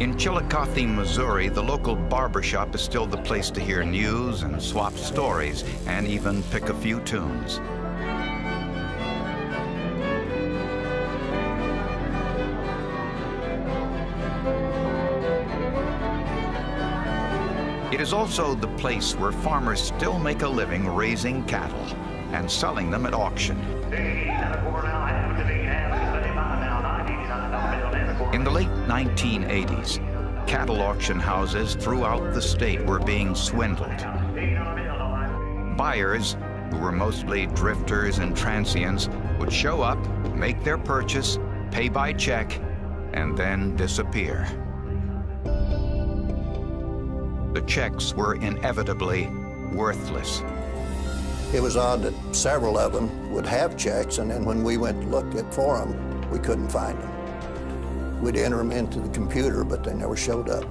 In Chillicothe, Missouri, the local barbershop is still the place to hear news and swap stories and even pick a few tunes. It is also the place where farmers still make a living raising cattle and selling them at auction. In the late 1980s, cattle auction houses throughout the state were being swindled. Buyers, who were mostly drifters and transients, would show up, make their purchase, pay by check, and then disappear. The checks were inevitably worthless. It was odd that several of them would have checks, and then when we went to look for them, we couldn't find them. We'd enter them into the computer, but they never showed up.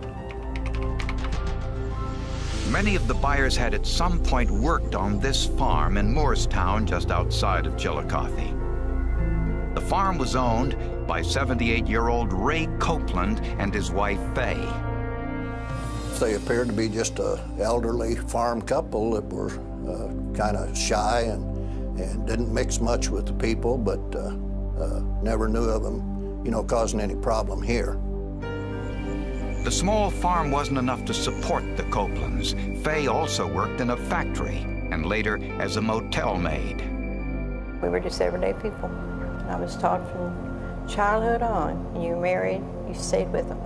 Many of the buyers had at some point worked on this farm in Moorestown, just outside of Chillicothe. The farm was owned by 78-year-old Ray Copeland and his wife, Faye. They appeared to be just an elderly farm couple that were kind of shy and didn't mix much with the people, but never knew of them, you know, causing any problem here. The small farm wasn't enough to support the Copelands. Faye also worked in a factory and later as a motel maid. We were just everyday people. I was taught from childhood on, you married, you stayed with them.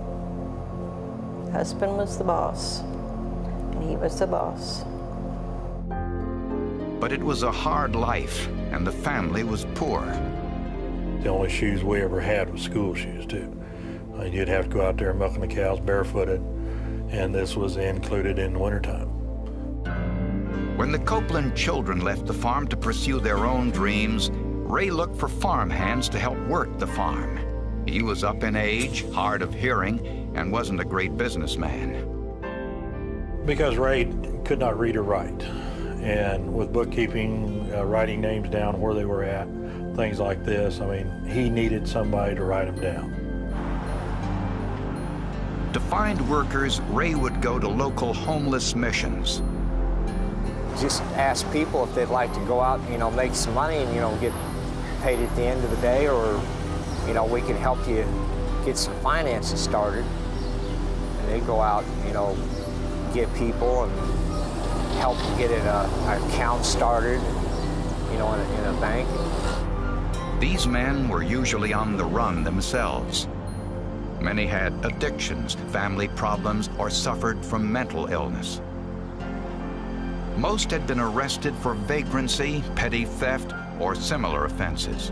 Husband was the boss, and he was the boss. But it was a hard life, and the family was poor. The only shoes we ever had was school shoes, too. You'd have to go out there milking the cows barefooted, and this was included in the wintertime. When the Copeland children left the farm to pursue their own dreams, Ray looked for farm hands to help work the farm. He was up in age, hard of hearing, and wasn't a great businessman. Because Ray could not read or write. And with bookkeeping, writing names down where they were at, things like this, I mean, he needed somebody to write them down. To find workers, Ray would go to local homeless missions. Just ask people if they'd like to go out, you know, make some money and, you know, get paid at the end of the day, or, you know, we can help you get some finances started. And they go out, you know, get people and help them get an account started, you know, in a bank. These men were usually on the run themselves. Many had addictions, family problems, or suffered from mental illness. Most had been arrested for vagrancy, petty theft, or similar offenses.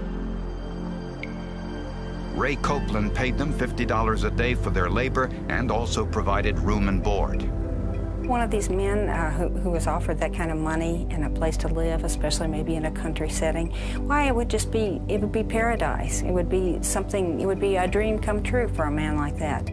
Ray Copeland paid them $50 a day for their labor and also provided room and board. One of these men who was offered that kind of money and a place to live, especially maybe in a country setting, why, it would be paradise. It would be something, it would be a dream come true for a man like that.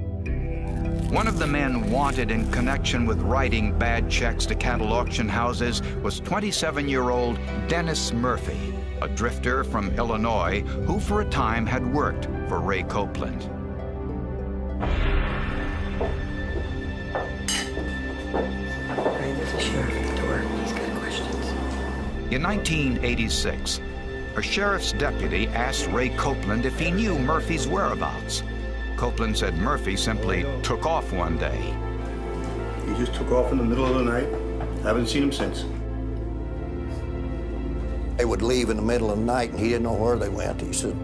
One of the men wanted in connection with writing bad checks to cattle auction houses was 27-year-old Dennis Murphy, a drifter from Illinois who for a time had worked for Ray Copeland. There's a sheriff at the door. He's got questions. In 1986, a sheriff's deputy asked Ray Copeland if he knew Murphy's whereabouts. Copeland said Murphy simply took off one day. He just took off in the middle of the night. Haven't seen him since. They would leave in the middle of the night, and he didn't know where they went. He said,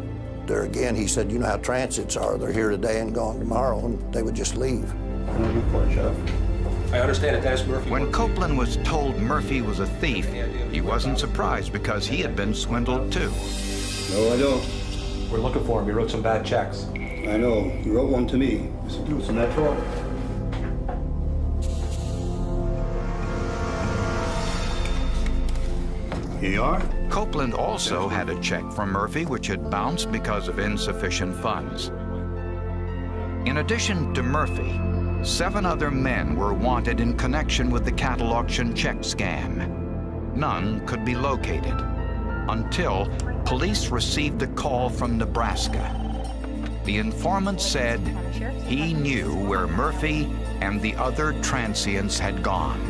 there again, he said, you know how transits are. They're here today and gone tomorrow, and they would just leave. I understand it, Dennis Murphy. When Copeland was told Murphy was a thief, he wasn't surprised because he had been swindled too. No, I don't. We're looking for him. He wrote some bad checks. I know. He wrote one to me. Mr. Deuce, and that's all. Here you are. Copeland also had a check from Murphy which had bounced because of insufficient funds. In addition to Murphy, 7 other men were wanted in connection with the cattle auction check scam. None could be located until police received a call from Nebraska. The informant said he knew where Murphy and the other transients had gone.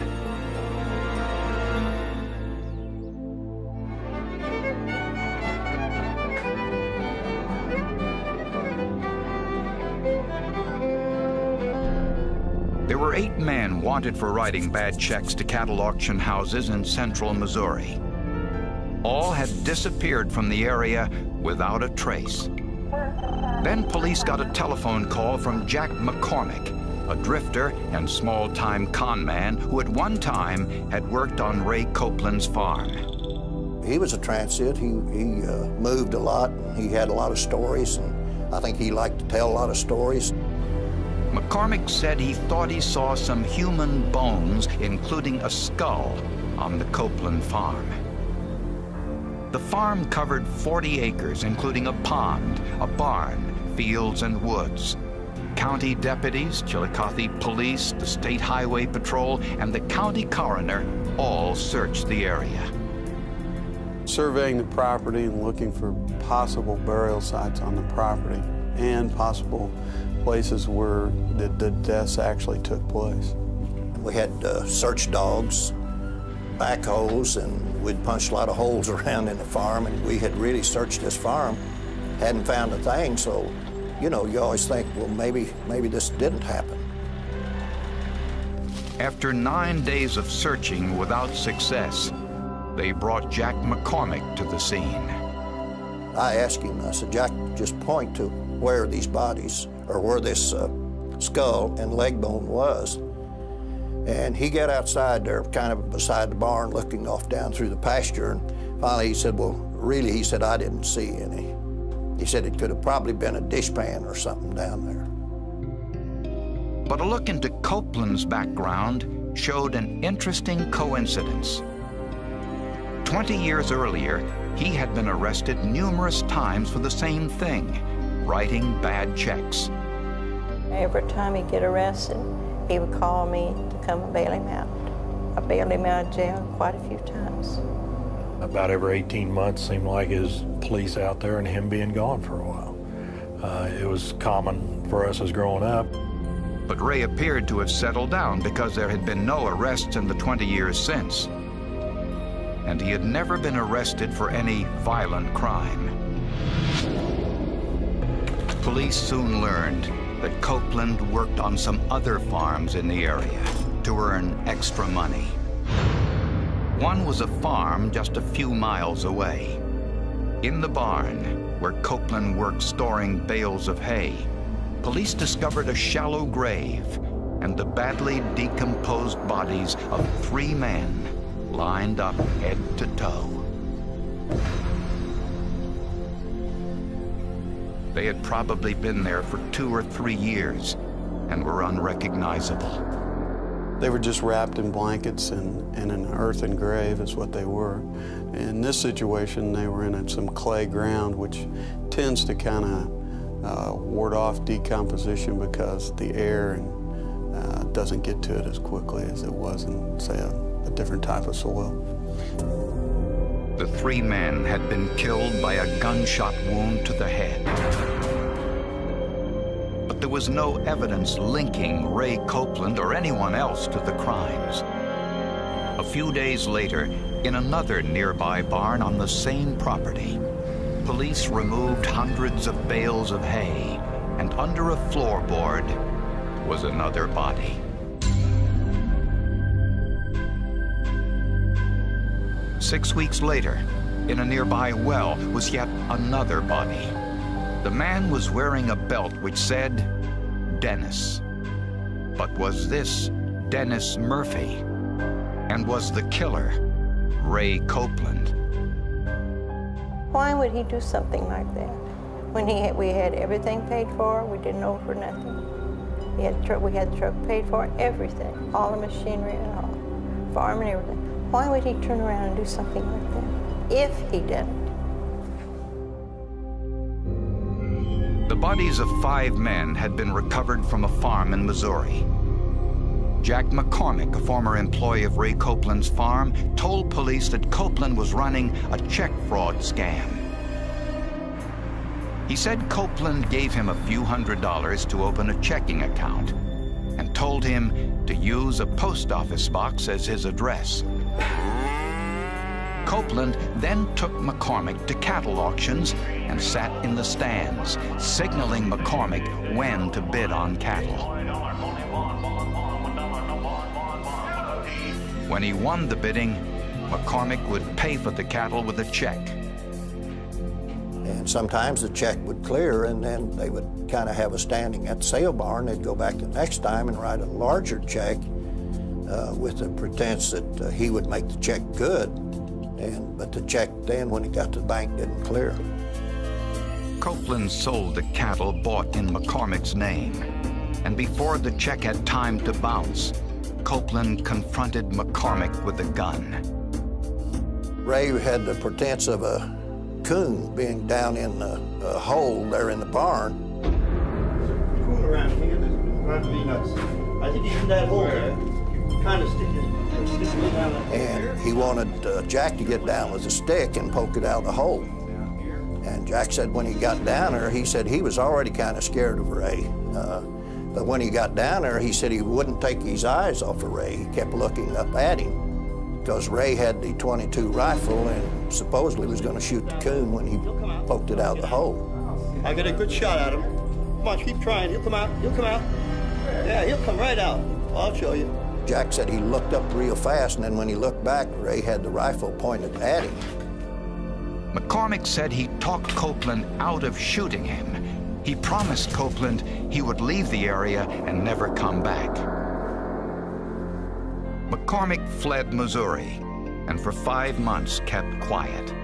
There were 8 men wanted for writing bad checks to cattle auction houses in central Missouri. All had disappeared from the area without a trace. Then police got a telephone call from Jack McCormick, a drifter and small-time con man who at one time had worked on Ray Copeland's farm. He was a transient. He moved a lot. He had a lot of stories, and I think he liked to tell a lot of stories. McCormick said he thought he saw some human bones, including a skull, on the Copeland farm. The farm covered 40 acres, including a pond, a barn, fields, and woods. County deputies, Chillicothe Police, the State Highway Patrol, and the county coroner all searched the area. Surveying the property and looking for possible burial sites on the property and possible places where the deaths actually took place. We had search dogs, backhoes, and we'd punched a lot of holes around in the farm, and we had really searched this farm, hadn't found a thing, so, you know, you always think, well, maybe this didn't happen. After 9 days of searching without success, they brought Jack McCormick to the scene. I asked him, I said, Jack, just point to where these bodies, or where this skull and leg bone was. And he got outside there, kind of beside the barn, looking off down through the pasture, and finally he said, well, really, he said, I didn't see any. He said it could have probably been a dishpan or something down there. But a look into Copeland's background showed an interesting coincidence. 20 years earlier, he had been arrested numerous times for the same thing, writing bad checks. Every time he'd get arrested, he would call me to come and bail him out. I bailed him out of jail quite a few times. About every 18 months seemed like his police out there and him being gone for a while. It was common for us as growing up. But Ray appeared to have settled down because there had been no arrests in the 20 years since. And he had never been arrested for any violent crime. Police soon learned that Copeland worked on some other farms in the area to earn extra money. One was a farm just a few miles away. In the barn, where Copeland worked storing bales of hay, police discovered a shallow grave and the badly decomposed bodies of 3 men lined up head to toe. They had probably been there for 2 or 3 years and were unrecognizable. They were just wrapped in blankets and in an earthen grave is what they were. In this situation, they were in some clay ground, which tends to kind of ward off decomposition because the air doesn't get to it as quickly as it was in, say, a different type of soil. The 3 men had been killed by a gunshot wound to the head. But there was no evidence linking Ray Copeland or anyone else to the crimes. A few days later, in another nearby barn on the same property, police removed hundreds of bales of hay, and under a floorboard was another body. Six weeks later, in a nearby well was yet another body. The man was wearing a belt which said Dennis. But was this Dennis Murphy? And was the killer Ray Copeland? Why would he do something like that? When we had everything paid for, we didn't owe for nothing. We had the truck paid for, everything, all the machinery and all, farm and everything. Why would he turn around and do something like that, if he didn't? The bodies of 5 men had been recovered from a farm in Missouri. Jack McCormick, a former employee of Ray Copeland's farm, told police that Copeland was running a check fraud scam. He said Copeland gave him a few $100s to open a checking account and told him to use a post office box as his address. Copeland then took McCormick to cattle auctions and sat in the stands, signaling McCormick when to bid on cattle. When he won the bidding, McCormick would pay for the cattle with a check. And sometimes the check would clear, and then they would kind of have a standing at the sale barn. They'd go back the next time and write a larger check with the pretense that he would make the check good. But the check then, when it got to the bank, didn't clear. Copeland sold the cattle bought in McCormick's name, and before the check had time to bounce, Copeland confronted McCormick with a gun. Ray had the pretense of a coon being down in a hole there in the barn. Coon around here that's driving me nuts. I think he's in that hole there, kind of sticking me down there. And he wanted Jack to get down with a stick and poke it out the hole. And Jack said when he got down there, he said he was already kind of scared of Ray. But when he got down there, he said he wouldn't take his eyes off of Ray. He kept looking up at him because Ray had the .22 rifle and supposedly was going to shoot the coon when he poked it out the hole. I'll get a good shot at him. Come on, keep trying. He'll come out. He'll come out. Yeah, he'll come right out. I'll show you. Jack said he looked up real fast, and then when he looked back, Ray had the rifle pointed at him. McCormick said he talked Copeland out of shooting him. He promised Copeland he would leave the area and never come back. McCormick fled Missouri and for 5 months kept quiet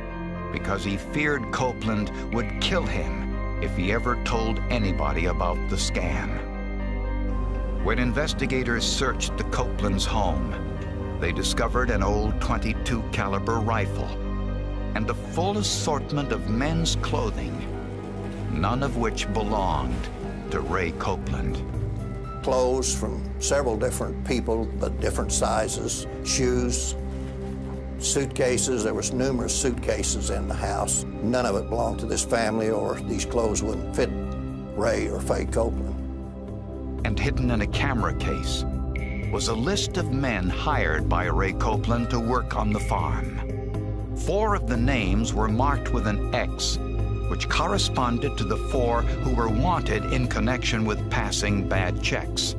because he feared Copeland would kill him if he ever told anybody about the scam. When investigators searched the Copeland's home, they discovered an old .22 caliber rifle and a full assortment of men's clothing, none of which belonged to Ray Copeland. Clothes from several different people, but different sizes, shoes, suitcases. There was numerous suitcases in the house. None of it belonged to this family, or these clothes wouldn't fit Ray or Faye Copeland. And hidden in a camera case was a list of men hired by Ray Copeland to work on the farm. 4 of the names were marked with an X, which corresponded to the 4 who were wanted in connection with passing bad checks.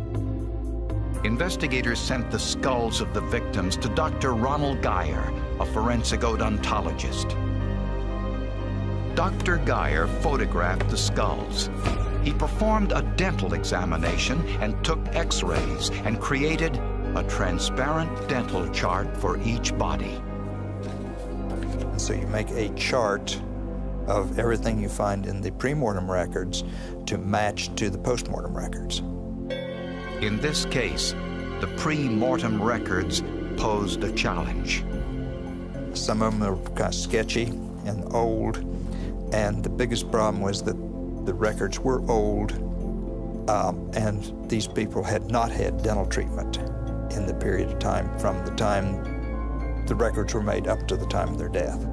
Investigators sent the skulls of the victims to Dr. Ronald Geyer, a forensic odontologist. Dr. Geyer photographed the skulls. He performed a dental examination and took X-rays and created a transparent dental chart for each body. So you make a chart of everything you find in the pre-mortem records to match to the post-mortem records. In this case, the pre-mortem records posed a challenge. Some of them are kind of sketchy and old, and the biggest problem was that the records were old, and these people had not had dental treatment in the period of time from the time the records were made up to the time of their death.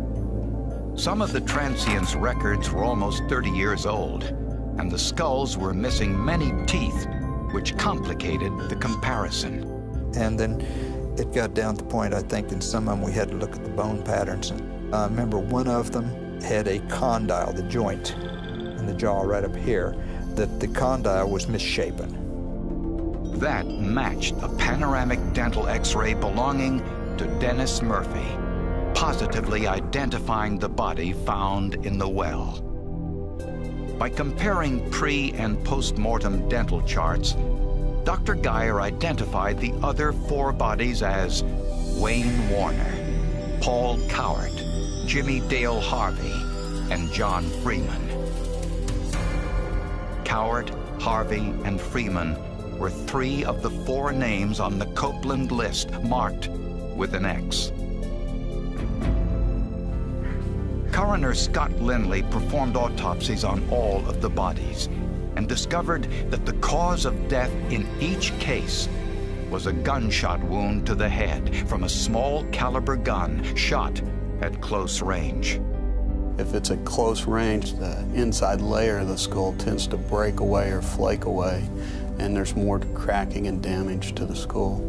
Some of the transients' records were almost 30 years old, and the skulls were missing many teeth, which complicated the comparison. And then it got down to the point, I think, in some of them we had to look at the bone patterns. And I remember one of them had a condyle, the joint in the jaw right up here, that the condyle was misshapen. That matched a panoramic dental X-ray belonging to Dennis Murphy, positively identifying the body found in the well. By comparing pre- and post-mortem dental charts, Dr. Geyer identified the other 4 bodies as Wayne Warner, Paul Cowart, Jimmy Dale Harvey, and John Freeman. Cowart, Harvey, and Freeman were 3 of the 4 names on the Copeland list marked with an X. Coroner Scott Lindley performed autopsies on all of the bodies and discovered that the cause of death in each case was a gunshot wound to the head from a small caliber gun shot at close range. If it's at close range, the inside layer of the skull tends to break away or flake away, and there's more cracking and damage to the skull.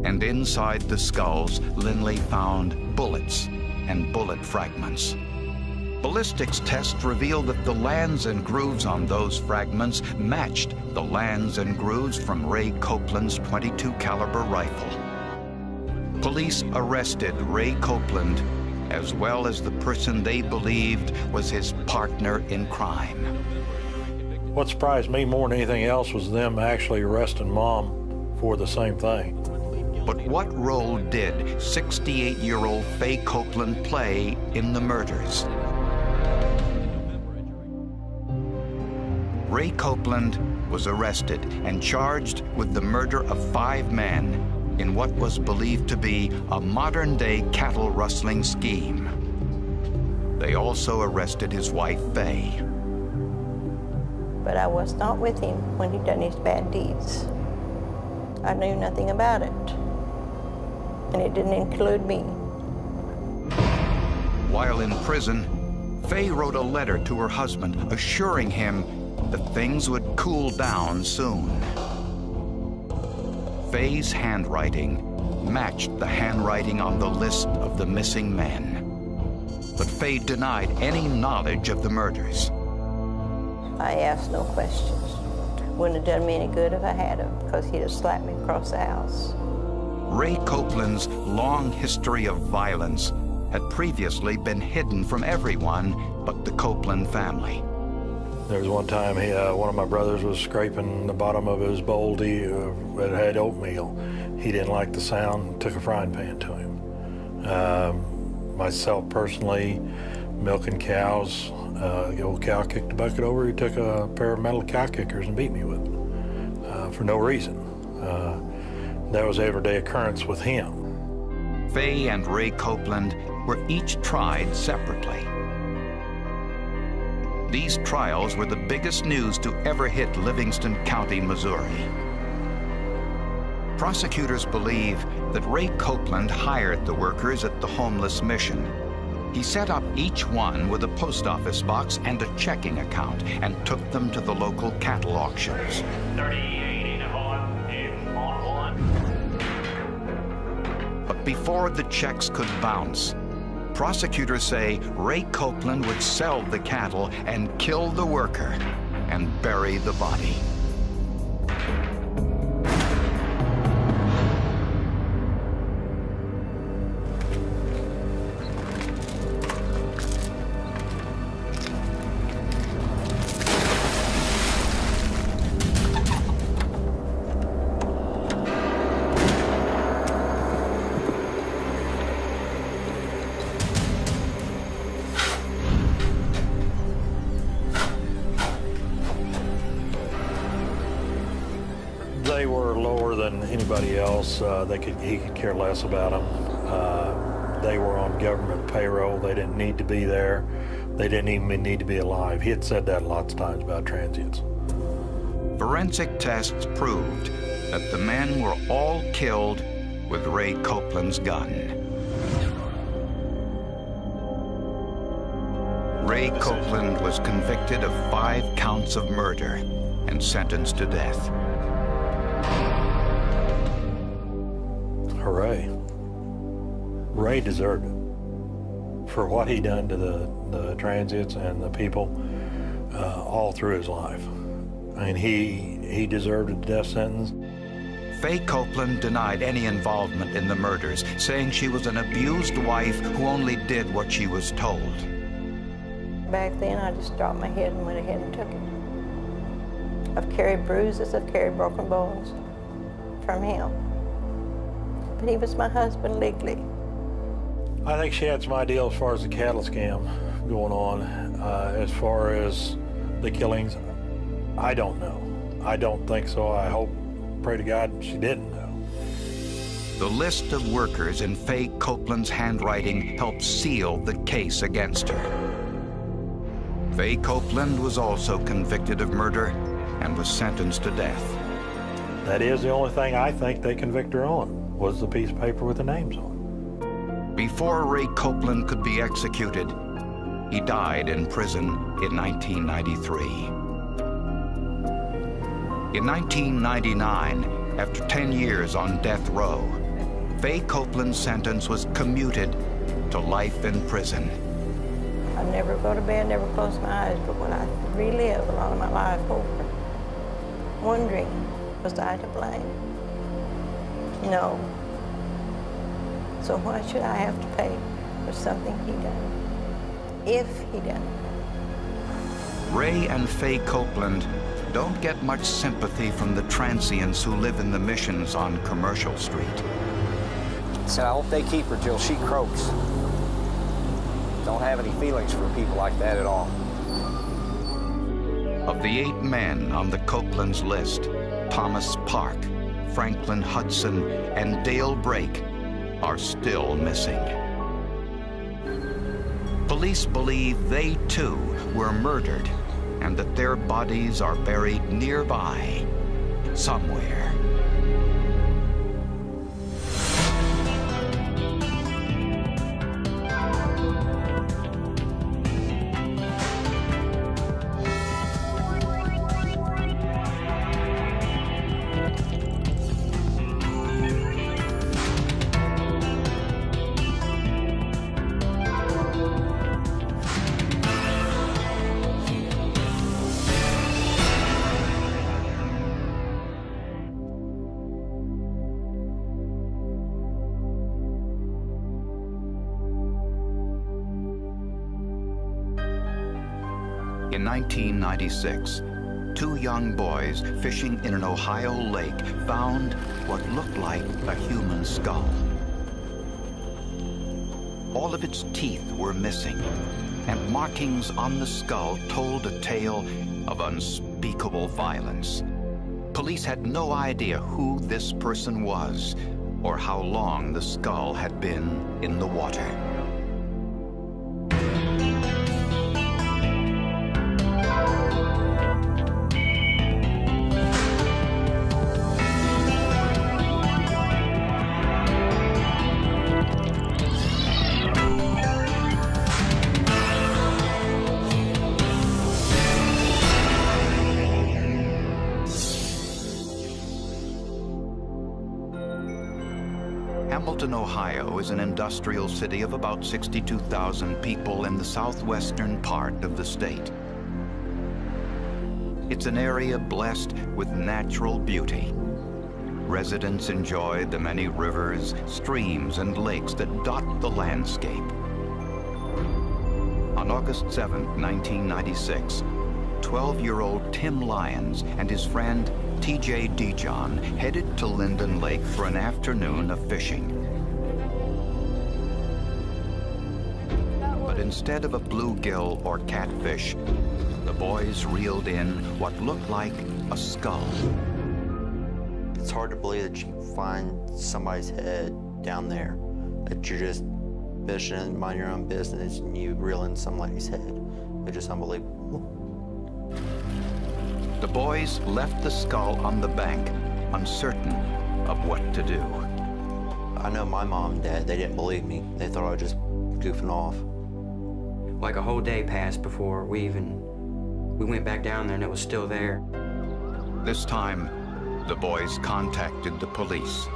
And inside the skulls, Lindley found bullets and bullet fragments. Ballistics tests revealed that the lands and grooves on those fragments matched the lands and grooves from Ray Copeland's .22 caliber rifle. Police arrested Ray Copeland, as well as the person they believed was his partner in crime. What surprised me more than anything else was them actually arresting Mom for the same thing. But what role did 68-year-old Faye Copeland play in the murders? Ray Copeland was arrested and charged with the murder of 5 men in what was believed to be a modern-day cattle rustling scheme. They also arrested his wife, Faye. But I was not with him when he done his bad deeds. I knew nothing about it, and it didn't include me. While in prison, Faye wrote a letter to her husband assuring him that things would cool down soon. Faye's handwriting matched the handwriting on the list of the missing men. But Faye denied any knowledge of the murders. I asked no questions. Wouldn't have done me any good if I had him, because he'd have slapped me across the house. Ray Copeland's long history of violence had previously been hidden from everyone but the Copeland family. There was one time one of my brothers was scraping the bottom of his bowl that had oatmeal. He didn't like the sound, took a frying pan to him. Myself personally, milking cows, the old cow kicked the bucket over, he took a pair of metal cow kickers and beat me with it for no reason. That was everyday occurrence with him. Faye and Ray Copeland were each tried separately. These trials were the biggest news to ever hit Livingston County, Missouri. Prosecutors believe that Ray Copeland hired the workers at the homeless mission. He set up each one with a post office box and a checking account and took them to the local cattle auctions. 38 on 1. But before the checks could bounce, prosecutors say Ray Copeland would sell the cattle and kill the worker and bury the body. They were lower than anybody else. He could care less about them. They were on government payroll. They didn't need to be there. They didn't even need to be alive. He had said that lots of times about transients. Forensic tests proved that the men were all killed with Ray Copeland's gun. Ray Copeland was convicted of 5 counts of murder and sentenced to death. Hooray. Ray deserved it for what he done to the transients and the people all through his life. I mean, he deserved a death sentence. Faye Copeland denied any involvement in the murders, saying she was an abused wife who only did what she was told. Back then, I just dropped my head and went ahead and took it. I've carried bruises, I've carried broken bones from him. But he was my husband legally. I think she had some idea as far as the cattle scam going on. As far as the killings, I don't know. I don't think so. I hope, pray to God, she didn't know. The list of workers in Faye Copeland's handwriting helped seal the case against her. Faye Copeland was also convicted of murder and was sentenced to death. That is the only thing I think they convict her on, was the piece of paper with the names on. Before Ray Copeland could be executed, He died in prison in 1993. In 1999, after 10 years on death row, Faye Copeland's sentence was commuted to life in prison. I never go to bed, never close my eyes, but when I relive a lot of my life over, wondering, was I to blame? No. So why should I have to pay for something he done, if he done it? Ray and Faye Copeland don't get much sympathy from the transients who live in the Missions on Commercial Street. So I hope they keep her till she croaks. Don't have any feelings for people like that at all. Of the 8 men on the Copeland's list, Thomas Park, Franklin Hudson, and Dale Brake are still missing. Police believe they too were murdered and that their bodies are buried nearby, somewhere. In 1996, 2 young boys fishing in an Ohio lake found what looked like a human skull. All of its teeth were missing, and markings on the skull told a tale of unspeakable violence. Police had no idea who this person was or how long the skull had been in the water. Hamilton, Ohio is an industrial city of about 62,000 people in the southwestern part of the state. It's an area blessed with natural beauty. Residents enjoy the many rivers, streams, and lakes that dot the landscape. On August 7, 1996, 12-year-old Tim Lyons and his friend T.J. Dijon headed to Linden Lake for an afternoon of fishing. But instead of a bluegill or catfish, the boys reeled in what looked like a skull. It's hard to believe that you find somebody's head down there, that you're just fishing and mind your own business and you reel in somebody's head. It's just unbelievable. The boys left the skull on the bank, uncertain of what to do. I know my mom and dad, they didn't believe me. They thought I was just goofing off. Like a whole day passed before we went back down there and it was still there. This time, the boys contacted the police.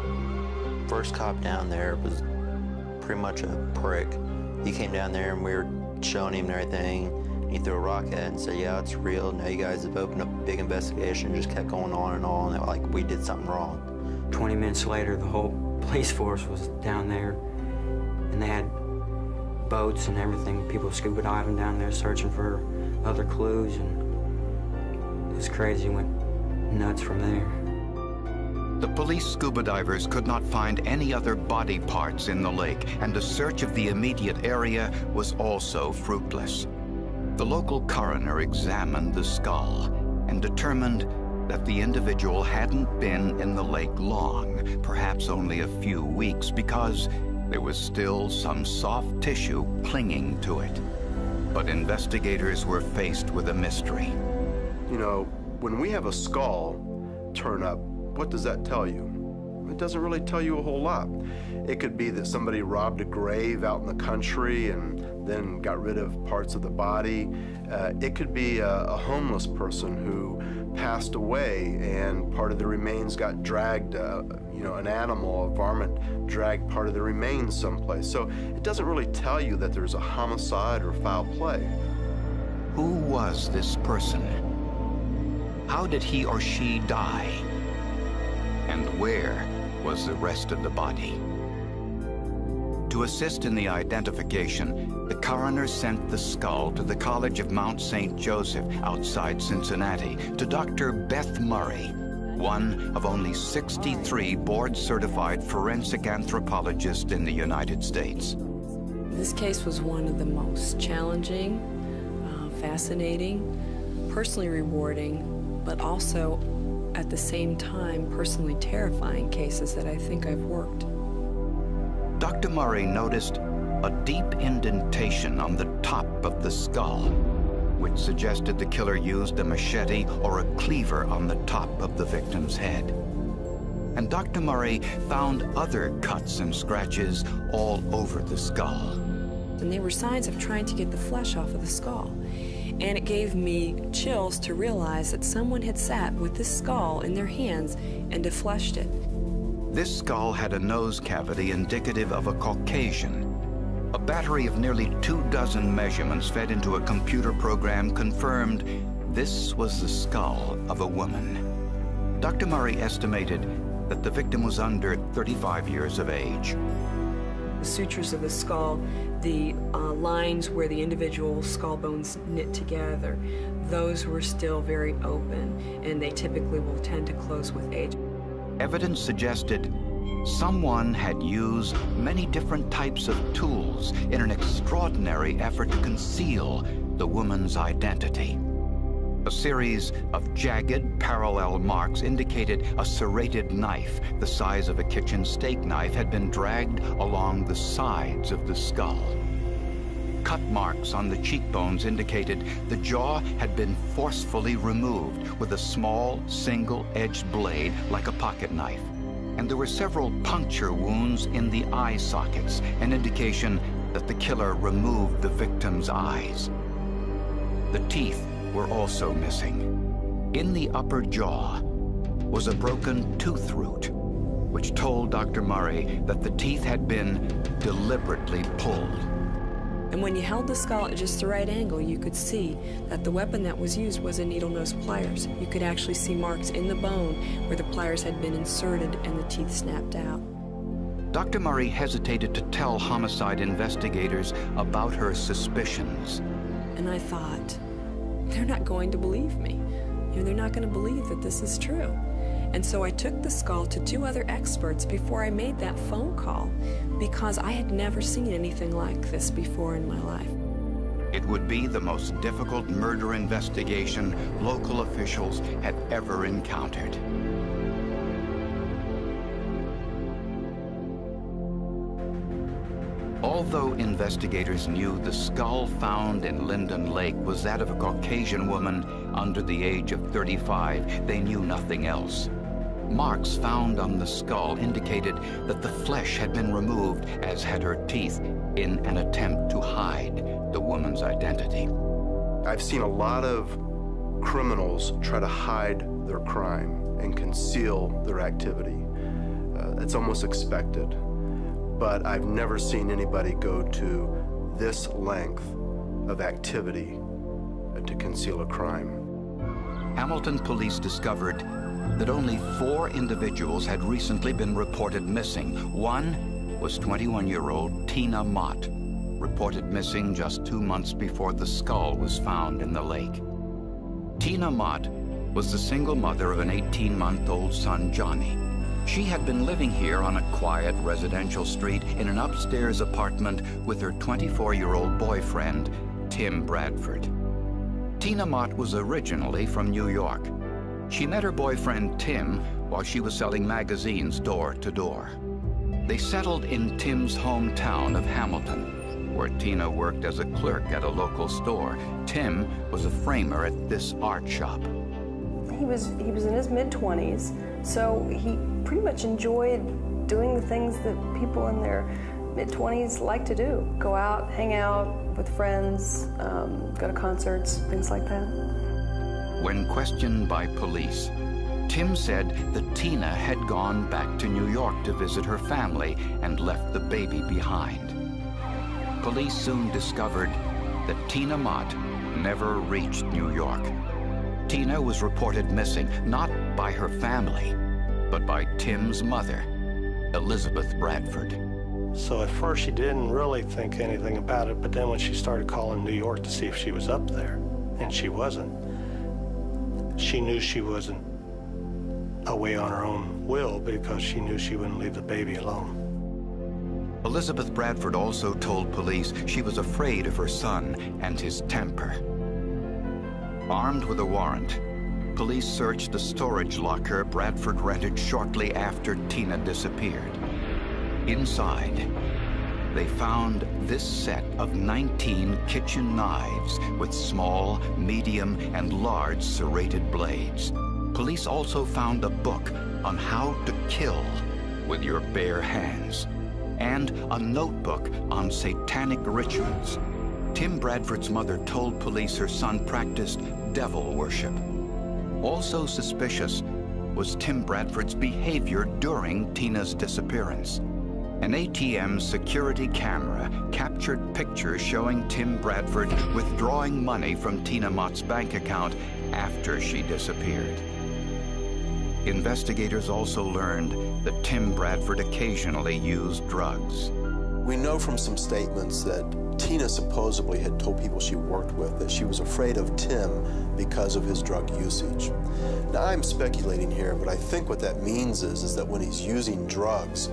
First cop down there was pretty much a prick. He came down there and we were showing him and everything. He threw a rock at it and said, yeah, it's real. Now you guys have opened up a big investigation. Just kept going on and on. Like we did something wrong. 20 minutes later, the whole police force was down there, and they had boats and everything. People scuba diving down there, searching for other clues, and it was crazy. It went nuts from there. The police scuba divers could not find any other body parts in the lake, and a search of the immediate area was also fruitless. The local coroner examined the skull and determined that the individual hadn't been in the lake long, perhaps only a few weeks, because there was still some soft tissue clinging to it. But investigators were faced with a mystery. You know, when we have a skull turn up, what does that tell you? it doesn't really tell you a whole lot. It could be that somebody robbed a grave out in the country and then got rid of parts of the body. It could be a homeless person who passed away and part of the remains got dragged, an animal, a varmint dragged part of the remains someplace. So it doesn't really tell you that there's a homicide or foul play. Who was this person? How did he or she die? And where was the rest of the body? To assist in the identification, the coroner sent the skull to the College of Mount St. Joseph outside Cincinnati to Dr. Beth Murray, one of only 63 board-certified forensic anthropologists in the United States. This case was one of the most challenging, fascinating, personally rewarding, but also at the same time personally terrifying cases that I think I've worked. Dr. Murray noticed a deep indentation on the top of the skull, which suggested the killer used a machete or a cleaver on the top of the victim's head. And Dr. Murray found other cuts and scratches all over the skull. And they were signs of trying to get the flesh off of the skull. And it gave me chills to realize that someone had sat with this skull in their hands and defleshed it. This skull had a nose cavity indicative of a Caucasian. A battery of nearly 24 measurements fed into a computer program confirmed this was the skull of a woman. Dr. Murray estimated that the victim was under 35 years of age. The sutures of the skull, the lines where the individual skull bones knit together, those were still very open, and they typically will tend to close with age. Evidence suggested someone had used many different types of tools in an extraordinary effort to conceal the woman's identity. A series of jagged, parallel marks indicated a serrated knife the size of a kitchen steak knife had been dragged along the sides of the skull. Cut marks on the cheekbones indicated the jaw had been forcefully removed with a small, single-edged blade like a pocket knife. And there were several puncture wounds in the eye sockets, an indication that the killer removed the victim's eyes. The teeth were also missing. In the upper jaw was a broken tooth root, which told Dr. Murray that the teeth had been deliberately pulled. And when you held the skull at just the right angle, you could see that the weapon that was used was a needle-nose pliers. You could actually see marks in the bone where the pliers had been inserted and the teeth snapped out. Dr. Murray hesitated to tell homicide investigators about her suspicions. And I thought, they're not going to believe me. They're not going to believe that this is true. And so I took the skull to 2 other experts before I made that phone call, because I had never seen anything like this before in my life. It would be the most difficult murder investigation local officials had ever encountered. Although investigators knew the skull found in Linden Lake was that of a Caucasian woman under the age of 35, they knew nothing else. Marks found on the skull indicated that the flesh had been removed, as had her teeth, in an attempt to hide the woman's identity. I've seen a lot of criminals try to hide their crime and conceal their activity. It's almost expected. But I've never seen anybody go to this length of activity to conceal a crime. Hamilton police discovered that only 4 individuals had recently been reported missing. One was 21-year-old Tina Mott, reported missing just 2 months before the skull was found in the lake. Tina Mott was the single mother of an 18-month-old son, Johnny. She had been living here on a quiet residential street in an upstairs apartment with her 24-year-old boyfriend, Tim Bradford. Tina Mott was originally from New York. She met her boyfriend, Tim, while she was selling magazines door to door. They settled in Tim's hometown of Hamilton, where Tina worked as a clerk at a local store. Tim was a framer at this art shop. He was in his mid-20s, So he pretty much enjoyed doing the things that people in their mid-20s like to do. Go out, hang out with friends, go to concerts, things like that. When questioned by police, Tim said that Tina had gone back to New York to visit her family and left the baby behind. Police soon discovered that Tina Mott never reached New York. Tina was reported missing, not by her family, but by Tim's mother, Elizabeth Bradford. So at first she didn't really think anything about it, but then when she started calling New York to see if she was up there, and she wasn't, she knew she wasn't away on her own will because she knew she wouldn't leave the baby alone. Elizabeth Bradford also told police she was afraid of her son and his temper. Armed with a warrant, police searched a storage locker Bradford rented shortly after Tina disappeared. Inside, they found this set of 19 kitchen knives with small, medium, and large serrated blades. Police also found a book on how to kill with your bare hands, and a notebook on satanic rituals. Tim Bradford's mother told police her son practiced devil worship. Also suspicious was Tim Bradford's behavior during Tina's disappearance. An ATM security camera captured pictures showing Tim Bradford withdrawing money from Tina Mott's bank account after she disappeared. Investigators also learned that Tim Bradford occasionally used drugs. We know from some statements that Tina supposedly had told people she worked with that she was afraid of Tim because of his drug usage. Now, I'm speculating here, but I think what that means is that when he's using drugs,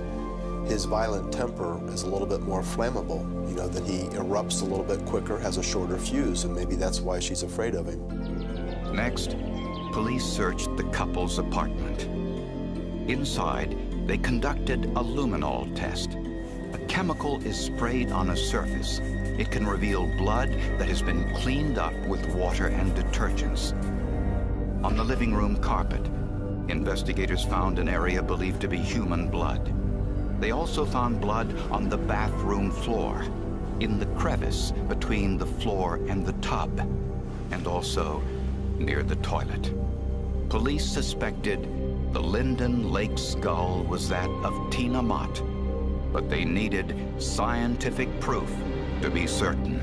his violent temper is a little bit more flammable, you know, that he erupts a little bit quicker, has a shorter fuse, and maybe that's why she's afraid of him. Next, police searched the couple's apartment. Inside, they conducted a luminol test. A chemical is sprayed on a surface. It can reveal blood that has been cleaned up with water and detergents. On the living room carpet, investigators found an area believed to be human blood. They also found blood on the bathroom floor, in the crevice between the floor and the tub, and also near the toilet. Police suspected the Linden Lake skull was that of Tina Mott, but they needed scientific proof to be certain.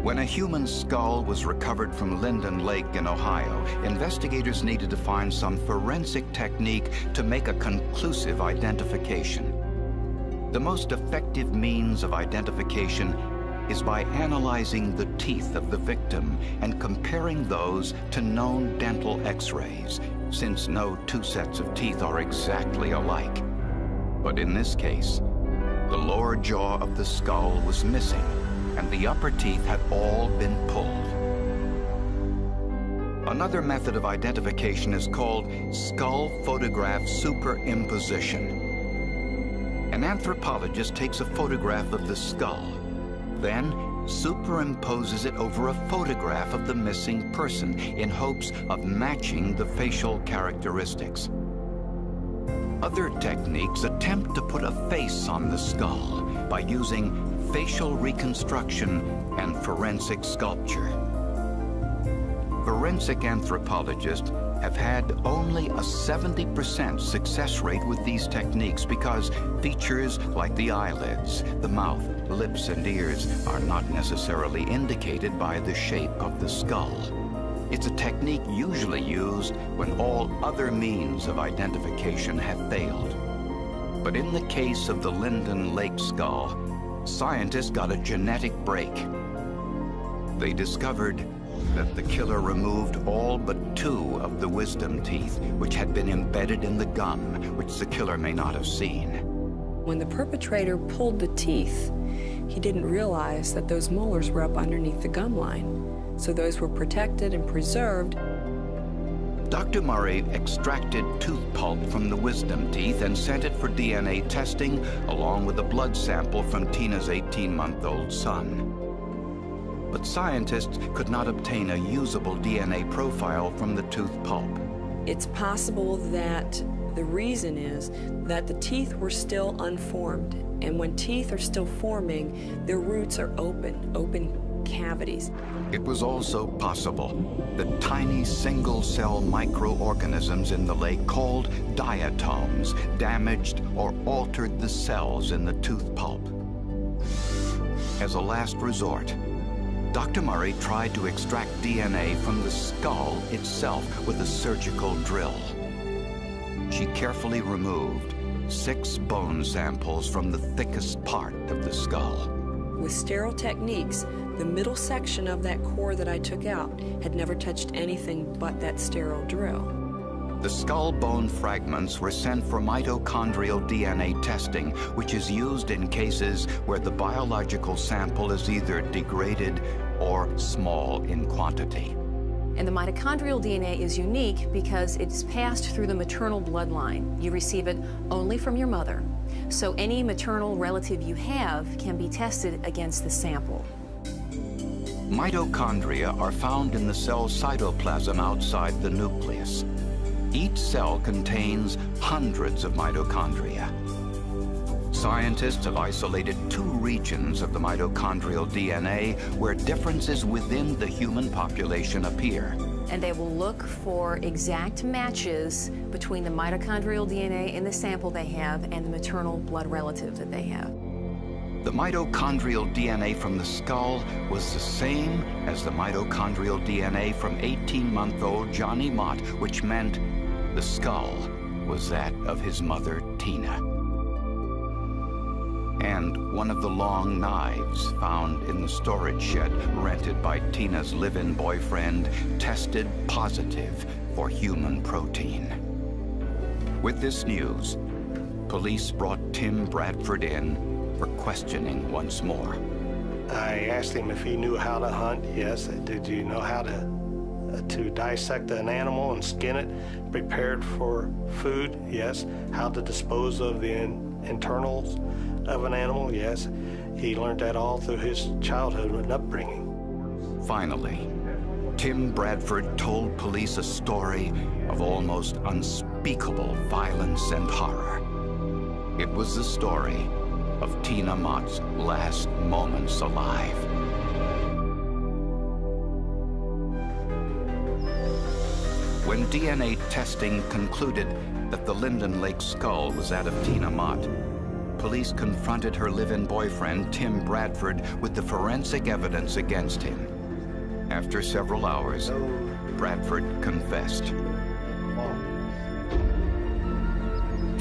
When a human skull was recovered from Linden Lake in Ohio, investigators needed to find some forensic technique to make a conclusive identification. The most effective means of identification is by analyzing the teeth of the victim and comparing those to known dental x-rays, since no two sets of teeth are exactly alike. But in this case, the lower jaw of the skull was missing, and the upper teeth had all been pulled. Another method of identification is called skull photograph superimposition. An anthropologist takes a photograph of the skull, then superimposes it over a photograph of the missing person in hopes of matching the facial characteristics. Other techniques attempt to put a face on the skull by using facial reconstruction and forensic sculpture. Forensic anthropologists have had only a 70% success rate with these techniques because features like the eyelids, the mouth, lips, and ears are not necessarily indicated by the shape of the skull. It's a technique usually used when all other means of identification have failed. But in the case of the Linden Lake skull, scientists got a genetic break. They discovered that the killer removed all but 2 of the wisdom teeth, which had been embedded in the gum, which the killer may not have seen. When the perpetrator pulled the teeth, he didn't realize that those molars were up underneath the gum line. So those were protected and preserved. Dr. Murray extracted tooth pulp from the wisdom teeth and sent it for DNA testing, along with a blood sample from Tina's 18-month-old son. but scientists could not obtain a usable DNA profile from the tooth pulp. It's possible that the reason is that the teeth were still unformed, and when teeth are still forming, their roots are open cavities. It was also possible that tiny single-cell microorganisms in the lake called diatoms damaged or altered the cells in the tooth pulp. As a last resort, Dr. Murray tried to extract DNA from the skull itself with a surgical drill. She carefully removed 6 bone samples from the thickest part of the skull. With sterile techniques, the middle section of that core that I took out had never touched anything but that sterile drill. The skull bone fragments were sent for mitochondrial DNA testing, which is used in cases where the biological sample is either degraded or small in quantity. And the mitochondrial DNA is unique because it's passed through the maternal bloodline. You receive it only from your mother. So any maternal relative you have can be tested against the sample. Mitochondria are found in the cell's cytoplasm outside the nucleus. Each cell contains hundreds of mitochondria. Scientists have isolated 2 regions of the mitochondrial DNA where differences within the human population appear. And they will look for exact matches between the mitochondrial DNA in the sample they have and the maternal blood relative that they have. The mitochondrial DNA from the skull was the same as the mitochondrial DNA from 18-month-old Johnny Mott, which meant the skull was that of his mother, Tina. And one of the long knives found in the storage shed rented by Tina's live-in boyfriend tested positive for human protein. With this news, police brought Tim Bradford in for questioning once more. I asked him if he knew how to hunt. Yes. Did you know how to dissect an animal and skin it, prepare it for food? Yes. How to dispose of the internals of an animal? Yes. He learned that all through his childhood and upbringing. Finally, Tim Bradford told police a story of almost unspeakable violence and horror. It was the story of Tina Mott's last moments alive. When DNA testing concluded that the Linden Lake skull was that of Tina Mott, police confronted her live-in boyfriend, Tim Bradford, with the forensic evidence against him. After several hours, Bradford confessed.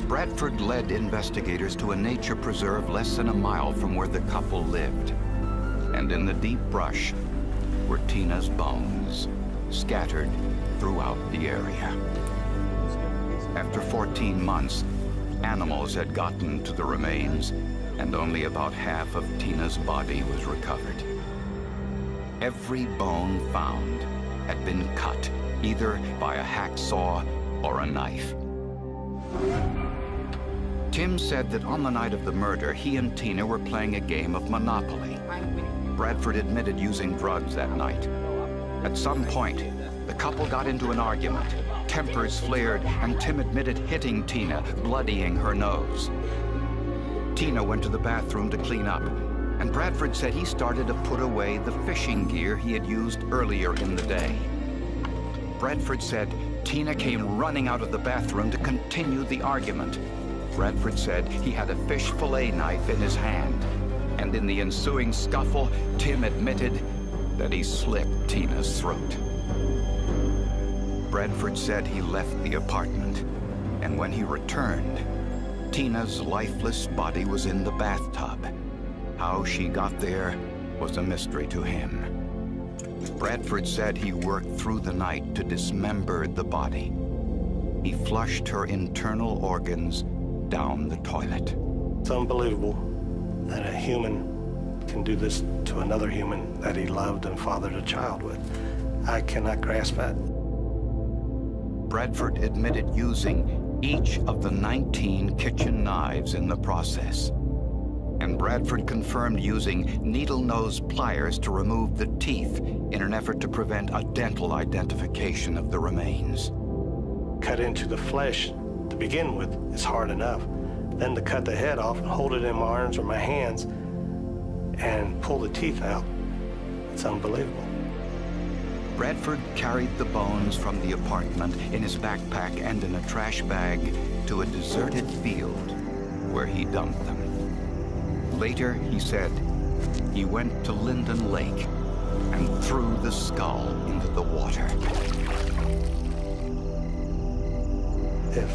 Bradford led investigators to a nature preserve less than a mile from where the couple lived. And in the deep brush were Tina's bones, scattered throughout the area. After 14 months, animals had gotten to the remains, and only about half of Tina's body was recovered. Every bone found had been cut, either by a hacksaw or a knife. Tim said that on the night of the murder, he and Tina were playing a game of Monopoly. Bradford admitted using drugs that night. At some point, the couple got into an argument. Tempers flared, and Tim admitted hitting Tina, bloodying her nose. Tina went to the bathroom to clean up, and Bradford said he started to put away the fishing gear he had used earlier in the day. Bradford said Tina came running out of the bathroom to continue the argument. Bradford said he had a fish fillet knife in his hand, and in the ensuing scuffle, Tim admitted that he slit Tina's throat. Bradford said he left the apartment, and when he returned, Tina's lifeless body was in the bathtub. How she got there was a mystery to him. Bradford said he worked through the night to dismember the body. He flushed her internal organs down the toilet. It's unbelievable that a human can do this to another human that he loved and fathered a child with. I cannot grasp that. Bradford admitted using each of the 19 kitchen knives in the process. and Bradford confirmed using needle-nose pliers to remove the teeth in an effort to prevent a dental identification of the remains. Cut into the flesh to begin with is hard enough. Then to cut the head off and hold it in my arms or my hands and pull the teeth out, it's unbelievable. Bradford carried the bones from the apartment in his backpack and in a trash bag to a deserted field where he dumped them. Later, he said, he went to Linden Lake and threw the skull into the water. If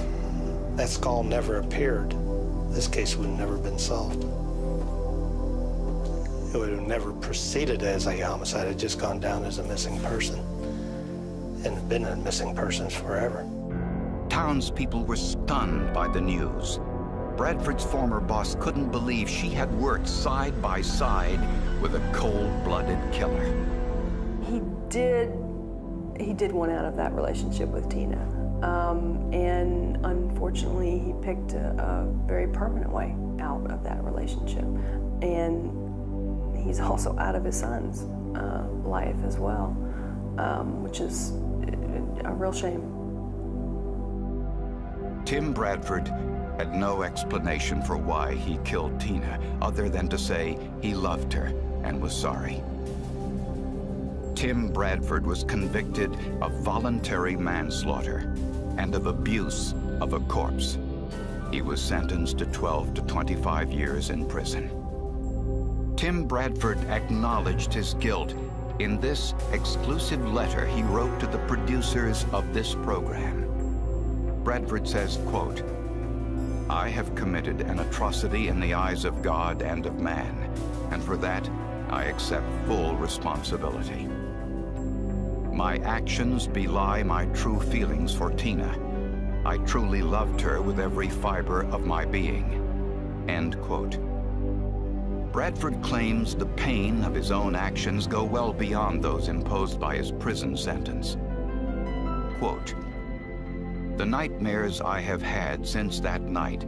that skull never appeared, this case would have never been solved. It would have never proceeded as a homicide. It had just gone down as a missing person and been a missing person forever. Townspeople were stunned by the news. Bradford's former boss couldn't believe she had worked side by side with a cold-blooded killer. He did want out of that relationship with Tina. And unfortunately, he picked a very permanent way out of that relationship. And he's also out of his son's life as well, which is a real shame. Tim Bradford had no explanation for why he killed Tina, other than to say he loved her and was sorry. Tim Bradford was convicted of voluntary manslaughter and of abuse of a corpse. He was sentenced to 12 to 25 years in prison. Tim Bradford acknowledged his guilt in this exclusive letter he wrote to the producers of this program. Bradford says, quote, "I have committed an atrocity in the eyes of God and of man, and for that I accept full responsibility. My actions belie my true feelings for Tina. I truly loved her with every fiber of my being." End quote. Bradford claims the pain of his own actions go well beyond those imposed by his prison sentence. Quote, "The nightmares I have had since that night,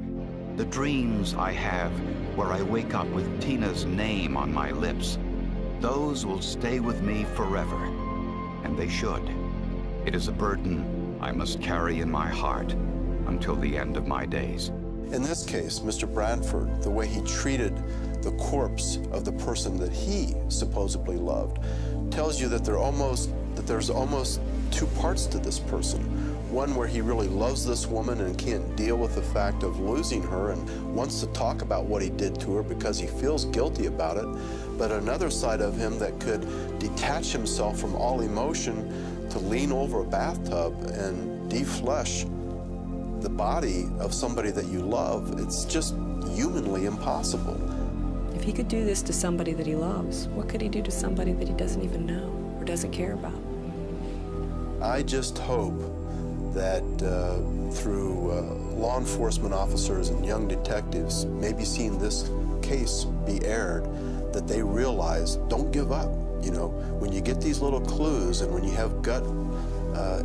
the dreams I have where I wake up with Tina's name on my lips, those will stay with me forever, and they should. It is a burden I must carry in my heart until the end of my days." In this case, Mr. Bradford, the way he treated the corpse of the person that he supposedly loved, tells you that there's almost two parts to this person. One where he really loves this woman and can't deal with the fact of losing her and wants to talk about what he did to her because he feels guilty about it. But another side of him that could detach himself from all emotion to lean over a bathtub and deflesh the body of somebody that you love. It's just humanly impossible. If he could do this to somebody that he loves, what could he do to somebody that he doesn't even know or doesn't care about? I just hope that through law enforcement officers and young detectives maybe seeing this case be aired, that they realize, don't give up. You know, when you get these little clues and when you have gut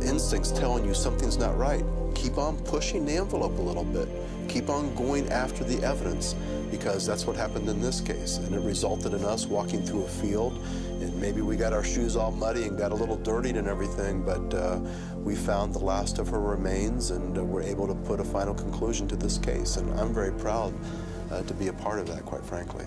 instincts telling you something's not right, keep on pushing the envelope a little bit. Keep on going after the evidence, because that's what happened in this case. And it resulted in us walking through a field, and maybe we got our shoes all muddy and got a little dirtied and everything, but we found the last of her remains, and were able to put a final conclusion to this case. And I'm very proud to be a part of that, quite frankly.